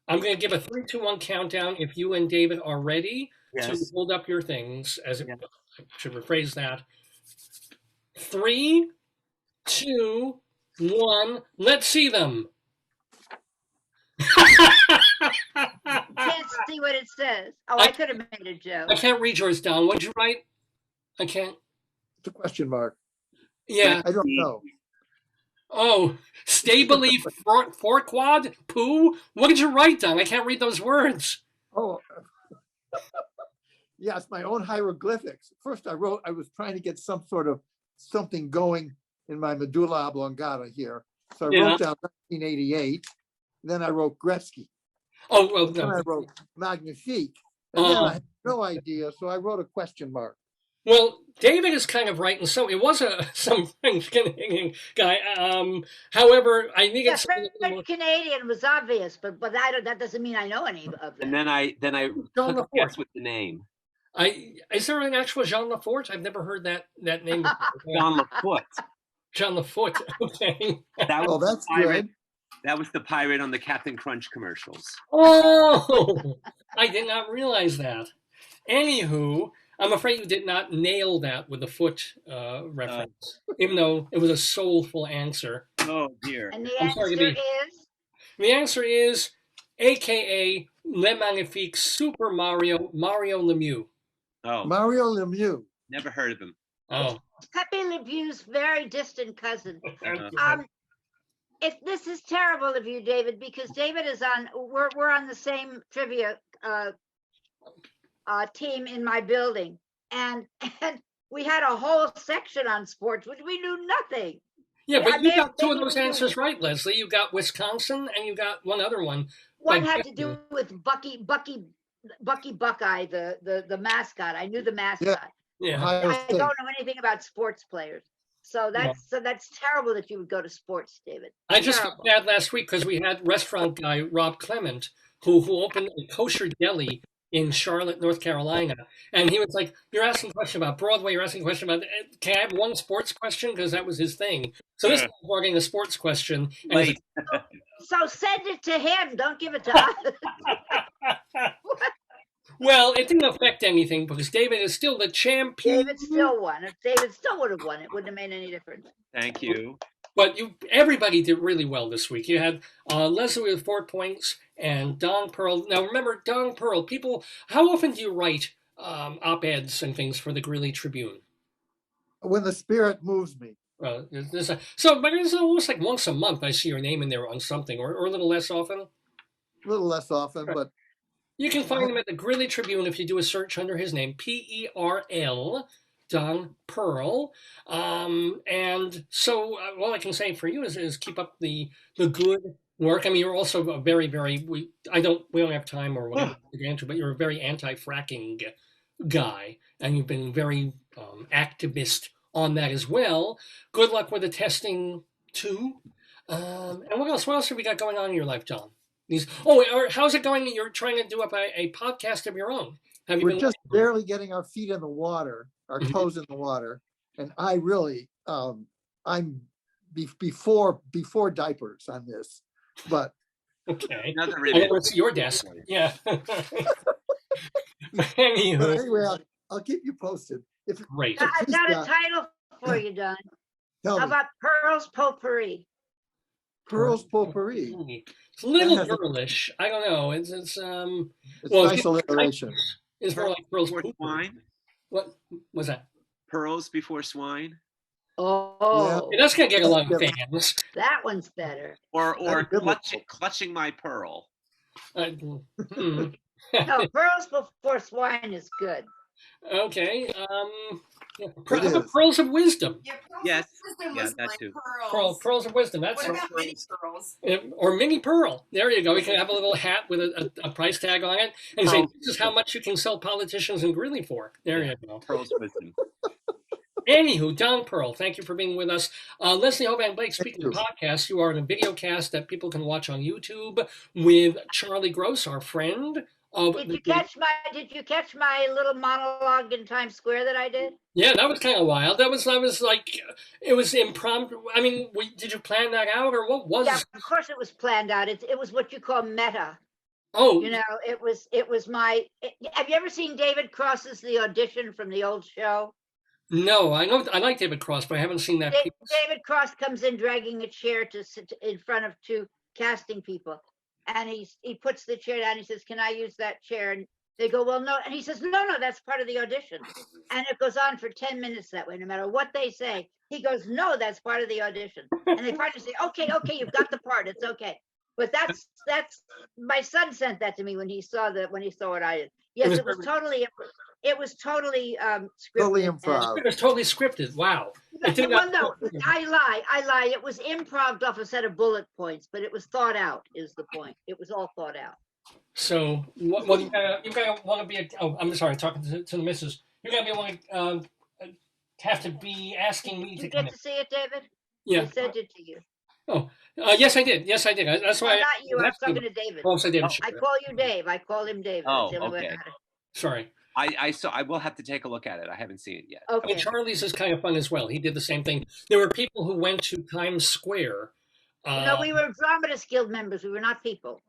I'm going to give a 3, 2, 1 countdown. If you and David are ready to hold up your things, I should rephrase that. 3, 2, 1. Let's see them. Can't see what it says. Oh, I could have made a joke. I can't read yours down. What'd you write? I can't. It's a question mark. Yeah. I don't know. Oh, stably forquad poo. What did you write down? I can't read those words. Oh, yeah, it's my own hieroglyphics. First, I was trying to get some sort of something going in my medulla oblongata here. So I wrote down 1988. Then I wrote Gretzky. Oh, well, Then no. I wrote Magnifique. And then I had no idea, so I wrote a question mark. Well, David is kind of right, and so it was some French Canadian guy. However, I think it's French Canadian was obvious, but that doesn't mean I know any of them. And then I took a guess with the name. Is there an actual Jean Lafort? I've never heard that name before. Jean Lafoot. Jean Lafort. Okay. That was that's pirate. good. That was the pirate on the Captain Crunch commercials. Oh, I did not realize that. Anywho, I'm afraid you did not nail that with the foot reference, even though it was a soulful answer. Oh dear. And the I'm sorry answer to is The answer is AKA Le Magnifique Super Mario Lemieux. Oh, Mario Lemieux. never heard of him. Oh. Pepe Le Pew's very distant cousin. Uh-huh. This is terrible of you, David, because David is on. We're on the same trivia team in my building, and we had a whole section on sports, which we knew nothing. Yeah, but you got two of those answers right, Leslie. You got Wisconsin, and you got one other one. One had to do with Bucky Buckeye, the mascot. I knew the mascot. Yeah. I don't know anything about sports players. So that's terrible that you would go to sports, David. I just felt bad last week because we had restaurant guy Rob Clement who opened a kosher deli in Charlotte, North Carolina, and he was like, "You're asking a question about Broadway. You're asking a question about. Can I have one sports question?" Because that was his thing. So this is getting a sports question. And Wait. So send it to him. Don't give it to us. Well, it didn't affect anything because David is still the champion. David still won. If David still would have won, it wouldn't have made any difference. Thank you. But everybody did really well this week. You had Leslie with 4 points and Don Perl. Now remember, Don Perl, people, how often do you write op-eds and things for the Greeley Tribune? When the spirit moves me. But it's almost like once a month I see your name in there on something, or a little less often? A little less often, but... You can find him at the Greeley Tribune if you do a search under his name, Perl, Don Perl. And so all I can say for you is keep up the good work. I mean, you're also a very, very, we don't have time or whatever to get into, but you're a very anti-fracking guy, and you've been very activist on that as well. Good luck with the testing too. And what else? What else have we got going on in your life, John? How's it going? You're trying to do up a podcast of your own. We're just barely getting our feet in the water, our toes in the water, and I really, I'm before diapers on this, but okay. Another I review. want to see your desk. Yeah. Anyway, I'll keep you posted. Great. I've got a title for you, Don. How about Pearl's Potpourri? Pearl's Potpourri. It's a little girlish. I don't know. It's nice alliteration. It's more like Pearl's Before swine. What was that? Pearls before swine. Oh, That's gonna get a lot of fans. That one's better. Or clutching my pearl. No, Pearls Before Swine is good. Okay. Pearls of Wisdom. Yeah, Yes. Wisdom Yeah, was that my too. Pearls of Wisdom. That's What about mini pearls? Or mini pearl. There you go. We can have a little hat with a price tag on it and say, "This is how much you can sell politicians in Greeley for." There you go. Pearls wisdom. Anywho, Don Perl, thank you for being with us. Leslie Hoban Blake, speaking of podcasts, you are in a video cast that people can watch on YouTube with Charlie Gross, our friend. Did you catch my little monologue in Times Square that I did? Yeah, that was kind of wild. That was like, it was impromptu. I mean, did you plan that out, or what was? Yeah, of course it was planned out. It was what you call meta. Oh, you know, it was my. Have you ever seen David Cross's The Audition from the old show? No, I know. I like David Cross, but I haven't seen that. David Cross comes in dragging a chair to sit in front of two casting people. And he puts the chair down. He says, "Can I use that chair?" And they go, "Well, no." And he says, "No, that's part of the audition." And it goes on for 10 minutes that way. No matter what they say, he goes, "No, that's part of the audition." And they finally say, "Okay, you've got the part. It's okay." But that's my son sent that to me when he saw what I did. Yes, it was totally scripted. Totally improv. It was totally scripted. Wow. Well, no, I lie. It was improv off a set of bullet points, but it was thought out. Is the point? It was all thought out. So, well, you gotta want to be. I'm sorry, talking to the missus. You gotta be have to be asking me Did to. you get to see it, David? Yeah. I sent it to you. Oh, yes, I did. That's why. Not you. I was talking to David. Oh, so David. I call you Dave. I call him David. Oh, That's the only way okay. I Sorry. I will have to take a look at it. I haven't seen it yet. Okay. Charlie's is kind of fun as well. He did the same thing. There were people who went to Times Square. No, we were Dramatists Guild members. We were not people.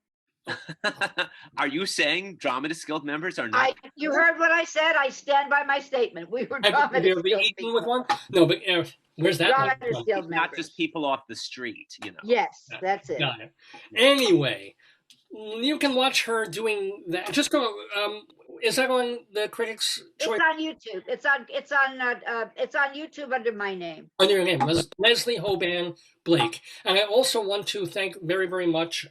Are you saying Dramatist Guild members are not? You heard what I said. I stand by my statement. We were Have Dramatist you ever Guild eaten people. with one? No, but where's that? Dramatist Guild Not members. just people off the street, you know. Yes, that's it. Got it. Anyway, you can watch her doing that. Just go. Is that on the Critics' Choice? It's on YouTube. It's on YouTube under my name. Under your name, Leslie Hoban Blake. And I also want to thank very, very much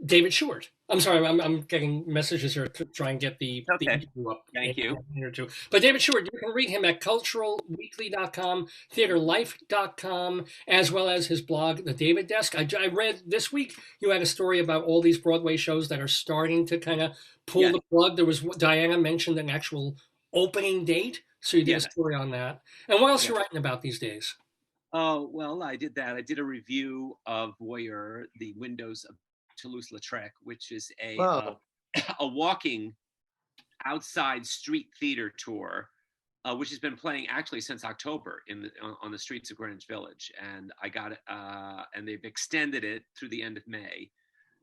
David Sheward. I'm sorry, I'm getting messages here to try and get the interview up. Thank you. But David Sheward, you can read him at culturalweekly.com, theaterlife.com, as well as his blog, The David Desk. I read this week you had a story about all these Broadway shows that are starting to kind of pull the plug. There was, Diana mentioned an actual opening date, so you did a story on that. And what else are you writing about these days? Oh, well, I did that. I did a review of Voyeur, The Windows of Toulouse-Lautrec, which is a walking outside street theater tour, which has been playing actually since October on the streets of Greenwich Village, and I got it, and they've extended it through the end of May.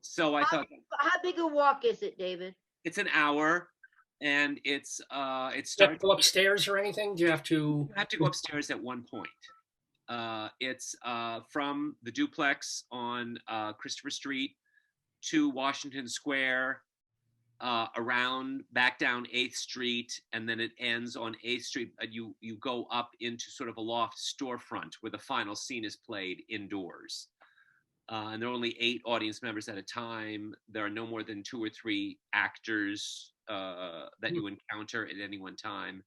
So I thought, how big a walk is it, David? It's an hour, and it starts. Do you have to go upstairs or anything? Do you have to? You have to go upstairs at one point. It's from the duplex on Christopher Street to Washington Square, around back down 8th Street, and then it ends on 8th Street. You go up into sort of a loft storefront where the final scene is played indoors. And there are only 8 audience members at a time. There are no more than 2 or 3 actors that you encounter at any one time.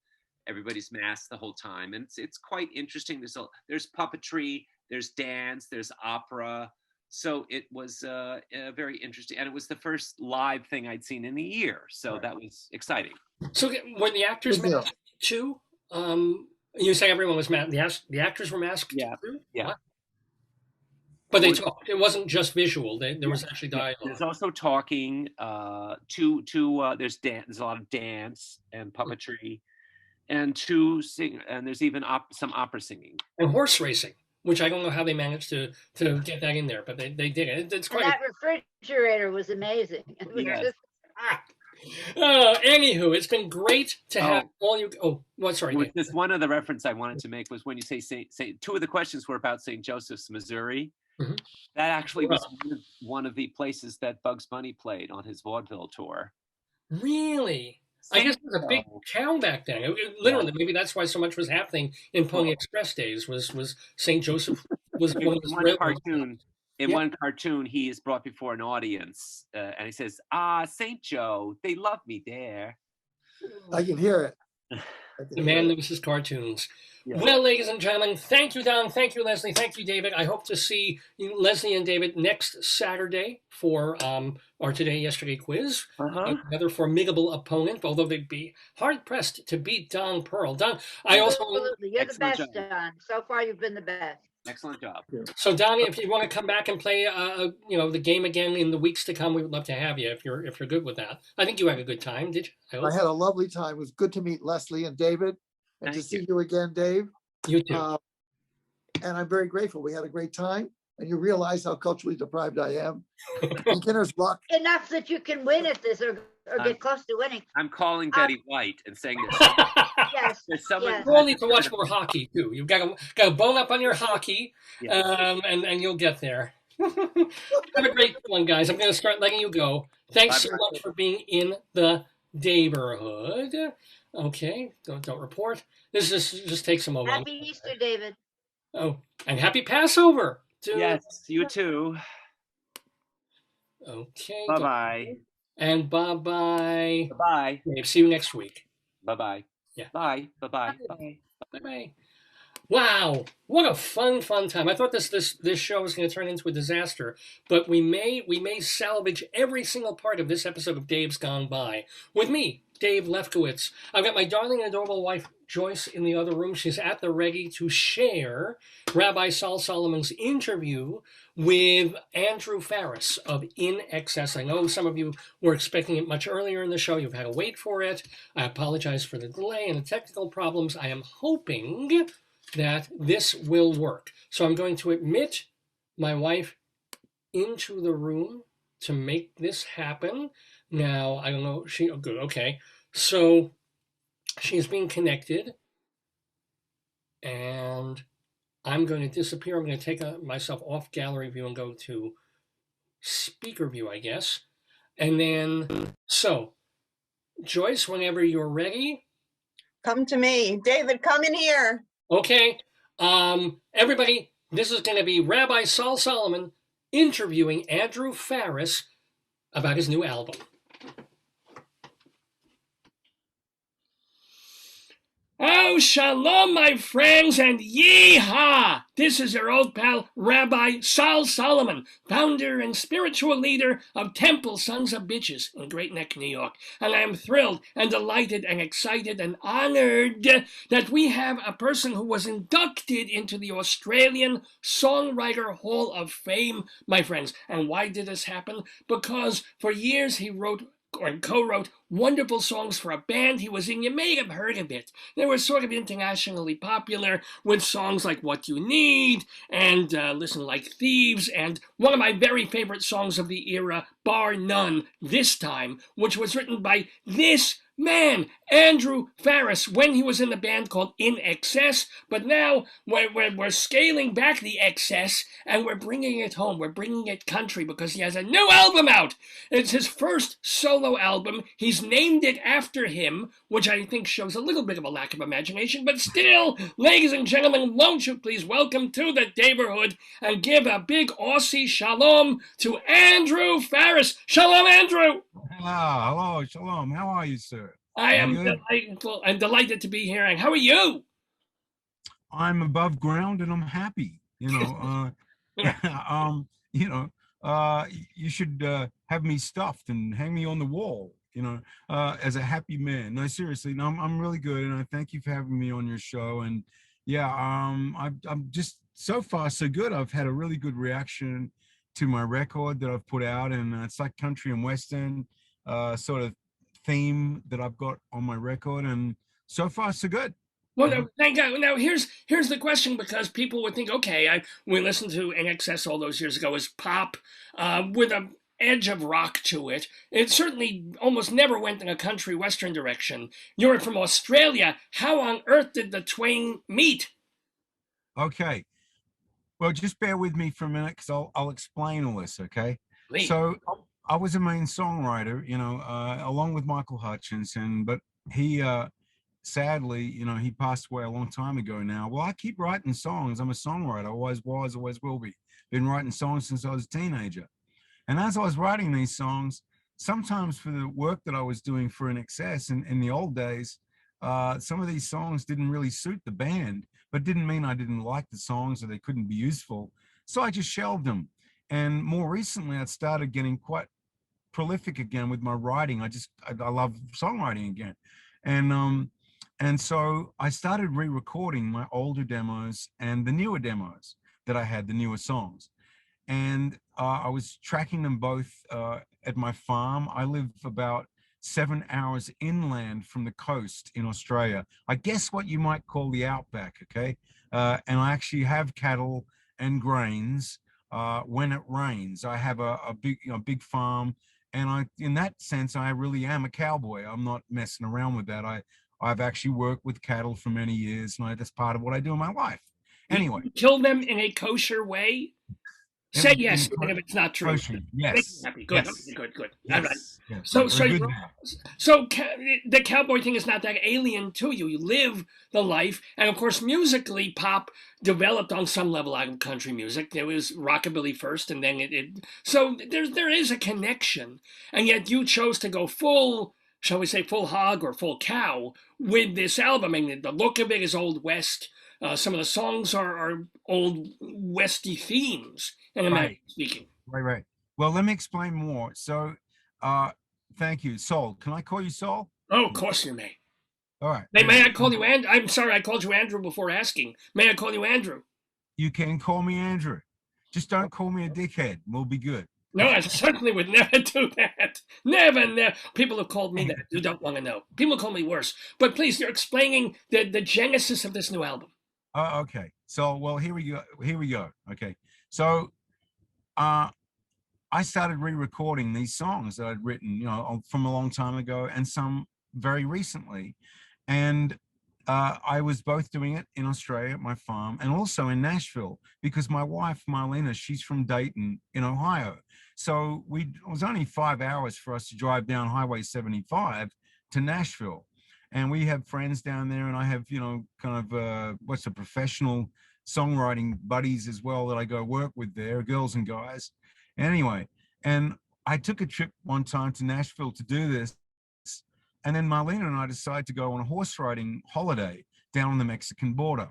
Everybody's masked the whole time, and it's quite interesting. There's puppetry, there's dance, there's opera. So it was very interesting, and it was the first live thing I'd seen in a year. So that was exciting. So were the actors masked too? You say everyone was masked. The actors were masked too? Yeah. What? But they talked. It wasn't just visual. There was actually dialogue. There's also talking. There's dance. There's a lot of dance and puppetry, and and there's even some opera singing and horse racing, which I don't know how they managed to get that in there, but they did it. It's quite. And that refrigerator was amazing. It was just... Anywho, it's been great to have all you. Oh, what? Sorry. Just one other reference I wanted to make was when you say Saint. 2 of the questions were about St. Joseph's, Missouri. Mm-hmm. That actually was one of the places that Bugs Bunny played on his vaudeville tour. Really? I guess it was a big town back then. Literally, maybe that's why so much was happening in Pony Express days. Was St. Joseph was one of the cartoon. In one cartoon, he is brought before an audience, and he says, St. Joe, they love me there. I can hear it. The man knows his cartoons. Yeah. Well, ladies and gentlemen, thank you, Don. Thank you, Leslie. Thank you, David. I hope to see Leslie and David next Saturday for our Today Yesterday quiz. Another formidable opponent, although they'd be hard-pressed to beat Don Perl. Don, Absolutely. You're the best, Don. So far, you've been the best. Excellent job. So, Donnie, if you want to come back and play, the game again in the weeks to come, we would love to have you if you're good with that. I think you had a good time, did you? I had a lovely time. It was good to meet Leslie and David, and to see you again, Dave. You too. And I'm very grateful. We had a great time, and you realize how culturally deprived I am. Beginner's luck. Enough that you can win at this or get close to winning. I'm calling Betty White and saying this. Yes. You all need to watch more hockey too. You've got to bone up on your hockey, and you'll get there. Have a great one, guys. I'm going to start letting you go. Thanks so much for being in the neighborhood. Okay, don't report. This just takes a moment. Happy Easter, David. Oh, and happy Passover. Yes, you too. Okay. Bye-bye. And bye-bye. Bye-bye. See you next week. Bye-bye. Yeah. Bye. Bye-bye. Bye. Bye-bye. Wow, what a fun time. I thought this show was going to turn into a disaster, but we may salvage every single part of this episode of Dave's Gone By. With me, Dave Lefkowitz. I've got my darling and adorable wife, Joyce, in the other room. She's at the ready to share Rabbi Saul Solomon's interview with Andrew Farriss of In Excess. I know some of you were expecting it much earlier in the show. You've had to wait for it. I apologize for the delay and the technical problems. I am hoping that this will work. So I'm going to admit my wife into the room to make this happen. Now, I don't know, good, okay. So she's being connected, and I'm going to disappear. I'm going to take myself off gallery view and go to speaker view, I guess. And then, so, Joyce, whenever you're ready. Come to me. David, come in here. Okay. Everybody, this is going to be Rabbi Saul Solomon interviewing Andrew Farriss about his new album. Oh, shalom, my friends, and yeehaw! This is your old pal, Rabbi Saul Solomon, founder and spiritual leader of Temple Sons of Bitches in Great Neck, New York. And I am thrilled and delighted and excited and honored that we have a person who was inducted into the Australian Songwriter Hall of Fame, my friends. And why did this happen? Because for years he wrote or co-wrote wonderful songs for a band he was in. You may have heard of it. They were sort of internationally popular with songs like What You Need and Listen Like Thieves, and one of my very favorite songs of the era, bar none, This Time, which was written by this man, Andrew Farriss, when he was in the band called In Excess. But now we're scaling back the excess and we're bringing it home. We're bringing it country because he has a new album out. It's his first solo album. He's named it after him, which I think shows a little bit of a lack of imagination. But still, ladies and gentlemen, won't you please welcome to the neighborhood and give a big Aussie shalom to Andrew Farriss. Shalom, Andrew. Hello, shalom. How are you, sir? I am delighted to be here. And how are you? I'm above ground and I'm happy. You know, you should have me stuffed and hang me on the wall. You know, as a happy man. No, seriously, no, I'm really good, and I thank you for having me on your show. And yeah, I'm just so far so good. I've had a really good reaction to my record that I've put out, and it's like country and western sort of theme that I've got on my record, and so far so good. Well, no, thank God. Now, here's the question, because people would think, okay, we listened to NXS all those years ago as pop with a edge of rock to it. It certainly almost never went in a country western direction. You're from Australia. How on earth did the twain meet? Okay. Well, just bear with me for a minute because I'll explain all this, okay? Please. So I was a main songwriter, you know, along with Michael Hutchinson, but he sadly, you know, he passed away a long time ago now. Well, I keep writing songs. I'm a songwriter. Always was, always will be. Been writing songs since I was a teenager. And as I was writing these songs, sometimes for the work that I was doing for NXS in the old days, some of these songs didn't really suit the band, but didn't mean I didn't like the songs or they couldn't be useful. So I just shelved them. And more recently, I started getting quite prolific again with my writing. I love songwriting again. And so I started re-recording my older demos and the newer demos that I had, the newer songs. And I was tracking them both at my farm. I live about 7 hours inland from the coast in Australia. I guess what you might call the outback, okay? And I actually have cattle and grains when it rains. I have a big farm, and in that sense, I really am a cowboy. I'm not messing around with that. I've actually worked with cattle for many years, and that's part of what I do in my life. Anyway. You kill them in a kosher way? Say yes, even if it's not true. Kosher, yes. Good, yes. good. Yes. All right. Yes. So the cowboy thing is not that alien to you. You live the life, and of course, musically, pop developed on some level out of country music. There was rockabilly first, and then so there is a connection, and yet you chose to go full, shall we say, full hog or full cow with this album. I mean, the look of it is Old West. Some of the songs are old Westy themes, and Right. speaking. Right. Well, let me explain more. So, thank you, Saul. Can I call you Saul? Oh, of course you may. All right. May I call you Andrew? I'm sorry, I called you Andrew before asking. May I call you Andrew? You can call me Andrew. Just don't call me a dickhead. We'll be good. No, I certainly would never do that. Never. People have called me that. You don't want to know. People call me worse. But please, you're explaining the genesis of this new album. Okay. So, well, here we go. Okay. So, I I started re-recording these songs that I'd written, you know, from a long time ago and some very recently. And I was both doing it in Australia at my farm and also in Nashville because my wife, Marlena, she's from Dayton in Ohio. So it was only 5 hours for us to drive down Highway 75 to Nashville. And we have friends down there, and I have, you know, kind of professional songwriting buddies as well that I go work with there, girls and guys. Anyway, and I took a trip one time to Nashville to do this. And then Marlena and I decided to go on a horse riding holiday down on the Mexican border.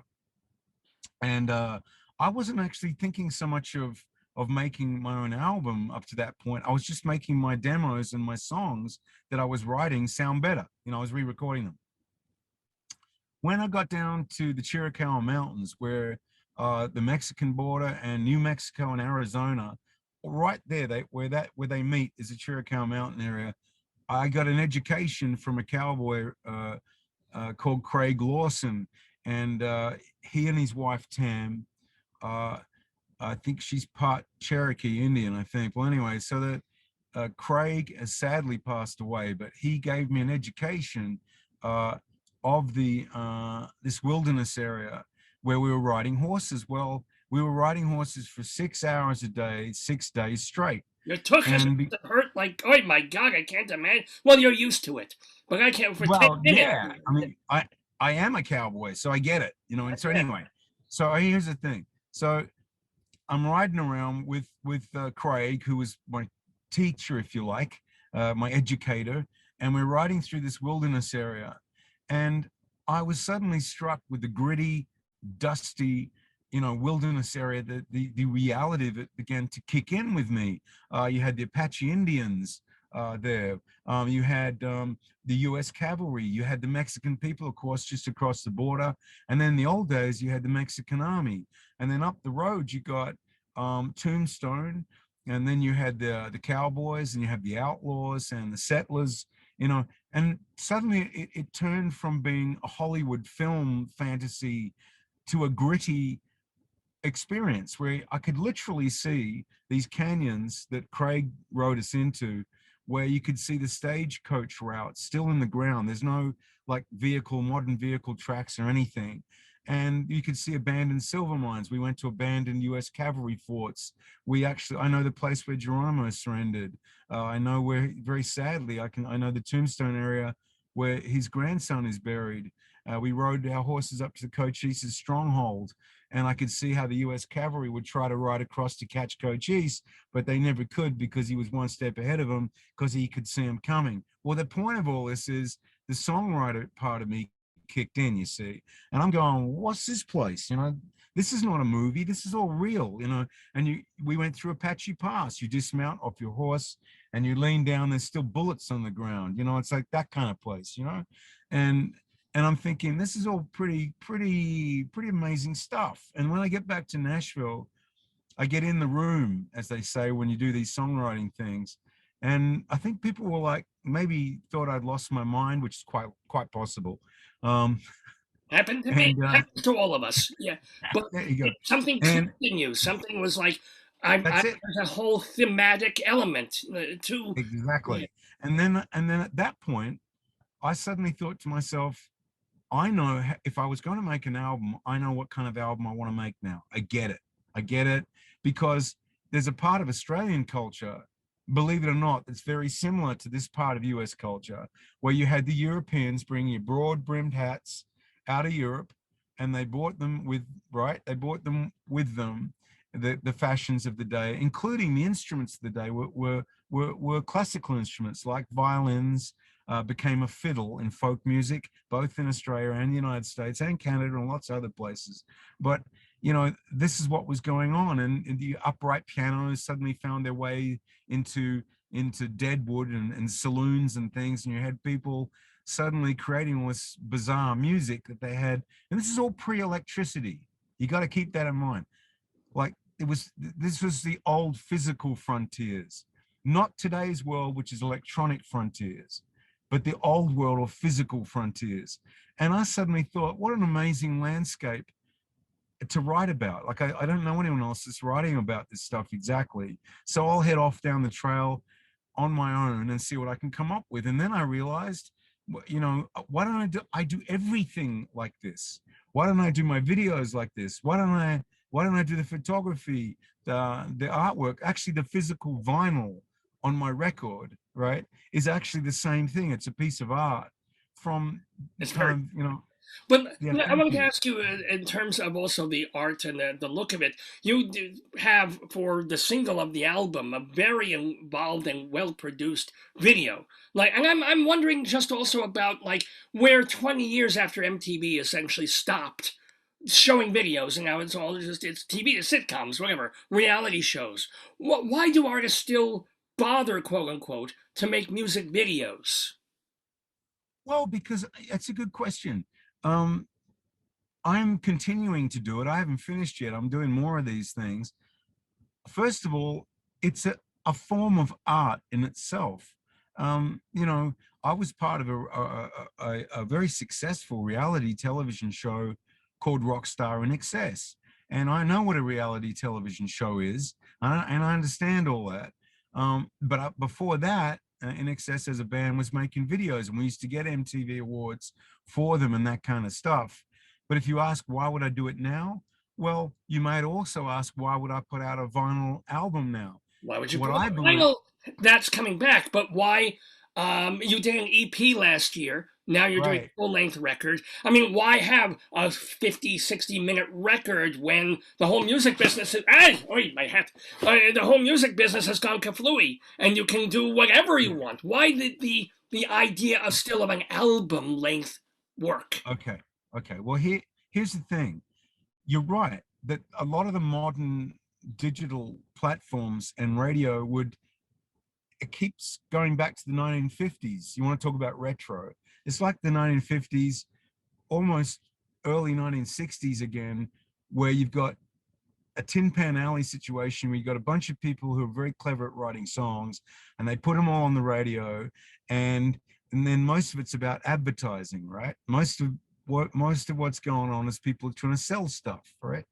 And I wasn't actually thinking so much of making my own album up to that point. I was just making my demos and my songs that I was writing sound better. You know, I was re-recording them. When I got down to the Chiricahua Mountains, where the Mexican border and New Mexico and Arizona, right there, where they meet is the Chiricahua Mountain area. I got an education from a cowboy called Craig Lawson, and he and his wife Tam, I think she's part Cherokee Indian, I think. Well, anyway, so that Craig has sadly passed away, but he gave me an education of this wilderness area where we were riding horses. Well, we were riding horses for 6 hours a day, 6 days straight. You took us to hurt like, oh my God, I can't imagine. Well, you're used to it, but I can't for 10 minutes. Yeah, I mean, I am a cowboy, so I get it, you know. And so anyway, so here's the thing. So I'm riding around with Craig, who was my teacher, if you like, my educator, and we're riding through this wilderness area, and I was suddenly struck with the gritty, dusty, you know, wilderness area. The reality of it began to kick in with me. You had the Apache Indians there. You had the U.S. cavalry. You had the Mexican people, of course, just across the border. And then in the old days, you had the Mexican army. And then up the road, you got Tombstone. And then you had the cowboys, and you have the outlaws and the settlers, you know. And suddenly it turned from being a Hollywood film fantasy to a gritty experience where I could literally see these canyons that Craig rode us into, where you could see the stagecoach route still in the ground. There's no like modern vehicle tracks or anything. And you could see abandoned silver mines. We went to abandoned U.S. cavalry forts. I know the place where Geronimo surrendered. I know where, very sadly, I know the Tombstone area where his grandson is buried. We rode our horses up to the Cochise's stronghold, and I could see how the U.S. cavalry would try to ride across to catch Cochise, but they never could because he was one step ahead of them because he could see him coming. Well, the point of all this is the songwriter part of me kicked in, you see, and I'm going, what's this place? You know, this is not a movie. This is all real, you know. And we went through Apache Pass. You dismount off your horse and you lean down. There's still bullets on the ground. You know, it's like that kind of place, you know. And I'm thinking, this is all pretty amazing stuff. And when I get back to Nashville, I get in the room, as they say, when you do these songwriting things. And I think people were like, maybe thought I'd lost my mind, which is quite possible. Happened to me, happened to all of us. Yeah. But there you go. Something clicked in you. Something was like, there's a whole thematic element to. Exactly. Yeah. And then at that point, I suddenly thought to myself, I know if I was going to make an album, I know what kind of album I want to make now. I get it because there's a part of Australian culture, believe it or not, that's very similar to this part of US culture, where you had the Europeans bringing your broad-brimmed hats out of Europe, and they brought them with them the fashions of the day, including the instruments of the day were classical instruments like violins. Became a fiddle in folk music, both in Australia and the United States and Canada and lots of other places. But, you know, this is what was going on. And the upright pianos suddenly found their way into Deadwood and saloons and things. And you had people suddenly creating all this bizarre music that they had. And this is all pre-electricity. You got to keep that in mind. Like this was the old physical frontiers, not today's world, which is electronic frontiers, but the old world or physical frontiers. And I suddenly thought, what an amazing landscape to write about. Like I don't know anyone else that's writing about this stuff exactly. So I'll head off down the trail on my own and see what I can come up with. And then I realized, you know, why don't I do everything like this? Why don't I do my videos like this? Why don't I do the photography, the artwork? Actually, the physical vinyl on my record, right, is actually the same thing. It's a piece of art from It's kind of, you know. But Yeah, I wanted to ask you in terms of also the art and the look of it. You have, for the single of the album, a very involved and well-produced video. Like, and I'm wondering just also about like where 20 years after MTV essentially stopped showing videos, and now it's TV, sitcoms, whatever, reality shows. Why do artists still bother, quote unquote, to make music videos? Well, because that's a good question. I'm continuing to do it. I haven't finished yet. I'm doing more of these things. First of all, it's a form of art in itself. You know, I was part of a very successful reality television show called Rockstar in Excess. And I know what a reality television show is, and I understand all that. But before that, In Excess as a band was making videos, and we used to get MTV awards for them and that kind of stuff. But if you ask, why would I do it now? Well, you might also ask, why would I put out a vinyl album now? Why would you What put I out believe, vinyl? That's coming back, but why? You did an EP last year. Now you're doing a right? full-length record. I mean, why have a 50, 60-minute record when the whole music business is... my hat. The whole music business has gone kaflooey, and you can do whatever you want. Why did the idea of still of an album length work? Okay. Well, here's the thing. You're right that a lot of the modern digital platforms and radio it keeps going back to the 1950s. You want to talk about retro? It's like the 1950s, almost early 1960s again, where you've got a Tin Pan Alley situation where you've got a bunch of people who are very clever at writing songs, and they put them all on the radio, and then most of it's about advertising, right? Most of what's going on is people trying to sell stuff, right?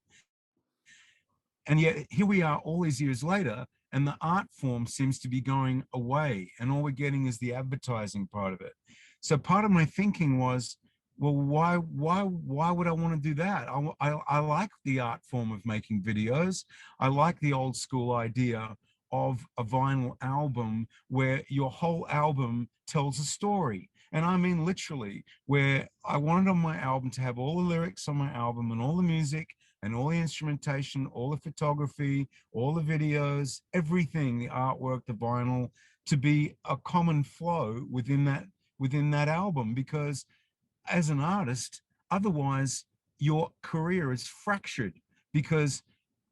And yet here we are all these years later, and the art form seems to be going away, and all we're getting is the advertising part of it. So part of my thinking was, well, why would I want to do that? I like the art form of making videos. I like the old school idea of a vinyl album where your whole album tells a story. And I mean literally, where I wanted on my album to have all the lyrics on my album and all the music and all the instrumentation, all the photography, all the videos, everything, the artwork, the vinyl, to be a common flow within that album. Because as an artist, otherwise your career is fractured, because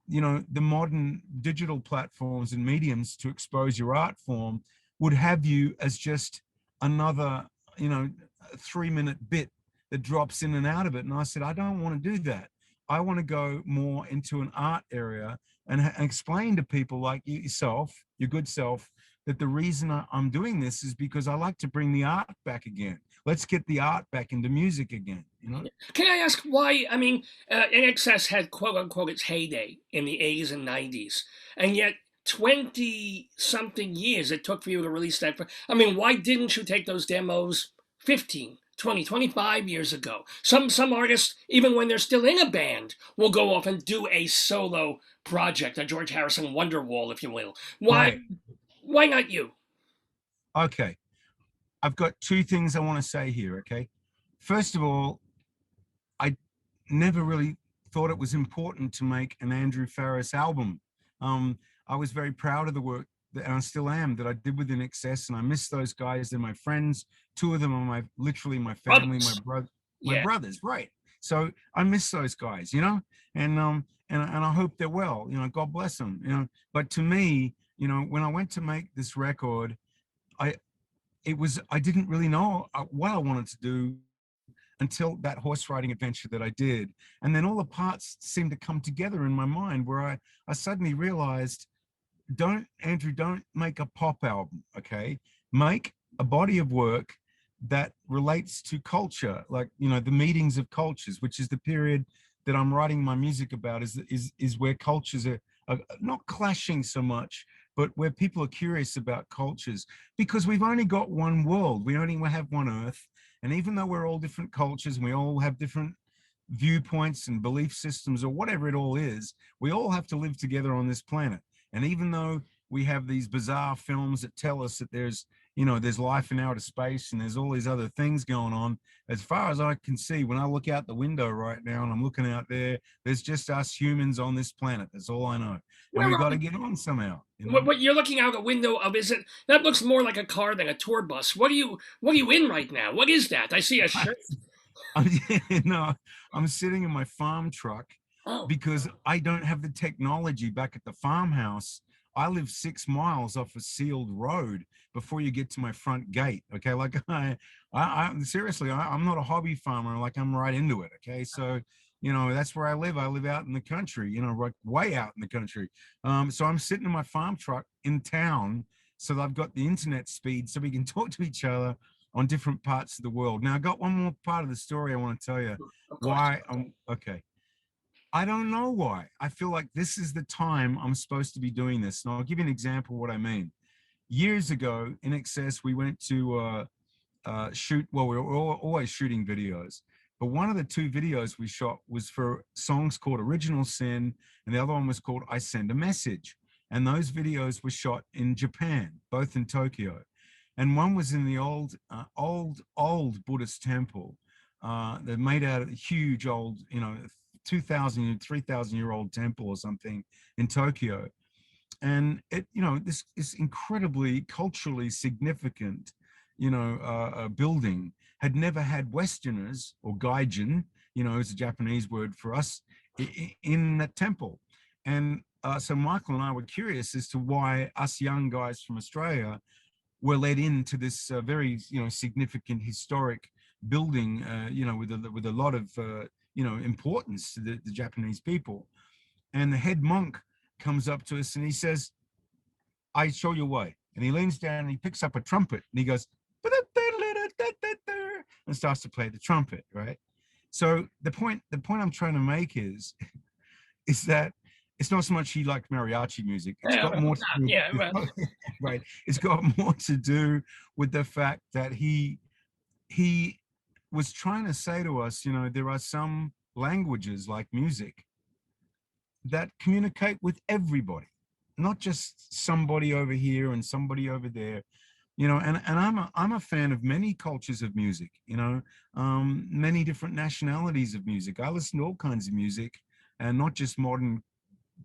you know the modern digital platforms and mediums to expose your art form would have you as just another, you know, 3-minute bit that drops in and out of it. And I said, I don't want to do that. I want to go more into an art area and explain to people like yourself, your good self, that the reason I'm doing this is because I like to bring the art back again. Let's get the art back into music again, you know? Can I ask why? I mean, NXS had, quote unquote, its heyday in the 80s and 90s, and yet 20-something years it took for you to release that. I mean, why didn't you take those demos 15, 20, 25 years ago? Some artists, even when they're still in a band, will go off and do a solo project, a George Harrison Wonderwall, if you will. Why not you? Okay. I've got two things I want to say here, okay? First of all, I never really thought it was important to make an Andrew Farriss album. I was very proud of the work, and I still am, that I did with INXS, and I miss those guys. They're my friends. Two of them are literally my family, my brothers, right? So I miss those guys, you know, and I hope they're well, you know, God bless them, you know. But to me, you know, when I went to make this record, I didn't really know what I wanted to do until that horse riding adventure that I did. And then all the parts seemed to come together in my mind, where I suddenly realized, don't make a pop album, okay? Make a body of work that relates to culture, like, you know, the meetings of cultures, which is the period that I'm writing my music about is where cultures are not clashing so much, but where people are curious about cultures, because we've only got one world. We only have one Earth. And even though we're all different cultures and we all have different viewpoints and belief systems or whatever it all is, we all have to live together on this planet. And even though we have these bizarre films that tell us that there's life in outer space and there's all these other things going on, as far as I can see, when I look out the window right now and I'm looking out there, there's just us humans on this planet. That's all I know. And we've got to get on somehow. What you're looking out a window of, that looks more like a car than a tour bus. What are you in right now? What is that? I see a shirt. No, I'm sitting in my farm truck because I don't have the technology back at the farmhouse. I live 6 miles off a sealed road before you get to my front gate. Okay, like I seriously, I'm not a hobby farmer. Like I'm right into it. Okay, so that's where I live. I live out in the country. Right way out in the country. So I'm sitting in my farm truck in town, so that I've got the internet speed, so we can talk to each other on different parts of the world. Now I got one more part of the story I want to tell you. Why? Okay. I don't know why. I feel like this is the time I'm supposed to be doing this. And I'll give you an example of what I mean. Years ago, in excess, we went to shoot. Well, we were always shooting videos, but one of the 2 videos we shot was for songs called Original Sin, and the other one was called I Send a Message. And those videos were shot in Japan, both in Tokyo. And one was in the old Buddhist temple. They're made out of a huge old, 2,000, 3,000-year-old temple or something in Tokyo. And it, this is incredibly culturally significant, building had never had Westerners, or gaijin, it's a Japanese word for us, in that temple. And so Michael and I were curious as to why us young guys from Australia were led into this very, significant historic building, with a lot of, importance to the Japanese people. And the head monk comes up to us and he says, I show you why. And he leans down and he picks up a trumpet and he goes, and starts to play the trumpet, right? So the point I'm trying to make is that it's not so much he liked mariachi music. It's got more to do, right. It's got more to do with the fact that he was trying to say to us, there are some languages like music that communicate with everybody, not just somebody over here and somebody over there, and I'm a fan of many cultures of music, many different nationalities of music. I listen to all kinds of music, and not just modern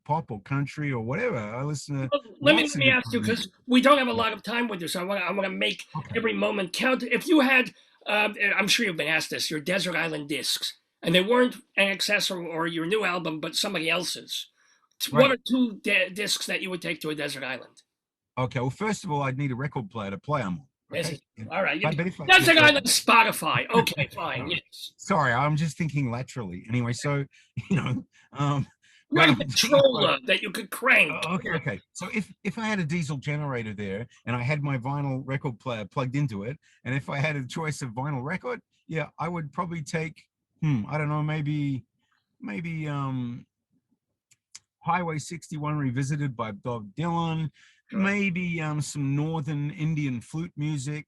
pop or country or whatever. I listen to. Let me ask you, because we don't have a lot of time with you, so I want to make every moment count. If you had, I'm sure you've been asked this, your Desert Island discs, and they weren't an excess or your new album, but somebody else's. Right. What are 2 discs that you would take to a desert island? Okay, well, first of all, I'd need a record player to play them on. Okay? All right. Desert Island Spotify. Okay, fine. Yes. Sorry, I'm just thinking laterally. Anyway, so, Right, controller that you could crank. Okay. So if I had a diesel generator there and I had my vinyl record player plugged into it, and if I had a choice of vinyl record, yeah, I would probably take, I don't know, maybe Highway 61 Revisited by Bob Dylan, maybe some Northern Indian flute music,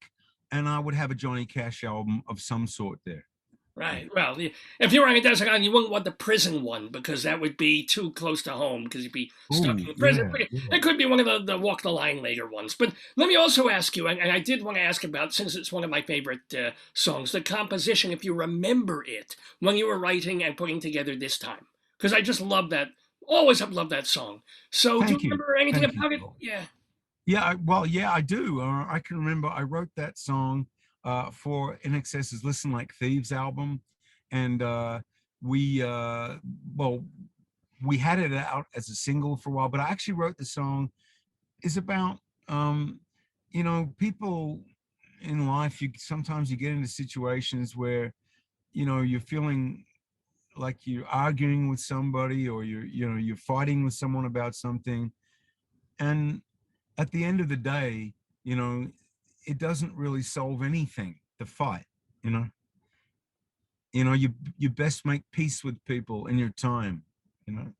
and I would have a Johnny Cash album of some sort there. Right. Well, if you were on a desert island, you wouldn't want the prison one because that would be too close to home because you'd be stuck in prison. Yeah. It could be one of the Walk the Line later ones. But let me also ask you, and I did want to ask about, since it's one of my favorite songs, the composition, if you remember it when you were writing and putting together This Time. Because I just love that. Always have loved that song. So do you remember anything about it? Yeah. Yeah, I do. I can remember I wrote that song for INXS's Listen Like Thieves album. And we had it out as a single for a while, but I actually wrote the song. Is about, people in life, sometimes you get into situations where, you're feeling like you're arguing with somebody or you're fighting with someone about something. And at the end of the day, it doesn't really solve anything, the fight, you know, you best make peace with people in your time, you know.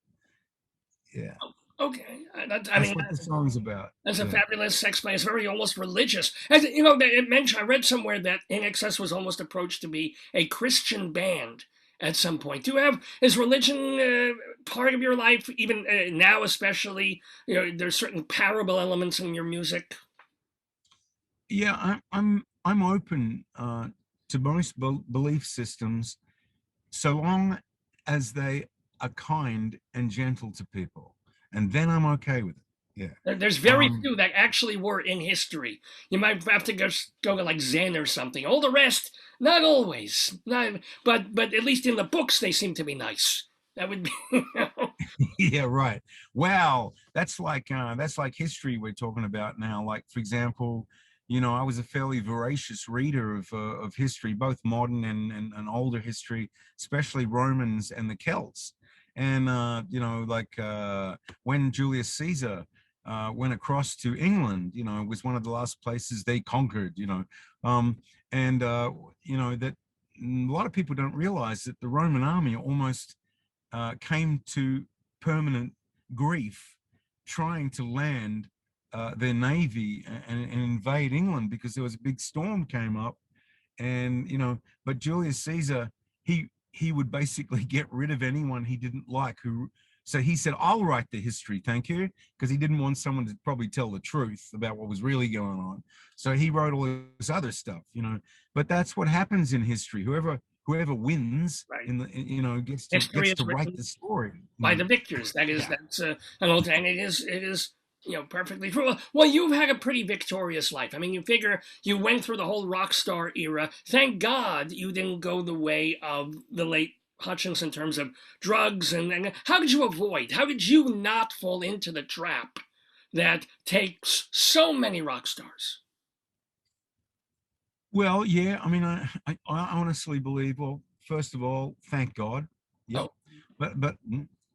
Yeah. Okay, I mean, what the song's about. That's a fabulous sex play. It's very almost religious. As you know, it mentioned. I read somewhere that In Excess was almost approached to be a Christian band at some point. Is religion part of your life, even now, especially? You know, there's certain parable elements in your music. Yeah, I'm open to most belief systems, so long as they are kind and gentle to people, and then I'm okay with it. Yeah. There's very few that actually were in history. You might have to go to like Zen or something. All the rest, not always. But at least in the books, they seem to be nice. That would be. You know. Yeah, right. Well, that's like history we're talking about now. Like, for example, you know, I was a fairly voracious reader of history, both modern and older history, especially Romans and the Celts. And you know, like when Julius Caesar went across to England, you know, it was one of the last places they conquered, you know. You know, that a lot of people don't realize that the Roman army almost came to permanent grief trying to land their navy and invade England, because there was a big storm came up. And, you know, but Julius Caesar, he would basically get rid of anyone he didn't like. So he said, I'll write the history, thank you, because he didn't want someone to probably tell the truth about what was really going on. So he wrote all this other stuff, you know. But that's what happens in history. Whoever wins, right, you know, gets to write the story by the victors. That's an old thing. It is. You know, perfectly true. Well, you've had a pretty victorious life. I mean, you figure you went through the whole rock star era. Thank God you didn't go the way of the late Hutchins in terms of drugs. And how did you avoid? How did you not fall into the trap that takes so many rock stars? Well, yeah. I mean, I honestly believe. Well, first of all, thank God. Yep. Oh.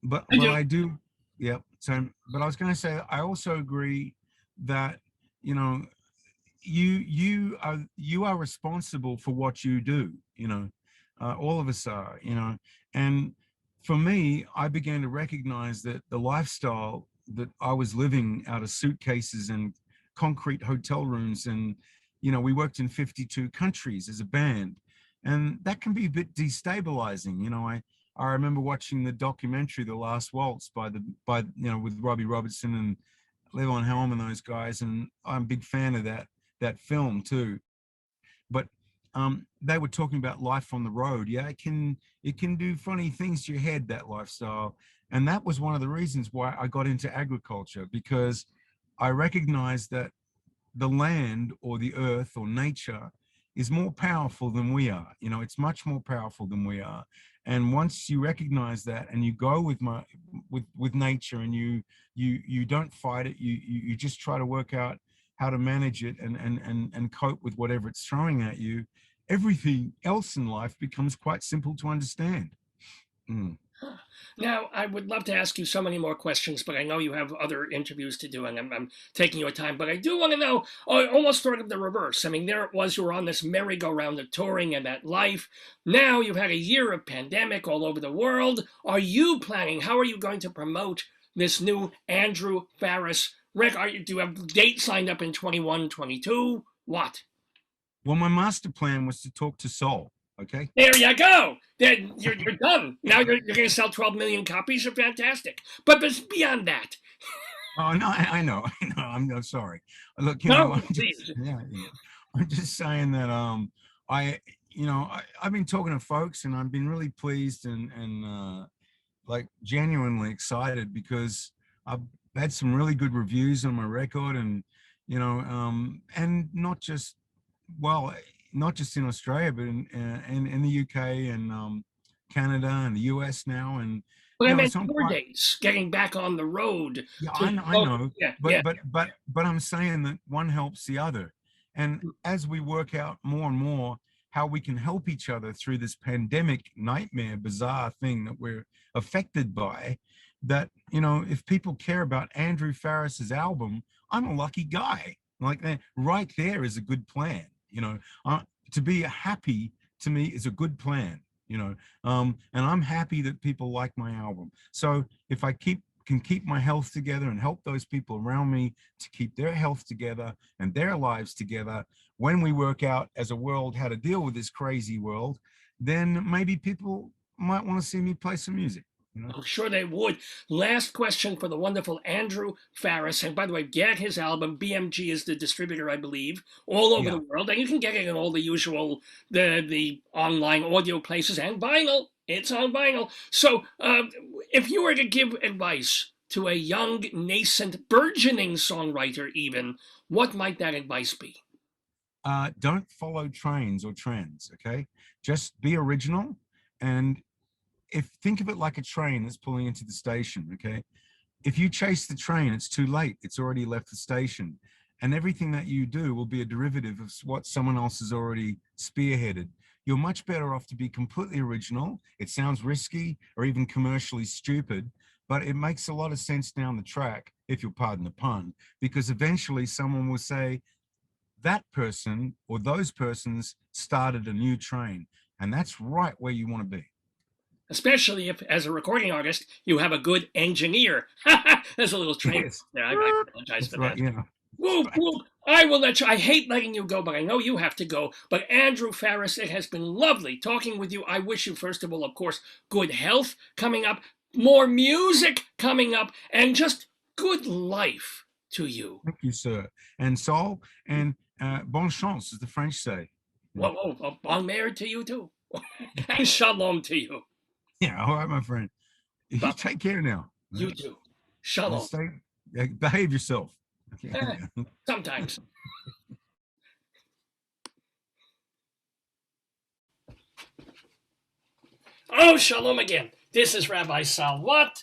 But I do. Yeah. So, but I was going to say, I also agree that, you know, you are responsible for what you do. You know, all of us are. You know, and for me, I began to recognize that the lifestyle that I was living out of suitcases and concrete hotel rooms, and you know, we worked in 52 countries as a band, and that can be a bit destabilizing. You know, I remember watching the documentary The Last Waltz by you know, with Robbie Robertson and Levon Helm and those guys, and I'm a big fan of that film too. But they were talking about life on the road. Yeah, it can do funny things to your head, that lifestyle. And that was one of the reasons why I got into agriculture, because I recognized that the land or the earth or nature is more powerful than we are. You know, it's much more powerful than we are. And once you recognize that and you go with nature, and you don't fight it, you just try to work out how to manage it and cope with whatever it's throwing at you, everything else in life becomes quite simple to understand. Now, I would love to ask you so many more questions, but I know you have other interviews to do, and I'm taking your time. But I do want to know, almost sort of the reverse. I mean, there it was, you were on this merry-go-round of touring and that life. Now you've had a year of pandemic all over the world. Are you planning, how are you going to promote this new Andrew Farriss record? Do you have dates signed up in 21, 22? What? Well, my master plan was to talk to Soul. Okay. There you go. Then you're done. Now you're going to sell 12 million copies. You're fantastic. But beyond that. Oh no, I know. I'm sorry. Look, you know, I'm just saying that I've been talking to folks, and I've been really pleased and like genuinely excited, because I've had some really good reviews on my record, and you know, and not just in Australia, but in the UK and Canada and the US now. And but I meant tour dates, getting back on the road. Yeah, I know. But I'm saying that one helps the other. And as we work out more and more how we can help each other through this pandemic nightmare, bizarre thing that we're affected by, that, you know, if people care about Andrew Farriss's album, I'm a lucky guy. Like that right there is a good plan. You know, to be happy to me is a good plan. you know. And I'm happy that people like my album. So if I can keep my health together and help those people around me to keep their health together and their lives together, when we work out as a world how to deal with this crazy world, then maybe people might want to see me play some music. You know? I'm sure they would. Last question for the wonderful Andrew Farriss. And by the way, get his album. BMG is the distributor, I believe, all over the world. And you can get it in all the usual, the online audio places and vinyl. It's on vinyl. So if you were to give advice to a young, nascent, burgeoning songwriter even, what might that advice be? Don't follow trains or trends, okay? Just be original. And think of it like a train that's pulling into the station, okay? If you chase the train, it's too late. It's already left the station. And everything that you do will be a derivative of what someone else has already spearheaded. You're much better off to be completely original. It sounds risky or even commercially stupid, but it makes a lot of sense down the track, if you'll pardon the pun, because eventually someone will say, that person or those persons started a new train. And that's right where you want to be. Especially if, as a recording artist, you have a good engineer. There's a little train there. I apologize for that. Yeah. Whoop, whoop. I will let you. I hate letting you go, but I know you have to go. But Andrew Farriss, it has been lovely talking with you. I wish you, first of all, of course, good health coming up, more music coming up, and just good life to you. Thank you, sir. And Saul, and bonne chance, as the French say. Whoa, bon mère to you too. And shalom to you. Yeah, all right, my friend. You take care now. You too. Shalom. Behave yourself. Sometimes. Oh, shalom again. This is Rabbi Sal. What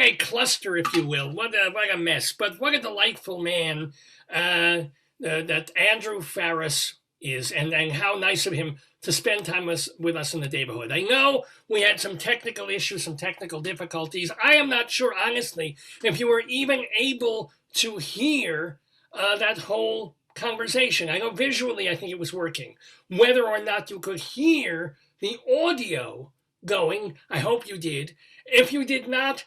a cluster, if you will. What a mess. But what a delightful man that Andrew Farriss is, and how nice of him to spend time with us in the neighborhood. I know we had some technical issues, some technical difficulties. I am not sure, honestly, if you were even able to hear that whole conversation. I know visually I think it was working. Whether or not you could hear the audio going, I hope you did. If you did not,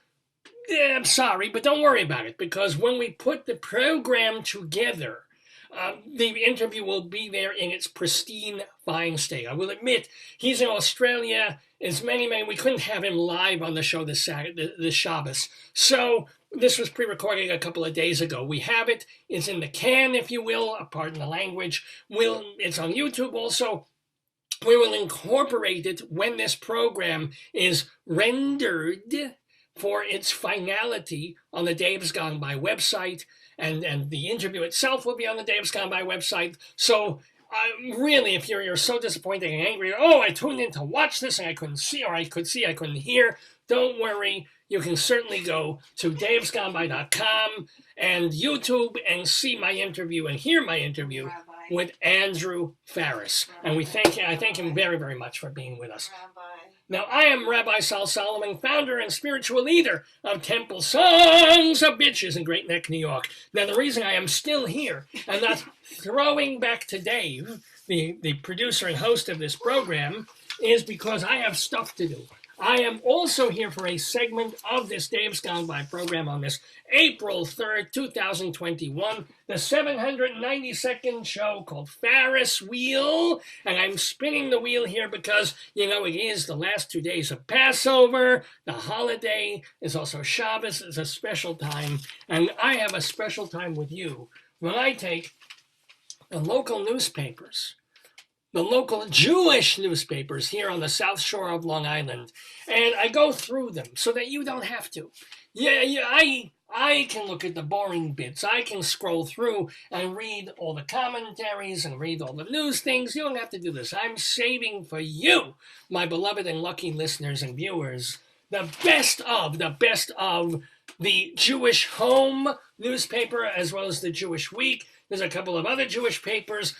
I'm sorry, but don't worry about it, because when we put the program together, the interview will be there in its pristine, fine state. I will admit, he's in Australia. It's many, we couldn't have him live on the show this Shabbos. So this was pre-recorded a couple of days ago. We have it. It's in the can, if you will, pardon the language. It's on YouTube also. We will incorporate it when this program is rendered for its finality on the Dave's Gone By website. And the interview itself will be on the Dave's Gone By website. So really, if you're so disappointed and angry, I tuned in to watch this and I couldn't see, or I couldn't hear, don't worry. You can certainly go to davesgoneby.com and YouTube and see my interview and hear my interview with Andrew Farriss. And I thank him very, very much for being with us. Now, I am Rabbi Sal Solomon, founder and spiritual leader of Temple Sons of Bitches in Great Neck, New York. Now, the reason I am still here and not throwing back to Dave, the producer and host of this program, is because I have stuff to do. I am also here for a segment of this Dave's Gone By program on this April 3rd, 2021, the 792nd show called Farriss Wheel. And I'm spinning the wheel here because, it is the last 2 days of Passover. The holiday is also Shabbos. It's a special time. And I have a special time with you when I take the local newspapers, the local Jewish newspapers here on the South Shore of Long Island, and I go through them so that you don't have to. I can look at the boring bits. I can scroll through and read all the commentaries and read all the news things. You don't have to do this. I'm saving for you, my beloved and lucky listeners and viewers, the best of the Jewish Home newspaper as well as the Jewish Week. There's a couple of other Jewish papers.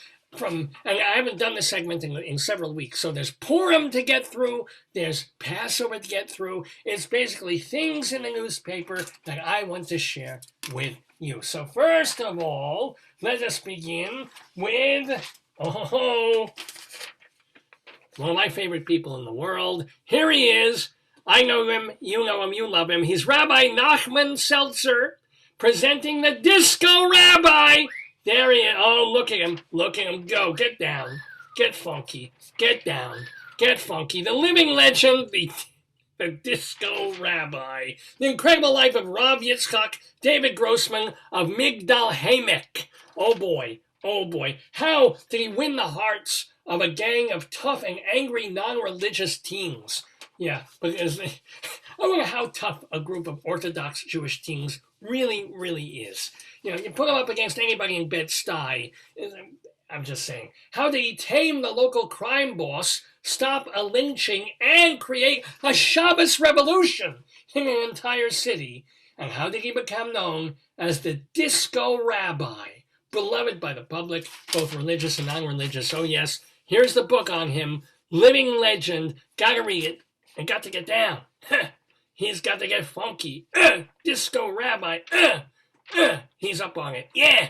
And I haven't done this segment in several weeks. So there's Purim to get through. There's Passover to get through. It's basically things in the newspaper that I want to share with you. So first of all, let us begin with, one of my favorite people in the world. Here he is. I know him, you love him. He's Rabbi Nachman Seltzer, presenting the Disco Rabbi. There he is. Oh, look at him. Go. Get down. Get funky. Get down. Get funky. The living legend, the Disco Rabbi. The incredible life of Rav Yitzchak David Grossman of Migdal Hamek. Oh boy. How did he win the hearts of a gang of tough and angry non-religious teens? Yeah, because I wonder how tough a group of Orthodox Jewish teens really is. You put them up against anybody in Bed-Stuy. I'm just saying. How did he tame the local crime boss, stop a lynching, and create a Shabbos revolution in an entire city? And how did he become known as the Disco Rabbi, beloved by the public, both religious and non-religious? Oh yes, here's the book on him, living legend. Gotta read it, and got to get down. He's got to get funky. Disco Rabbi. He's up on it. Yeah.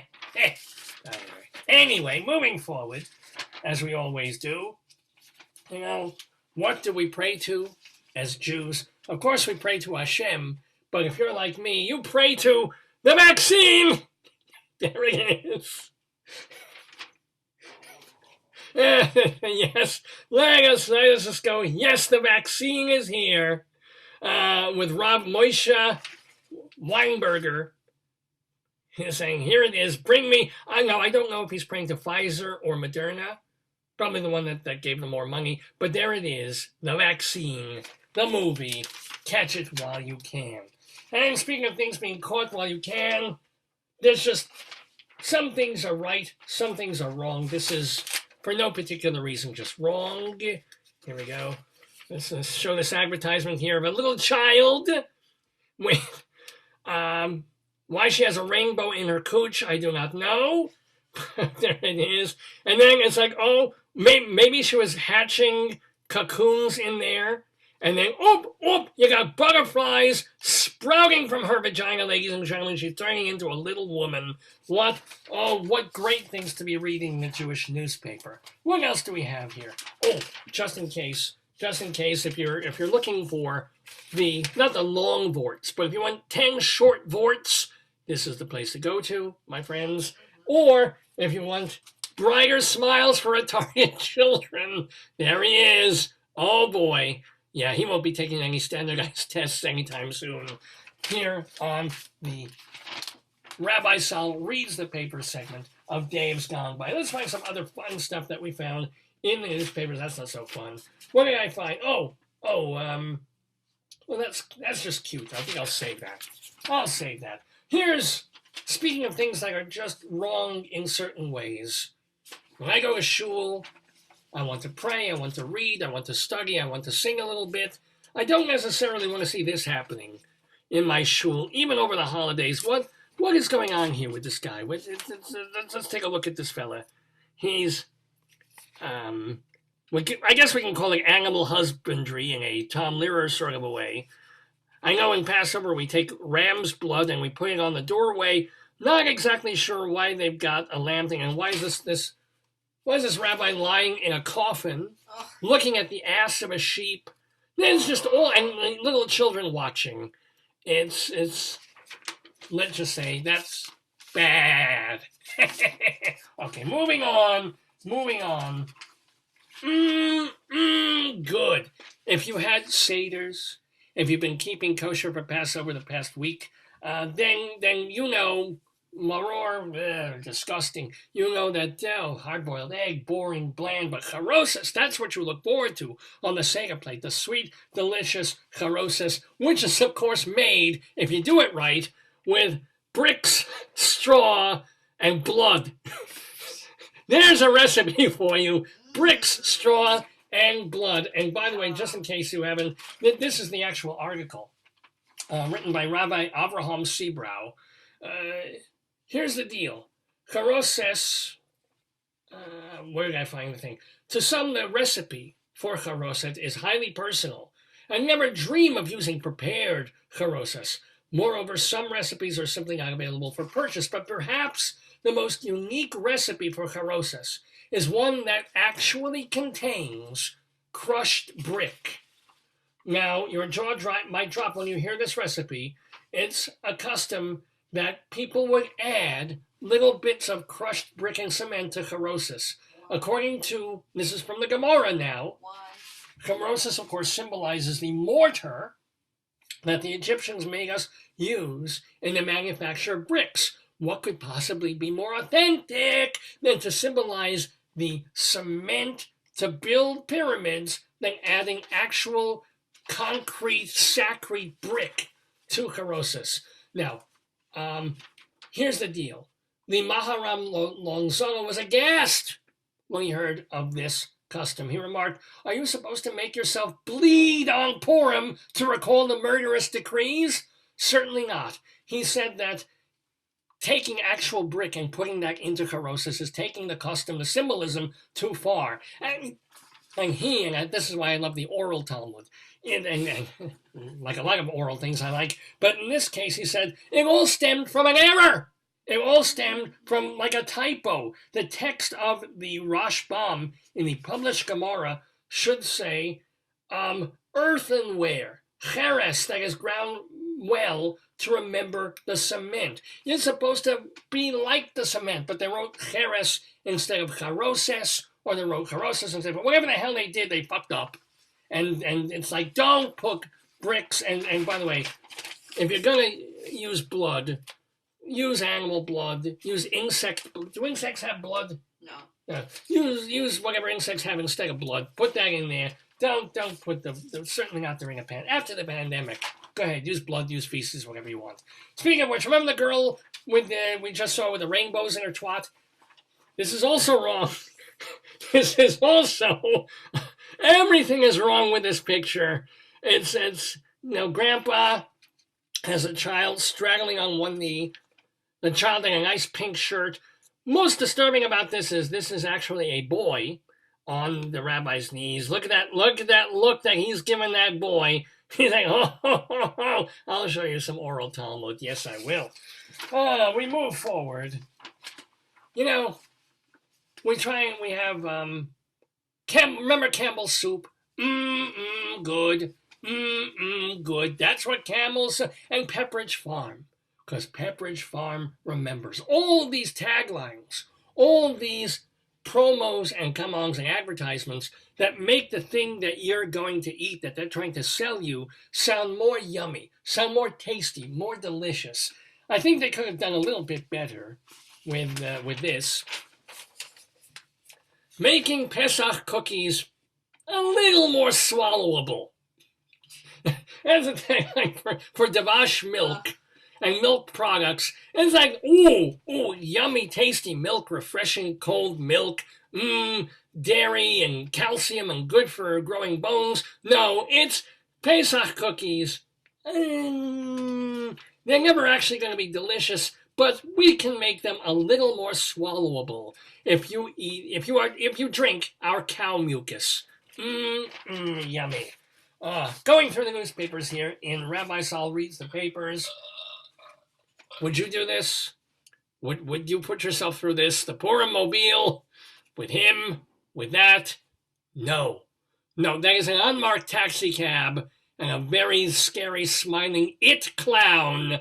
Anyway, moving forward, as we always do, what do we pray to as Jews? Of course, we pray to Hashem, but if you're like me, you pray to the vaccine. There it is. Yes, let us just go. Yes, the vaccine is here. With Rav Moshe Weinberger. He's saying, here it is, bring me. I don't know if he's praying to Pfizer or Moderna. Probably the one that gave them more money. But there it is, the vaccine, the movie. Catch it while you can. And speaking of things being caught while you can, there's just, some things are right, some things are wrong. This is, for no particular reason, just wrong. Here we go. Let's show this advertisement here of a little child with, why she has a rainbow in her cooch, I do not know. There it is. And then it's like, oh, maybe she was hatching cocoons in there. And then, you got butterflies sprouting from her vagina, ladies and gentlemen. She's turning into a little woman. What great things to be reading in the Jewish newspaper. What else do we have here? Oh, just in case, if you're looking for not the long vorts, but if you want 10 short vorts, this is the place to go to, my friends. Or if you want brighter smiles for retarded children, there he is. Oh boy. Yeah, he won't be taking any standardized tests anytime soon. Here on the Rabbi Sal Reads the Paper segment of Dave's Gone By. Let's find some other fun stuff that we found in the newspapers. That's not so fun. What did I find? Well, that's just cute. I think I'll save that. Here's, speaking of things that are just wrong in certain ways. When I go to shul, I want to pray, I want to read, I want to study, I want to sing a little bit. I don't necessarily want to see this happening in my shul, even over the holidays. What is going on here with this guy? Let's take a look at this fella. He's, I guess we can call it animal husbandry in a Tom Lehrer sort of a way. I know in Passover we take ram's blood and we put it on the doorway. Not exactly sure why they've got a lamb thing, and why is this rabbi lying in a coffin, looking at the ass of a sheep? It's just all, and little children watching. It's let's just say that's bad. Okay, moving on. Good. If you had seders, if you've been keeping kosher for Passover the past week, then you know, maror, disgusting. You know that, hard-boiled egg, boring, bland, but charosas, that's what you look forward to on the Seder plate, the sweet, delicious charosas, which is, of course, made, if you do it right, with bricks, straw, and blood. There's a recipe for you. Bricks, straw, and blood. And by the way, just in case you haven't, this is the actual article written by Rabbi Avraham Seabrow. Here's the deal. Charoses, where did I find the thing? To some, the recipe for charoset is highly personal, and never dream of using prepared charoses. Moreover, some recipes are simply not available for purchase, but perhaps the most unique recipe for charoses is one that actually contains crushed brick. Now, your jaw might drop when you hear this recipe. It's a custom that people would add little bits of crushed brick and cement to charosis. According to, this is from the Gemara now, charosis, of course, symbolizes the mortar that the Egyptians made us use in the manufacture of bricks. What could possibly be more authentic than to symbolize the cement to build pyramids than adding actual concrete, sacred brick to charosis? Now, here's the deal. The Maharam Longzano was aghast when he heard of this custom. He remarked, "Are you supposed to make yourself bleed on Purim to recall the murderous decrees? Certainly not." He said that taking actual brick and putting that into charosis is taking the custom, the symbolism, too far. And this is why I love the oral Talmud, and like a lot of oral things I like, but in this case he said, it all stemmed from an error. It all stemmed from like a typo. The text of the Rashbam in the published Gemara should say, earthenware, cheres, that is ground well to remember the cement. You're supposed to be like the cement, but they wrote cheres instead of charoses, or they wrote charosis instead of, whatever the hell they did, they fucked up. And it's like, don't put bricks, and by the way, if you're gonna use blood, use animal blood, use insect blood. Do insects have blood? No. Use whatever insects have instead of blood. Put that in there. Don't put certainly not during a after the pandemic. Go ahead, use blood, use feces, whatever you want. Speaking of which, remember the girl with we just saw with the rainbows in her twat? This is also wrong. This is also, everything is wrong with this picture. It's Grandpa has a child straggling on one knee. The child in a nice pink shirt. Most disturbing about this is actually a boy on the rabbi's knees. Look at that look that he's giving that boy. He's like, oh, I'll show you some oral Talmud. Yes, I will. We move forward. We have, remember Campbell's soup? Good. Good. That's what Campbell's, and Pepperidge Farm. Because Pepperidge Farm remembers. All these taglines, all these promos and come-ons and advertisements that make the thing that you're going to eat, that they're trying to sell you, sound more yummy, sound more tasty, more delicious. I think they could have done a little bit better with this. Making Pesach cookies a little more swallowable. That's a thing like for Davash milk and milk products. It's like, ooh, yummy, tasty milk, refreshing cold milk, dairy and calcium and good for growing bones. No, it's Pesach cookies. They're never actually going to be delicious, but we can make them a little more swallowable if you drink our cow mucus. Yummy. Going through the newspapers here in Rabbi Saul Reads the Papers. Would you do this? Would you put yourself through this? The Purim Mobile? With him? With that? No. No, that is an unmarked taxi cab and a very scary, smiling it clown.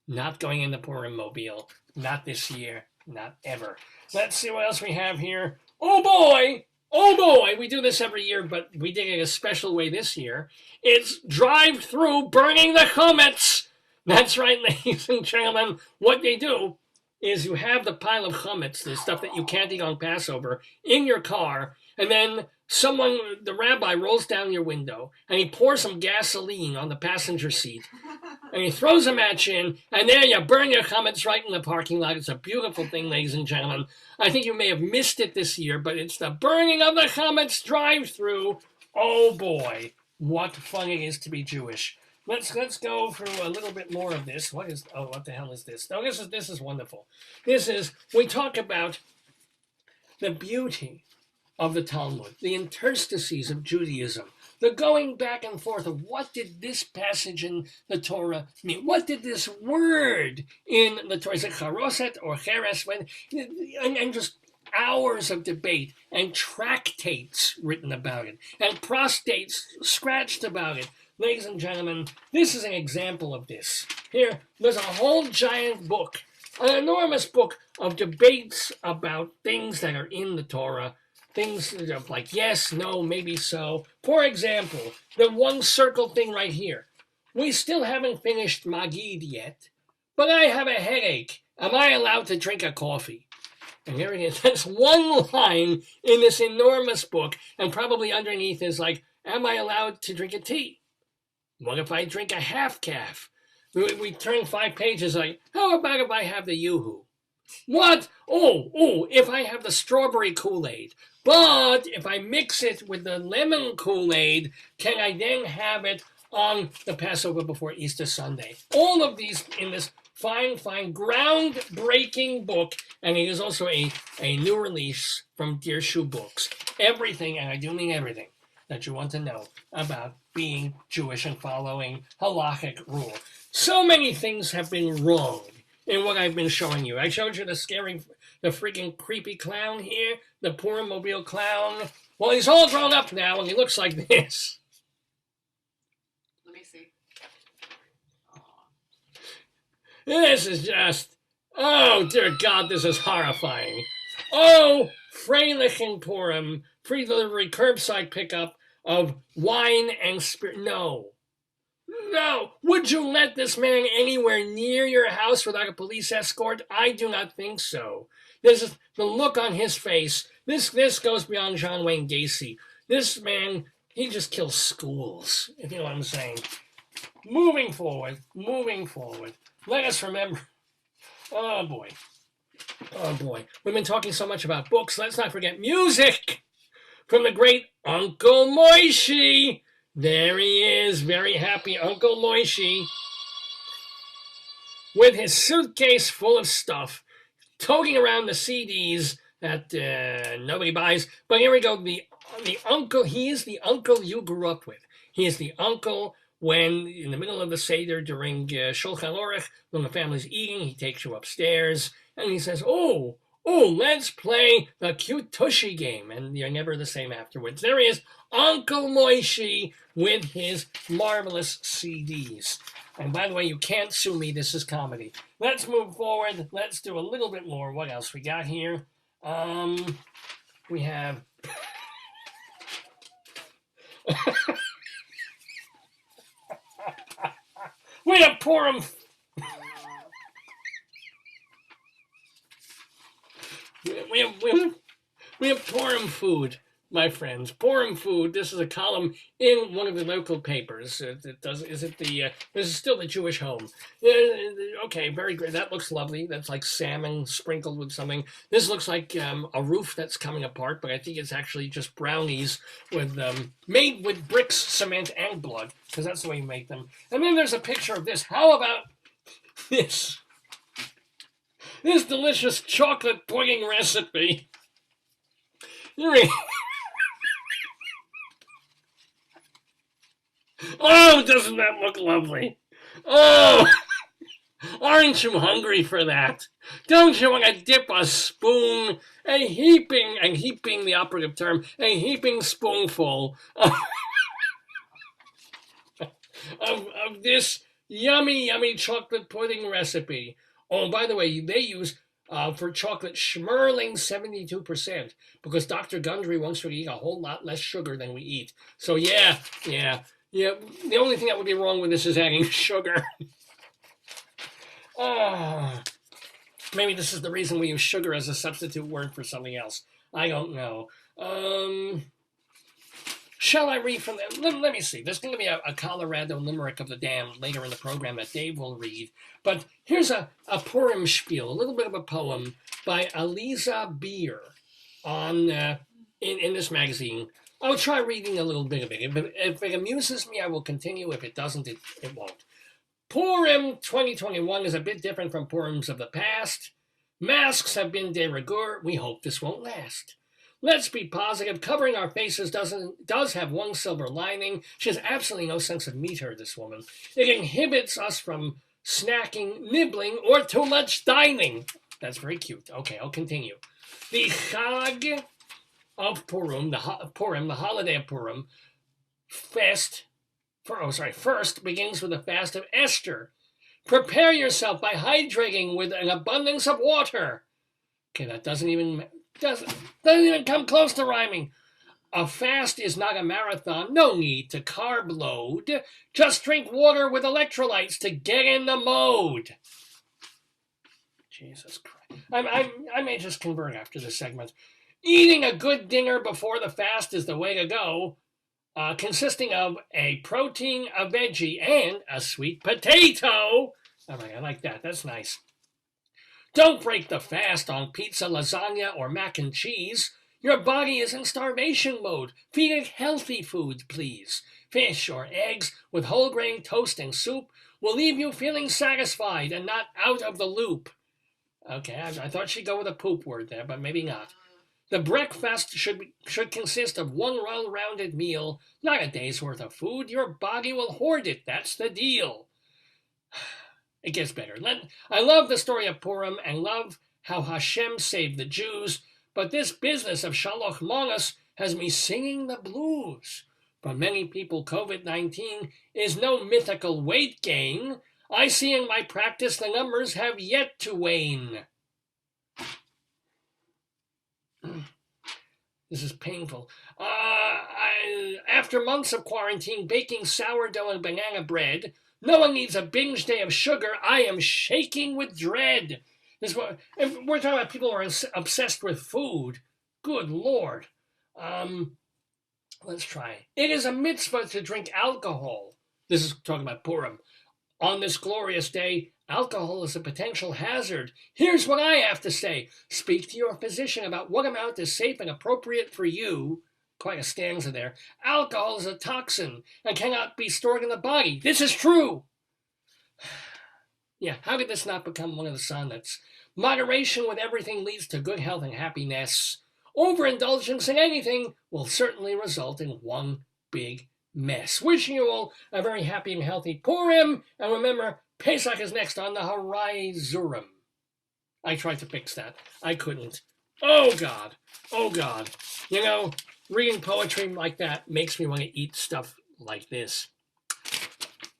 Not going in the Purim Mobile. Not this year. Not ever. Let's see what else we have here. Oh boy! Oh boy! We do this every year, but we did it a special way this year. It's drive-through burning the chametz. That's right, ladies and gentlemen. What they do is you have the pile of chametz, the stuff that you can't eat on Passover, in your car, and then the rabbi rolls down your window, and he pours some gasoline on the passenger seat, and he throws a match in, and there you burn your chametz right in the parking lot. It's a beautiful thing, ladies and gentlemen. I think you may have missed it this year, but it's the burning of the chametz drive-through. Oh boy, what fun it is to be Jewish. Let's go through a little bit more of this. What the hell is this? Oh, this is wonderful. We talk about the beauty of the Talmud, the interstices of Judaism, the going back and forth of what did this passage in the Torah mean? What did this word in the Torah, is it charoset or cheres? And just hours of debate and tractates written about it and prostates scratched about it. Ladies and gentlemen, this is an example of this. Here, there's a whole giant book, an enormous book of debates about things that are in the Torah, things like yes, no, maybe so. For example, the one circle thing right here. We still haven't finished Magid yet, but I have a headache. Am I allowed to drink a coffee? And here it is. That's one line in this enormous book, and probably underneath is like, am I allowed to drink a tea? What if I drink a half calf? We turn 5 pages like, how about if I have the Yoo-hoo? What? Oh, if I have the strawberry Kool-Aid. But if I mix it with the lemon Kool-Aid, can I then have it on the Passover before Easter Sunday? All of these in this fine, groundbreaking book, and it is also a new release from Dear Shoe Books. Everything, and I do mean everything, that you want to know about being Jewish and following halachic rule. So many things have been wrong in what I've been showing you. I showed you the freaking creepy clown here, the Purim mobile clown. Well, he's all grown up now, and he looks like this. Let me see. This is just, oh dear God, this is horrifying. Oh, Freilich and Purim, free delivery, curbside pickup of wine and spirit. No. Would you let this man anywhere near your house without a police escort? I do not think so. This is the look on his face. This goes beyond John Wayne Gacy. This man, he just kills schools, if you know what I'm saying. Moving forward. Let us remember. Oh boy. We've been talking so much about books. Let's not forget music from the great Uncle Moishy. There he is, very happy Uncle Moishy, with his suitcase full of stuff, toting around the CDs that nobody buys. But here we go, the uncle, he is the uncle you grew up with. He is the uncle when, in the middle of the Seder during Shulchan Aruch, when the family's eating, he takes you upstairs, and he says, oh, let's play the cute tushy game, and you're never the same afterwards. There he is, Uncle Moishy, with his marvelous CDs. And by the way, you can't sue me, this is comedy. Let's move forward, let's do a little bit more. What else we got here? We have... we have Purim... We have Purim food, my friends. Purim food. This is a column in one of the local papers. This is still the Jewish Home. Okay, very great. That looks lovely. That's like salmon sprinkled with something. This looks like a roof that's coming apart, but I think it's actually just brownies with made with bricks, cement, and blood, because that's the way you make them. And then there's a picture of this. How about this? This delicious chocolate pudding recipe. Oh, doesn't that look lovely? Oh, aren't you hungry for that? Don't you want to dip a spoon, a heaping, the operative term, a heaping spoonful of this yummy chocolate pudding recipe? Oh, by the way, they use for chocolate Schmerling 72%, because Dr. Gundry wants you to eat a whole lot less sugar than we eat. So yeah. The only thing that would be wrong with this is adding sugar. Maybe this is the reason we use sugar as a substitute word for something else. I don't know. Shall I read from them? Let me see. There's going to be a Colorado Limerick of the Damned later in the program that Dave will read. But here's a Purim spiel, a little bit of a poem by Aliza Beer on in this magazine. I'll try reading a little bit of it. If it amuses me, I will continue. If it doesn't, it won't. Purim 2021 is a bit different from Purims of the past. Masks have been de rigueur. We hope this won't last. Let's be positive. Covering our faces does have one silver lining. She has absolutely no sense of meter, this woman. It inhibits us from snacking, nibbling, or too much dining. That's very cute. Okay, I'll continue. The Chag of Purim, the holiday of Purim, first begins with the fast of Esther. Prepare yourself by hydrating with an abundance of water. Okay, that doesn't even come close to rhyming. A fast is not a marathon. No need to carb load. Just drink water with electrolytes to get in the mode. Jesus Christ. I may just convert after this segment. Eating a good dinner before the fast is the way to go, consisting of a protein, a veggie, and a sweet potato. All right, I like that. That's nice. Don't break the fast on pizza, lasagna, or mac and cheese. Your body is in starvation mode. Feed it healthy food, please. Fish or eggs with whole grain toast and soup will leave you feeling satisfied and not out of the loop. Okay, I thought she'd go with a poop word there, but maybe not. The breakfast should consist of one well-rounded meal, not a day's worth of food. Your body will hoard it. That's the deal. It gets better. I love the story of Purim and love how Hashem saved the Jews, but this business of Shalach Manas has me singing the blues. For many people, COVID-19 is no mythical weight gain. I see in my practice the numbers have yet to wane. This is painful. After months of quarantine, baking sourdough and banana bread, no one needs a binge day of sugar. I am shaking with dread. We're talking about people who are obsessed with food. Good Lord. Let's try. It is a mitzvah to drink alcohol. This is talking about Purim. On this glorious day, alcohol is a potential hazard. Here's what I have to say. Speak to your physician about what amount is safe and appropriate for you. Quite a stanza there. Alcohol is a toxin and cannot be stored in the body. This is true. Yeah, how did this not become one of the sonnets? Moderation with everything leads to good health and happiness. Overindulgence in anything will certainly result in one big mess. Wishing you all a very happy and healthy Purim, and remember, Pesach is next on the horizon. I tried to fix that. I couldn't. Oh God. Oh God. You know, reading poetry like that makes me want to eat stuff like this.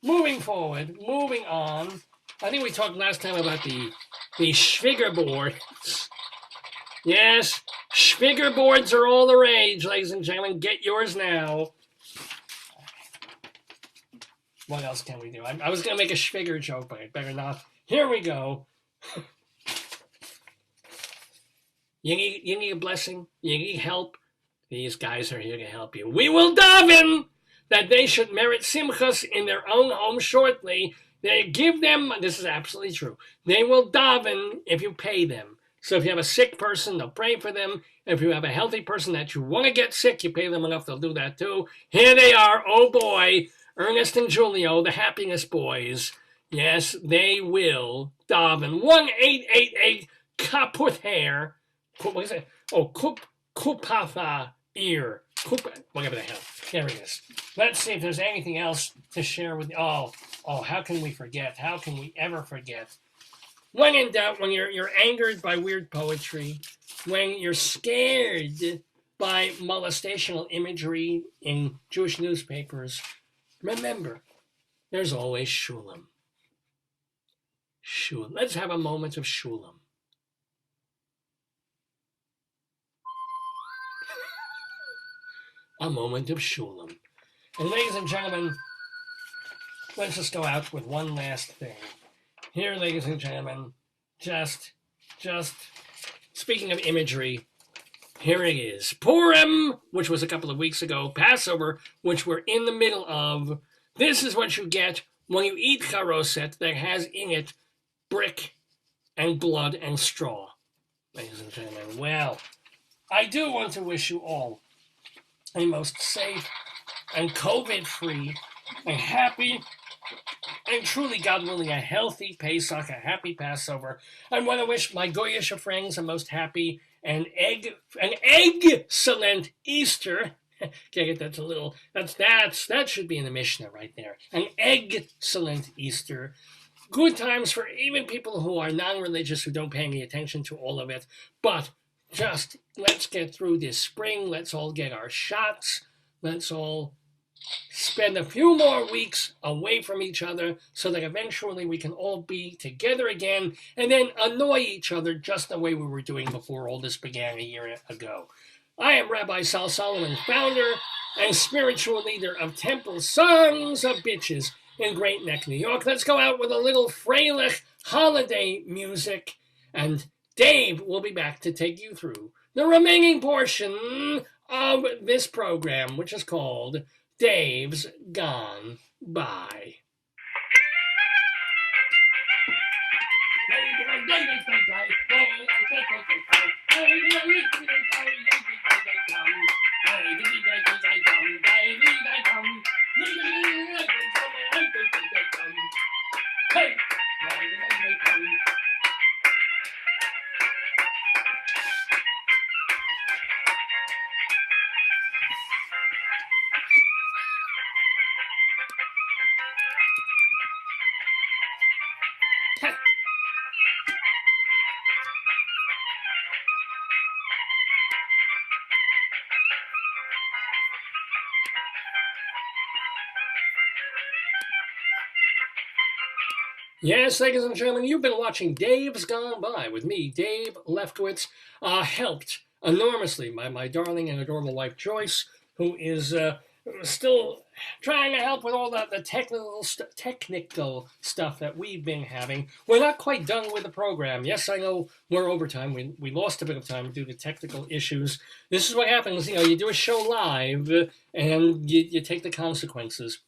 Moving forward, moving on. I think we talked last time about the Schwigger boards. Yes, Schwigger boards are all the rage, ladies and gentlemen. Get yours now. What else can we do? I was going to make a Schwigger joke, but I better not. Here we go. You need a blessing? You need help? These guys are here to help you. We will daven that they should merit simchas in their own home shortly. They give them, this is absolutely true, they will daven if you pay them. So if you have a sick person, they'll pray for them. If you have a healthy person that you want to get sick, you pay them enough, they'll do that too. Here they are, oh boy, Ernest and Julio, the happiness boys. Yes, they will daven. 1-888 kaput hair. What is it? Oh, kupafa ear. Whatever the hell. There it is. Let's see if there's anything else to share with you. Oh, how can we forget? How can we ever forget? When in doubt, when you're angered by weird poetry, when you're scared by molestational imagery in Jewish newspapers, remember, there's always Shulam. Shulam. Let's have a moment of Shulam. A moment of Shulam. And ladies and gentlemen, let's just go out with one last thing. Here, ladies and gentlemen, just speaking of imagery, here it is. Purim, which was a couple of weeks ago. Passover, which we're in the middle of. This is what you get when you eat charoset that has in it brick and blood and straw. Ladies and gentlemen, well, I do want to wish you all a most safe and COVID-free and happy and truly, God willing, a healthy Pesach, a happy Passover. I want to wish my Goyish friends a most happy and excellent Easter. Okay, that's a little, that should be in the Mishnah right there. An excellent Easter. Good times for even people who are non-religious, who don't pay any attention to all of it. But just let's get through this spring. Let's all get our shots. Let's all spend a few more weeks away from each other so that eventually we can all be together again and then annoy each other just the way we were doing before all this began a year ago. I am Rabbi Sal Solomon, founder and spiritual leader of Temple Sons of Bitches in Great Neck, New York. Let's go out with a little Freilich holiday music, and Dave will be back to take you through the remaining portion of this program, which is called Dave's Gone By. Yes, ladies and gentlemen, you've been watching Dave's Gone By with me, Dave Leftwitz, helped enormously by my darling and adorable wife, Joyce, who is still trying to help with all the technical stuff that we've been having. We're not quite done with the program. Yes, I know we're overtime. We lost a bit of time due to technical issues. This is what happens. You do a show live and you take the consequences.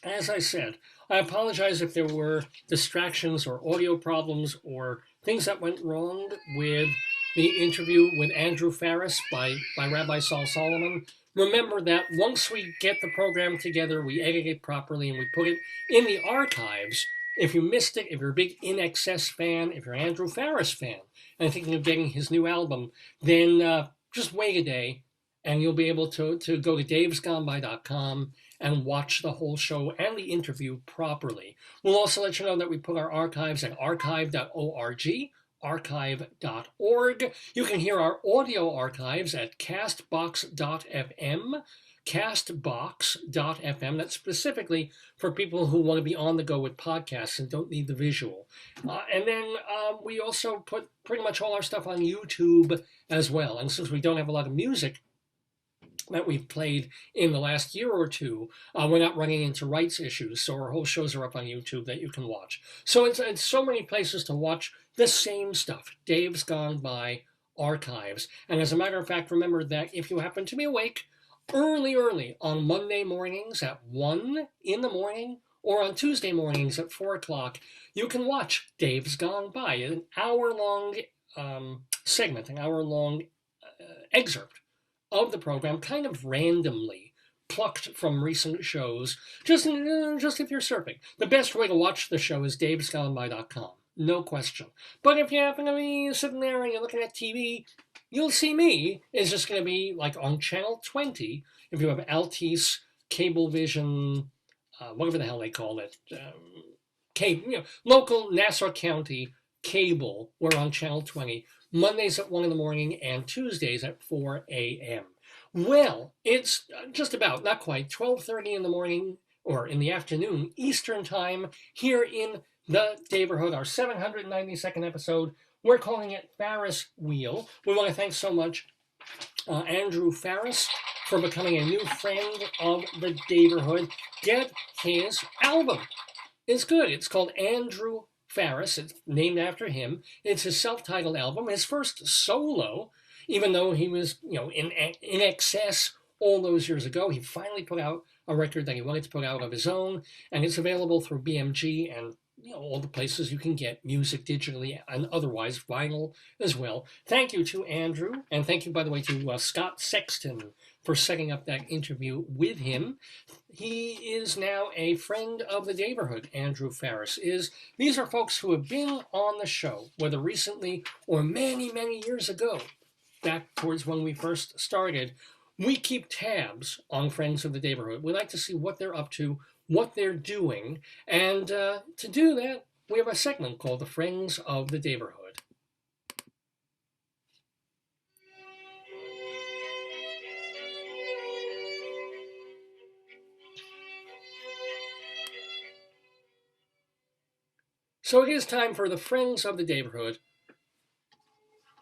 As I said, I apologize if there were distractions or audio problems or things that went wrong with the interview with Andrew Farriss by Rabbi Saul Solomon. Remember that once we get the program together, we edit it properly and we put it in the archives. If you missed it, if you're a big In Excess fan, if you're an Andrew Farriss fan and thinking of getting his new album, then just wait a day and you'll be able to go to davesgoneby.com and watch the whole show and the interview properly. We'll also let you know that we put our archives at archive.org, archive.org. You can hear our audio archives at castbox.fm, castbox.fm. That's specifically for people who want to be on the go with podcasts and don't need the visual. And then we also put pretty much all our stuff on YouTube as well. And since we don't have a lot of music that we've played in the last year or two, we're not running into rights issues, so our whole shows are up on YouTube that you can watch. So it's so many places to watch the same stuff. Dave's Gone By archives. And as a matter of fact, remember that if you happen to be awake early on Monday mornings at 1 in the morning or on Tuesday mornings at 4 o'clock, you can watch Dave's Gone By, an hour-long segment, an hour-long excerpt of the program, kind of randomly plucked from recent shows, just if you're surfing. The best way to watch the show is davesgoneby.com, no question. But if you happen to be sitting there and you're looking at TV, you'll see me. It's just going to be like on channel 20, if you have Altice, Cablevision, whatever the hell they call it, local Nassau County cable, we're on channel 20. Mondays at 1 in the morning and Tuesdays at 4 a.m. Well, it's just about, not quite, 12:30 in the morning or in the afternoon Eastern Time here in the neighborhood, our 792nd episode. We're calling it Farriss Wheel. We want to thank so much Andrew Farriss for becoming a new friend of the neighborhood. Get his album. It's good. It's called Andrew Farriss. It's named after him. It's his self-titled album, his first solo, even though he was, in excess all those years ago. He finally put out a record that he wanted to put out of his own, and it's available through BMG and all the places you can get music digitally and otherwise, vinyl as well. Thank you to Andrew, and thank you, by the way, to Scott Sexton for setting up that interview with him. He is now a friend of the neighborhood, Andrew Farriss is. These are folks who have been on the show, whether recently or many, many years ago, back towards when we first started. We keep tabs on friends of the neighborhood. We like to see what they're up to, what they're doing, and to do that, we have a segment called The Friends of the Neighborhood. So it is time for the Friends of the Neighborhood.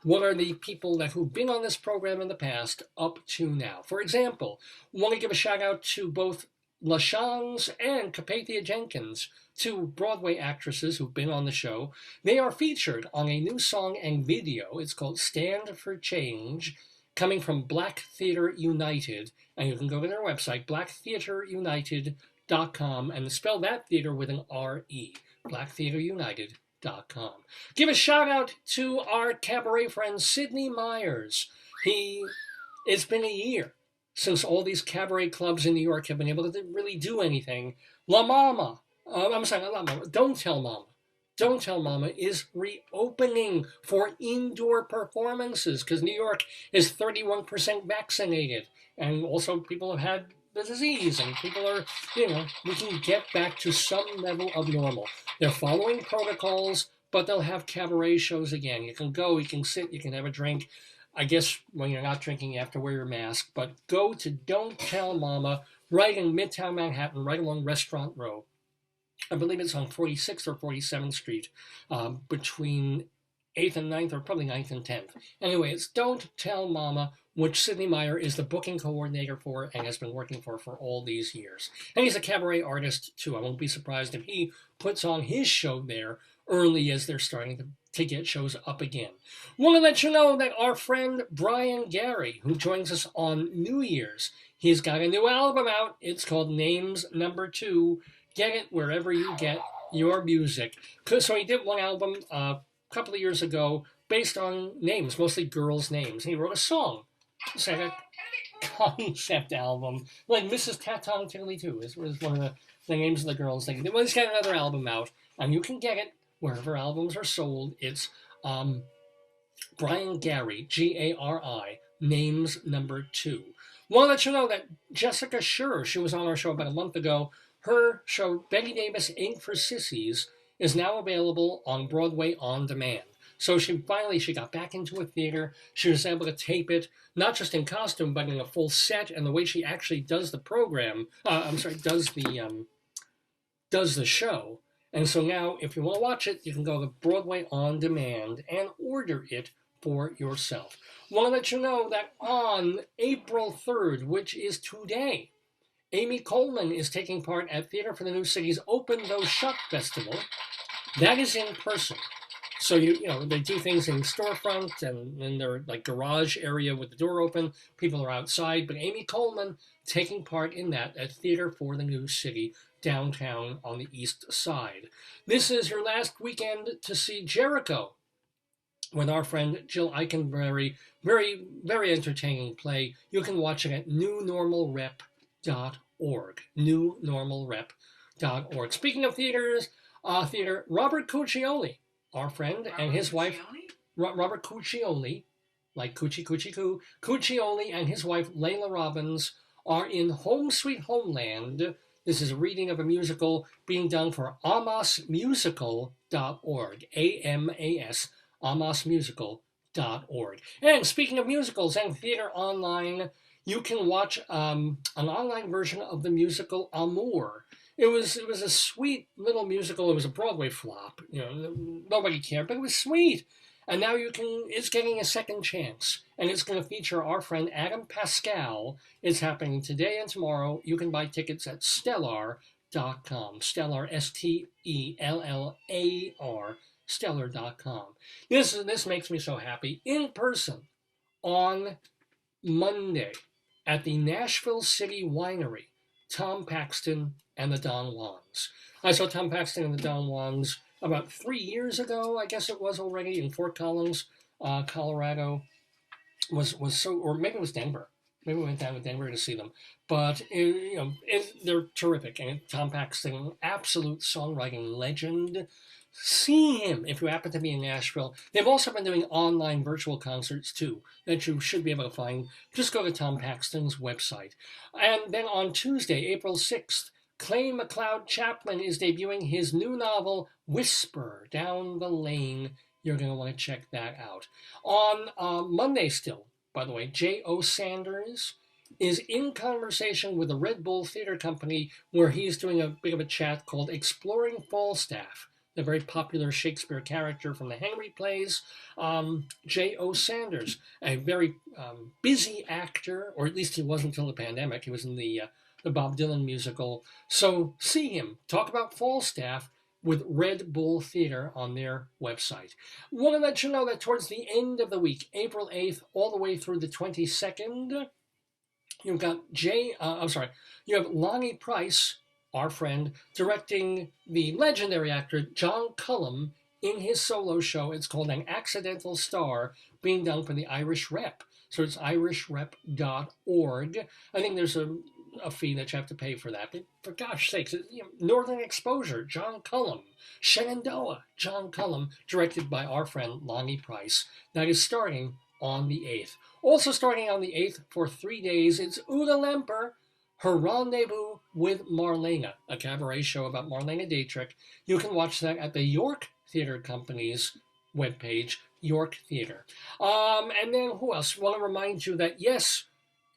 What are the people who've been on this program in the past up to now? For example, I want to give a shout out to both LaShans and Capathia Jenkins, two Broadway actresses who've been on the show. They are featured on a new song and video. It's called Stand for Change, coming from Black Theatre United. And you can go to their website, blacktheatreunited.com, and spell that theater with an R-E, blacktheatreunited.com. Give a shout out to our cabaret friend, Sidney Myers. It's been a year since all these cabaret clubs in New York have been able to really do anything. Not La Mama, Don't Tell Mama. Don't Tell Mama is reopening for indoor performances because New York is 31% vaccinated. And also people have had the disease and people are, we can get back to some level of normal. They're following protocols, but they'll have cabaret shows again. You can go, you can sit, you can have a drink. I guess when you're not drinking, you have to wear your mask, but go to Don't Tell Mama right in Midtown Manhattan, right along Restaurant Row. I believe it's on 46th or 47th Street, between 8th and 9th, or probably 9th and 10th. Anyway, it's Don't Tell Mama, which Sidney Meyer is the booking coordinator for and has been working for all these years. And he's a cabaret artist, too. I won't be surprised if he puts on his show there early as they're starting to get shows up again. Want to let you know that our friend Brian Gary, who joins us on New Year's, he's got a new album out. It's called Names Number 2. Get it wherever you get your music. So he did one album a couple of years ago based on names, mostly girls' names. He wrote a song. It's like a concept album, like Mrs. Taton Tiddly 2 is one of the names of the girls. Well, he's got another album out, and you can get it wherever albums are sold. It's Brian Gary, Gari, Names Number 2. Want to let you know that Jessica Schur, she was on our show about a month ago. Her show, Betty Davis Ain't for Sissies, is now available on Broadway on demand. So she got back into a theater. She was able to tape it, not just in costume, but in a full set. And the way she actually does the program, does the show. And so now, if you want to watch it, you can go to Broadway on demand and order it for yourself. Want to let you know that on April 3rd, which is today, Amy Coleman is taking part at Theater for the New City's Open Though Shut Festival. That is in person. So they do things in storefront and in their garage area with the door open. People are outside, but Amy Coleman taking part in that at Theater for the New City downtown on the east side. This is your last weekend to see Jericho with our friend Jill Eikenberry. Very, very entertaining play. You can watch it at newnormalrep.org. newnormalrep.org. Speaking of theater, Robert Cuccioli, our friend, and his wife, Robert Cuccioli, like Coochie Coochie Coo, Cuccioli and his wife, Layla Robbins, are in Home Sweet Homeland. This is a reading of a musical being done for amosmusical.org, A-M-A-S, amosmusical.org. And speaking of musicals and theater online, you can watch an online version of the musical Amour. It was a sweet little musical. It was a Broadway flop. Nobody cared, but it was sweet. And now it's getting a second chance. And it's going to feature our friend Adam Pascal. It's happening today and tomorrow. You can buy tickets at stellar.com. Stellar, S-T-E-L-L-A-R, stellar.com. This makes me so happy. In person on Monday at the Nashville City Winery, Tom Paxton and the Don Juans. I saw Tom Paxton and the Don Juans about 3 years ago, I guess it was already, in Fort Collins, Colorado. Or maybe it was Denver. Maybe we went down to Denver to see them. But, they're terrific. And Tom Paxton, absolute songwriting legend. See him if you happen to be in Nashville. They've also been doing online virtual concerts, too, that you should be able to find. Just go to Tom Paxton's website. And then on Tuesday, April 6th, Clay McLeod Chaplin is debuting his new novel, Whisper Down the Lane. You're going to want to check that out. On Monday still, by the way, J.O. Sanders is in conversation with the Red Bull Theater Company, where he's doing a bit of a chat called Exploring Falstaff, the very popular Shakespeare character from the Henry plays. J.O. Sanders, a very busy actor, or at least he was until the pandemic. He was in the Bob Dylan musical. So see him talk about Falstaff with Red Bull Theater on their website. Want to let you know that towards the end of the week, April 8th, all the way through the 22nd, you've got you have Lonnie Price, our friend, directing the legendary actor John Cullum in his solo show. It's called An Accidental Star, being done for the Irish Rep. So it's irishrep.org. I think there's a fee that you have to pay for that. But for gosh sakes, Northern Exposure, John Cullum. Shenandoah, John Cullum, directed by our friend Lonnie Price. That is starting on the 8th. Also starting on the 8th for 3 days, it's Uda Lemper, her rendezvous with Marlena, a cabaret show about Marlena Dietrich. You can watch that at the York Theater Company's webpage, York Theater. And then who else? I want to remind you that, yes,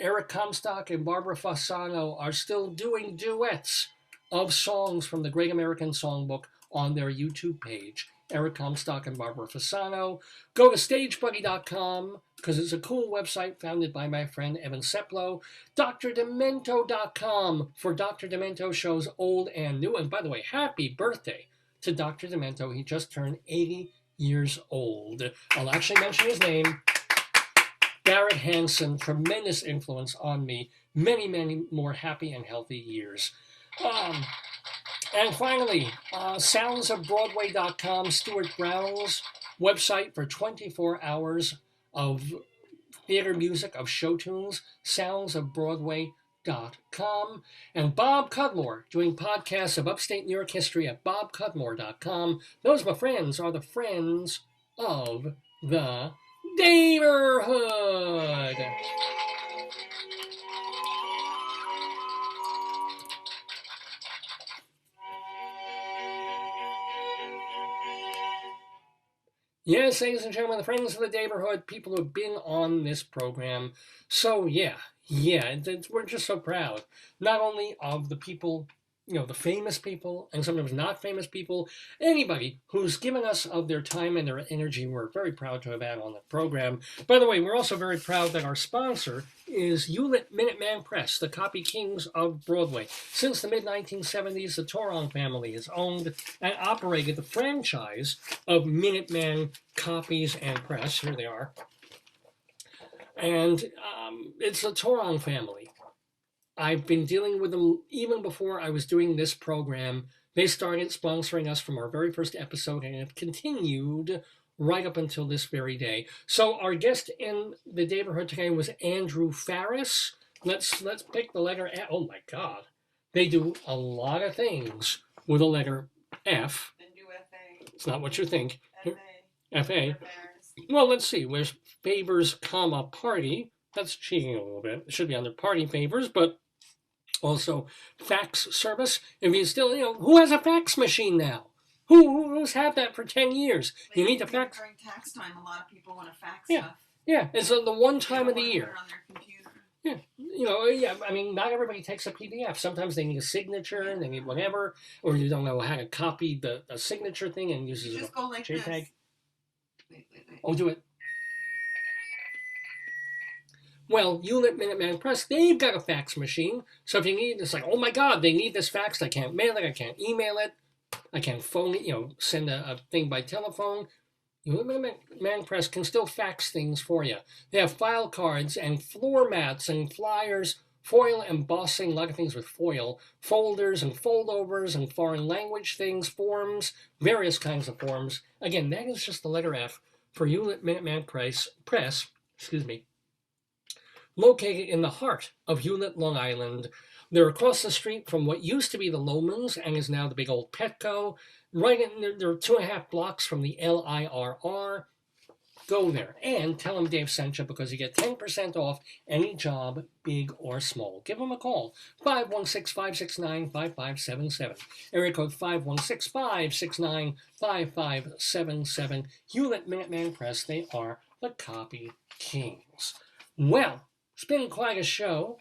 Eric Comstock and Barbara Fasano are still doing duets of songs from the Great American Songbook on their YouTube page. Eric Comstock and Barbara Fasano. Go to stagebuddy.com because it's a cool website founded by my friend Evan Seplow. DrDemento.com for Dr. Demento shows old and new. And by the way, happy birthday to Dr. Demento. He just turned 80 years old. I'll actually mention his name. Barrett Hansen, tremendous influence on me. Many, many more happy and healthy years. And finally, soundsofbroadway.com, Stuart Brown's website for 24 hours of theater music, of show tunes, soundsofbroadway.com. And Bob Cudmore doing podcasts of upstate New York history at bobcudmore.com. Those, my friends, are the friends of the neighborhood. Yes, ladies and gentlemen, the friends of the neighborhood, people who have been on this program. So yeah, we're just so proud, not only of the people, the famous people, and sometimes not famous people, anybody who's given us of their time and their energy, we're very proud to have had on the program. By the way, we're also very proud that our sponsor is Hewlett Minuteman Press, the copy kings of Broadway. Since the mid-1970s, the Torong family has owned and operated the franchise of Minuteman Copies and Press. Here they are. And it's the Torong family. I've been dealing with them even before I was doing this program. They started sponsoring us from our very first episode and have continued right up until this very day. So our guest in the neighborhood today was Andrew Farriss. Let's pick the letter F. Oh my God. They do a lot of things with a letter F. And do F.A. It's not what you think. F.A. F.A. Well, let's see. There's favors, comma, party. That's cheating a little bit. It should be under party favors, but also fax service. If you still, who has a fax machine now? Who's had that for 10 years? You need to fax. During tax time, a lot of people want to fax Yeah. stuff. Yeah, it's the one time of the year. On their computer. Yeah, I mean, not everybody takes a PDF. Sometimes they need a signature, and they need whatever, or you don't know how to copy the signature thing and uses You just go like JPEG. this. Wait. Oh, do it. Well, Hewlett Minuteman Press, they've got a fax machine. So if you need, it's like, oh my God, they need this faxed. I can't mail it. I can't email it. I can't phone it, send a thing by telephone. Hewlett Minuteman Press can still fax things for you. They have file cards and floor mats and flyers, foil embossing, a lot of things with foil, folders and foldovers and foreign language things, forms, various kinds of forms. Again, that is just the letter F for Hewlett Minuteman Press, located in the heart of Hewlett, Long Island. They're across the street from what used to be the Lomans and is now the big old Petco. Right in there, they're 2.5 blocks from the LIRR. go there and tell him Dave sent you, because you get 10% off any job, big or small. Give him a call, 516-569-5577. Area code 516-569-5577. Hewlett Minuteman Press, they are the Copy Kings. Well, it's been quite a show.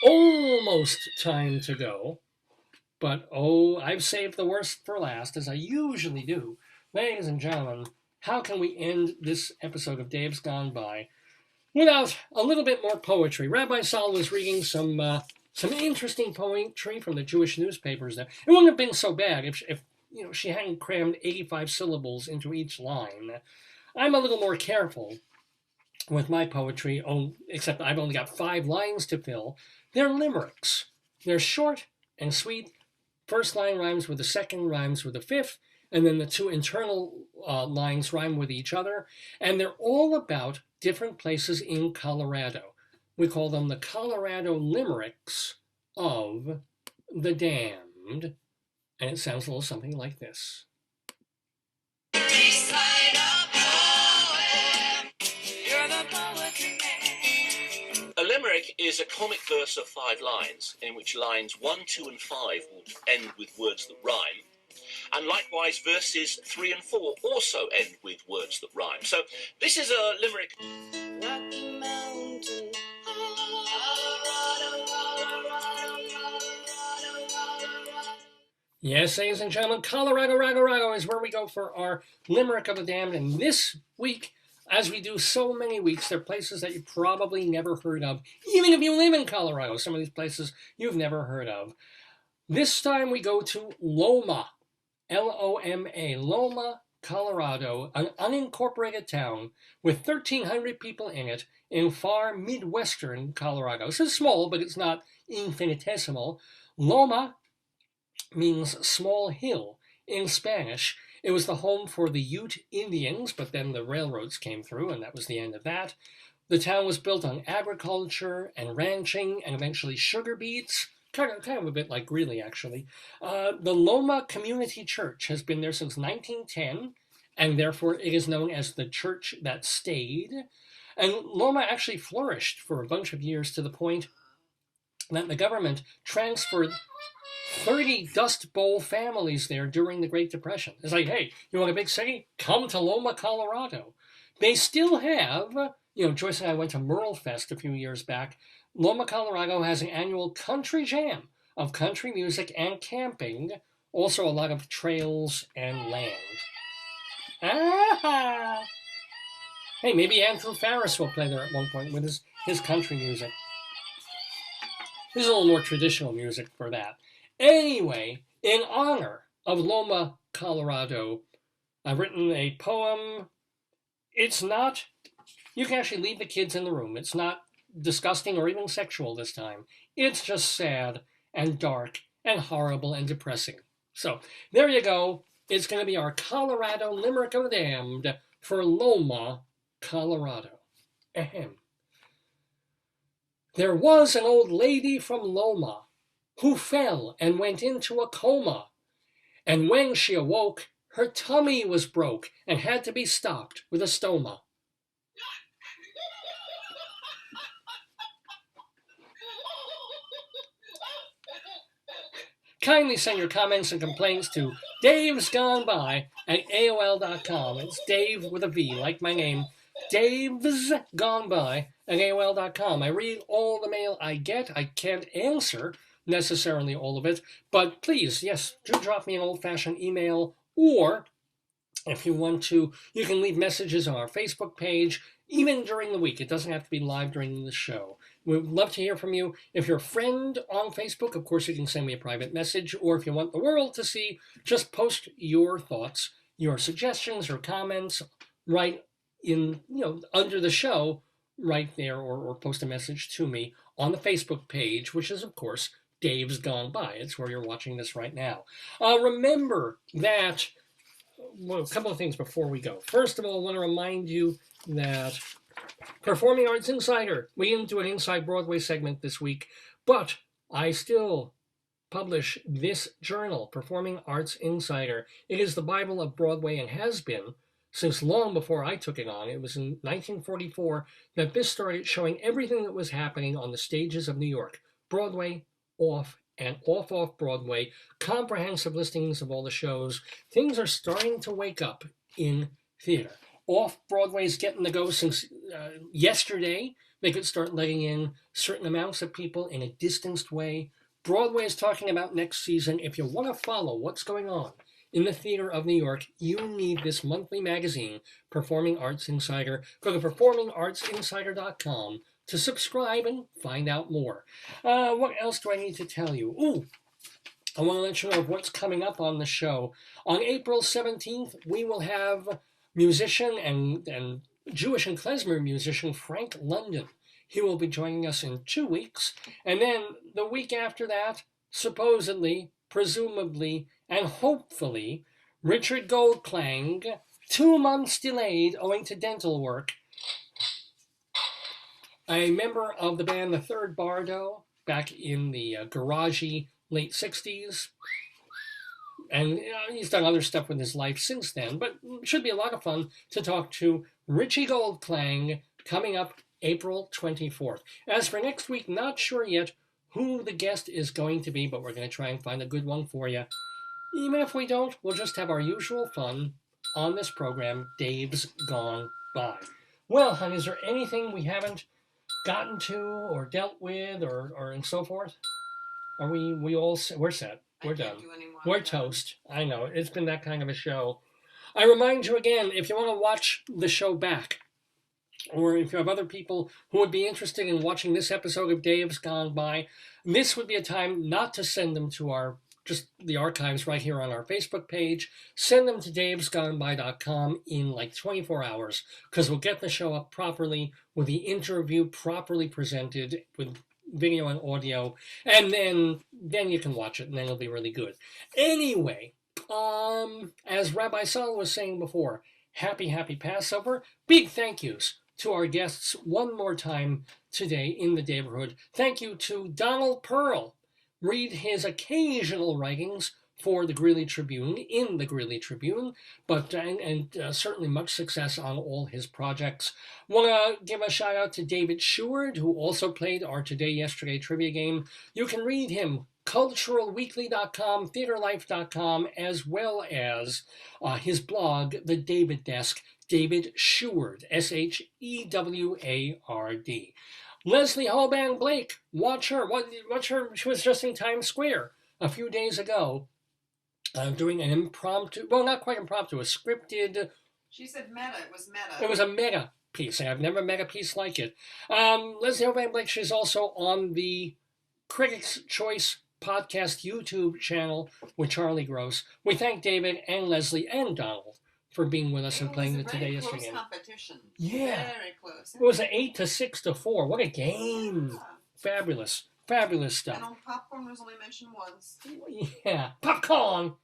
Almost time to go. But, I've saved the worst for last, as I usually do. Ladies and gentlemen, how can we end this episode of Dave's Gone By without a little bit more poetry? Rabbi Saul was reading some interesting poetry from the Jewish newspapers there. It wouldn't have been so bad if she hadn't crammed 85 syllables into each line. I'm a little more careful with my poetry, except I've only got 5 lines to fill. They're limericks. They're short and sweet. First line rhymes with the second, rhymes with the fifth, and then the 2 internal lines rhyme with each other. And they're all about different places in Colorado. We call them the Colorado limericks of the damned. And it sounds a little something like this. A limerick is a comic verse of 5 lines, in which lines 1, 2, and 5 would end with words that rhyme. And likewise, verses 3 and 4 also end with words that rhyme. So this is a limerick. Rocky Mountain, Yes, ladies and gentlemen, Colorado is where we go for our Limerick of the Damned. And this week, as we do so many weeks, there are places that you probably never heard of, even if you live in Colorado. Some of these places you've never heard of. This time we go to Loma, Loma, Loma, Colorado, an unincorporated town with 1,300 people in it in far midwestern Colorado. So it's small, but it's not infinitesimal. Loma means small hill in Spanish. It was the home for the Ute Indians, but then the railroads came through, and that was the end of that. The town was built on agriculture and ranching, and eventually sugar beets, kind of a bit like Greeley, actually. The Loma Community Church has been there since 1910, and therefore it is known as the church that stayed. And Loma actually flourished for a bunch of years, to the point that the government transferred 30 Dust Bowl families there during the Great Depression. It's like, hey, you want a big city? Come to Loma, Colorado. They still have, Joyce and I went to Merle Fest a few years back. Loma, Colorado has an annual country jam of country music and camping, also a lot of trails and land. Ah! Hey, maybe Andrew Farriss will play there at one point with his country music. This is a little more traditional music for that. Anyway, in honor of Loma, Colorado, I've written a poem. It's not, you can actually leave the kids in the room. It's not disgusting or even sexual this time. It's just sad and dark and horrible and depressing. So there you go. It's going to be our Colorado Limerick of the Damned for Loma, Colorado. Ahem. There was an old lady from Loma who fell and went into a coma. And when she awoke, her tummy was broke and had to be stopped with a stoma. Kindly send your comments and complaints to davesgoneby@aol.com. It's Dave with a V, like my name. davesgoneby@aol.com. I read all the mail I get. I can't answer necessarily all of it, but please, yes, do drop me an old-fashioned email, or if you want to, you can leave messages on our Facebook page, even during the week. It doesn't have to be live during the show. We'd love to hear from you. If you're a friend on Facebook, of course, you can send me a private message, or if you want the world to see, just post your thoughts, your suggestions or comments right in, under the show, right there, or post a message to me on the Facebook page, which is, of course, Dave's Gone By. It's where you're watching this right now. Remember that, a couple of things before we go. First of all, I want to remind you that Performing Arts Insider, we didn't do an Inside Broadway segment this week, but I still publish this journal, Performing Arts Insider. It is the Bible of Broadway and has been since long before I took it on. It was in 1944 that this started showing everything that was happening on the stages of New York, Broadway, off and off Broadway, comprehensive listings of all the shows. Things are starting to wake up in theater. Off Broadway's getting the go since yesterday. They could start letting in certain amounts of people in a distanced way. Broadway is talking about next season. If you want to follow what's going on in the theater of New York, you need this monthly magazine, Performing Arts Insider. Go to performingartsinsider.com to subscribe and find out more. What else do I need to tell you? Ooh, I want to let you know of what's coming up on the show. On April 17th, we will have musician and Jewish and klezmer musician Frank London. He will be joining us in 2 weeks. And then the week after that, supposedly, presumably, and hopefully, Richard Goldklang, 2 months delayed owing to dental work. A member of the band The Third Bardo back in the garagey late 60s. And he's done other stuff with his life since then, but it should be a lot of fun to talk to Richie Goldklang coming up April 24th. As for next week, not sure yet who the guest is going to be, but we're going to try and find a good one for you. Even if we don't, we'll just have our usual fun on this program, Dave's Gone By. Well, hon, is there anything we haven't gotten to or dealt with or and so forth? Are we all we're set? We're done. We're toast. I know. It's been that kind of a show. I remind you again, if you want to watch the show back, or if you have other people who would be interested in watching this episode of Dave's Gone By, this would be a time not to send them to just the archives right here on our Facebook page. Send them to davesgoneby.com in like 24 hours, because we'll get the show up properly with the interview properly presented with video and audio, and then you can watch it, and then it'll be really good. Anyway, as Rabbi Saul was saying before, happy Passover. Big thank yous to our guests one more time today in the neighborhood. Thank you to Don Perl. Read his occasional writings for the Greeley Tribune, in the Greeley Tribune, but certainly much success on all his projects. Want to give a shout out to David Sheward, who also played our Today Yesterday trivia game. You can read him, culturalweekly.com, theaterlife.com, as well as his blog, The David Desk, David Sheward, Sheward. Leslie Hoban Blake, watch her. She was just in Times Square a few days ago, doing an impromptu, well, not quite impromptu, a scripted. She said meta. It was meta. It was a meta piece. I've never met a piece like it. Leslie Hoban Blake, she's also on the Critics' Choice podcast YouTube channel with Charlie Gross. We thank David and Leslie and Donald for being with us and playing the Today Yesterday game. Competition. Yeah. Very close. It was an 8 to 6 to 4. What a game. Yeah. Fabulous stuff. And popcorn was only mentioned once. Yeah. Popcorn.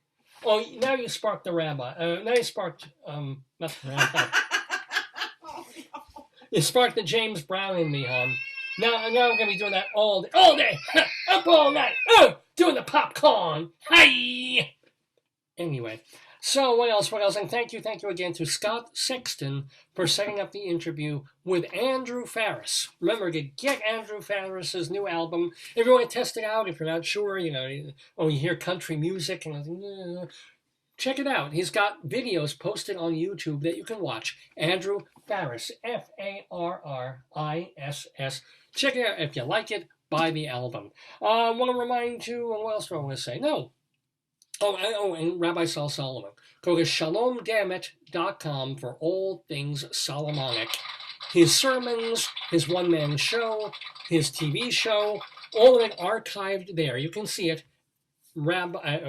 Oh, now you sparked the rabbi. Now you sparked, not the rabbi. Oh, no. You sparked the James Brown in me, hon. Now I'm going to be doing that all day. Up all night. Doing the popcorn. Hi. Anyway. So what else? And thank you again to Scott Sexton for setting up the interview with Andrew Farriss. Remember to get Andrew Farriss's new album. If you want to test it out, if you're not sure, you hear country music, and check it out. He's got videos posted on YouTube that you can watch. Andrew Farriss, Farriss. Check it out. If you like it, buy the album. I want to remind you, what else do I want to say? No. And Rabbi Saul Solomon. Go to shalomdammit.com for all things Solomonic. His sermons, his one-man show, his TV show, all of it archived there. You can see it at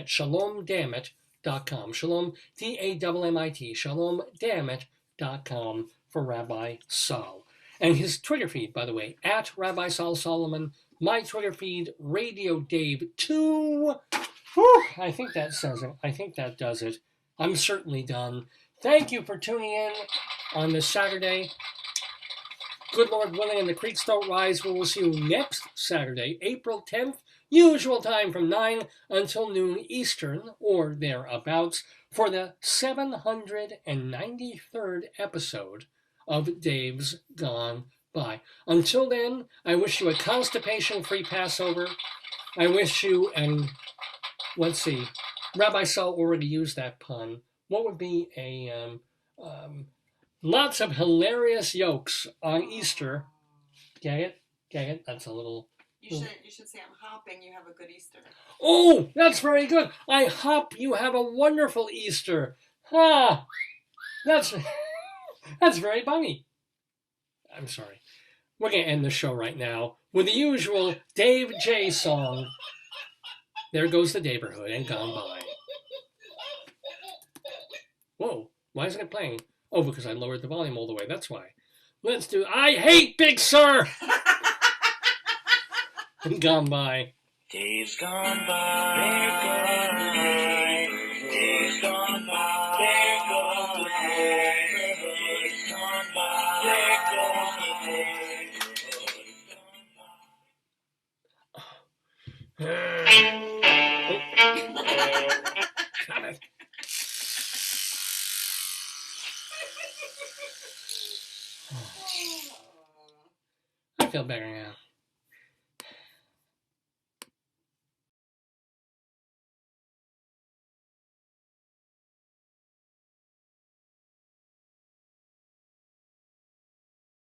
shalomdammit.com. Shalom, D-A-M-M-I-T, shalomdammit.com for Rabbi Saul. And his Twitter feed, by the way, at Rabbi Saul Solomon. My Twitter feed, Radio Dave 2. Whew, I think that says it. I think that does it. I'm certainly done. Thank you for tuning in on this Saturday. Good Lord willing, and the creeks don't rise. We will see you next Saturday, April 10th, usual time from 9 until noon Eastern, or thereabouts, for the 793rd episode of Dave's Gone By. Until then, I wish you a constipation-free Passover. I wish you, and let's see, Rabbi Saul already used that pun. What would be a, lots of hilarious yolks on Easter. Get it? Get it? That's a little... You should say, I'm hopping, you have a good Easter. Oh, that's very good. I hope you have a wonderful Easter. Ah, that's very funny. I'm sorry. We're going to end the show right now with the usual Dave J song. There Goes the Neighborhood and Gone By. Whoa, why isn't it playing? Oh, because I lowered the volume all the way. That's why. Let's do I Hate Big Sur and Gone By. Days gone by, days gone by, days gone by, days gone by, days gone Got it. I feel better now.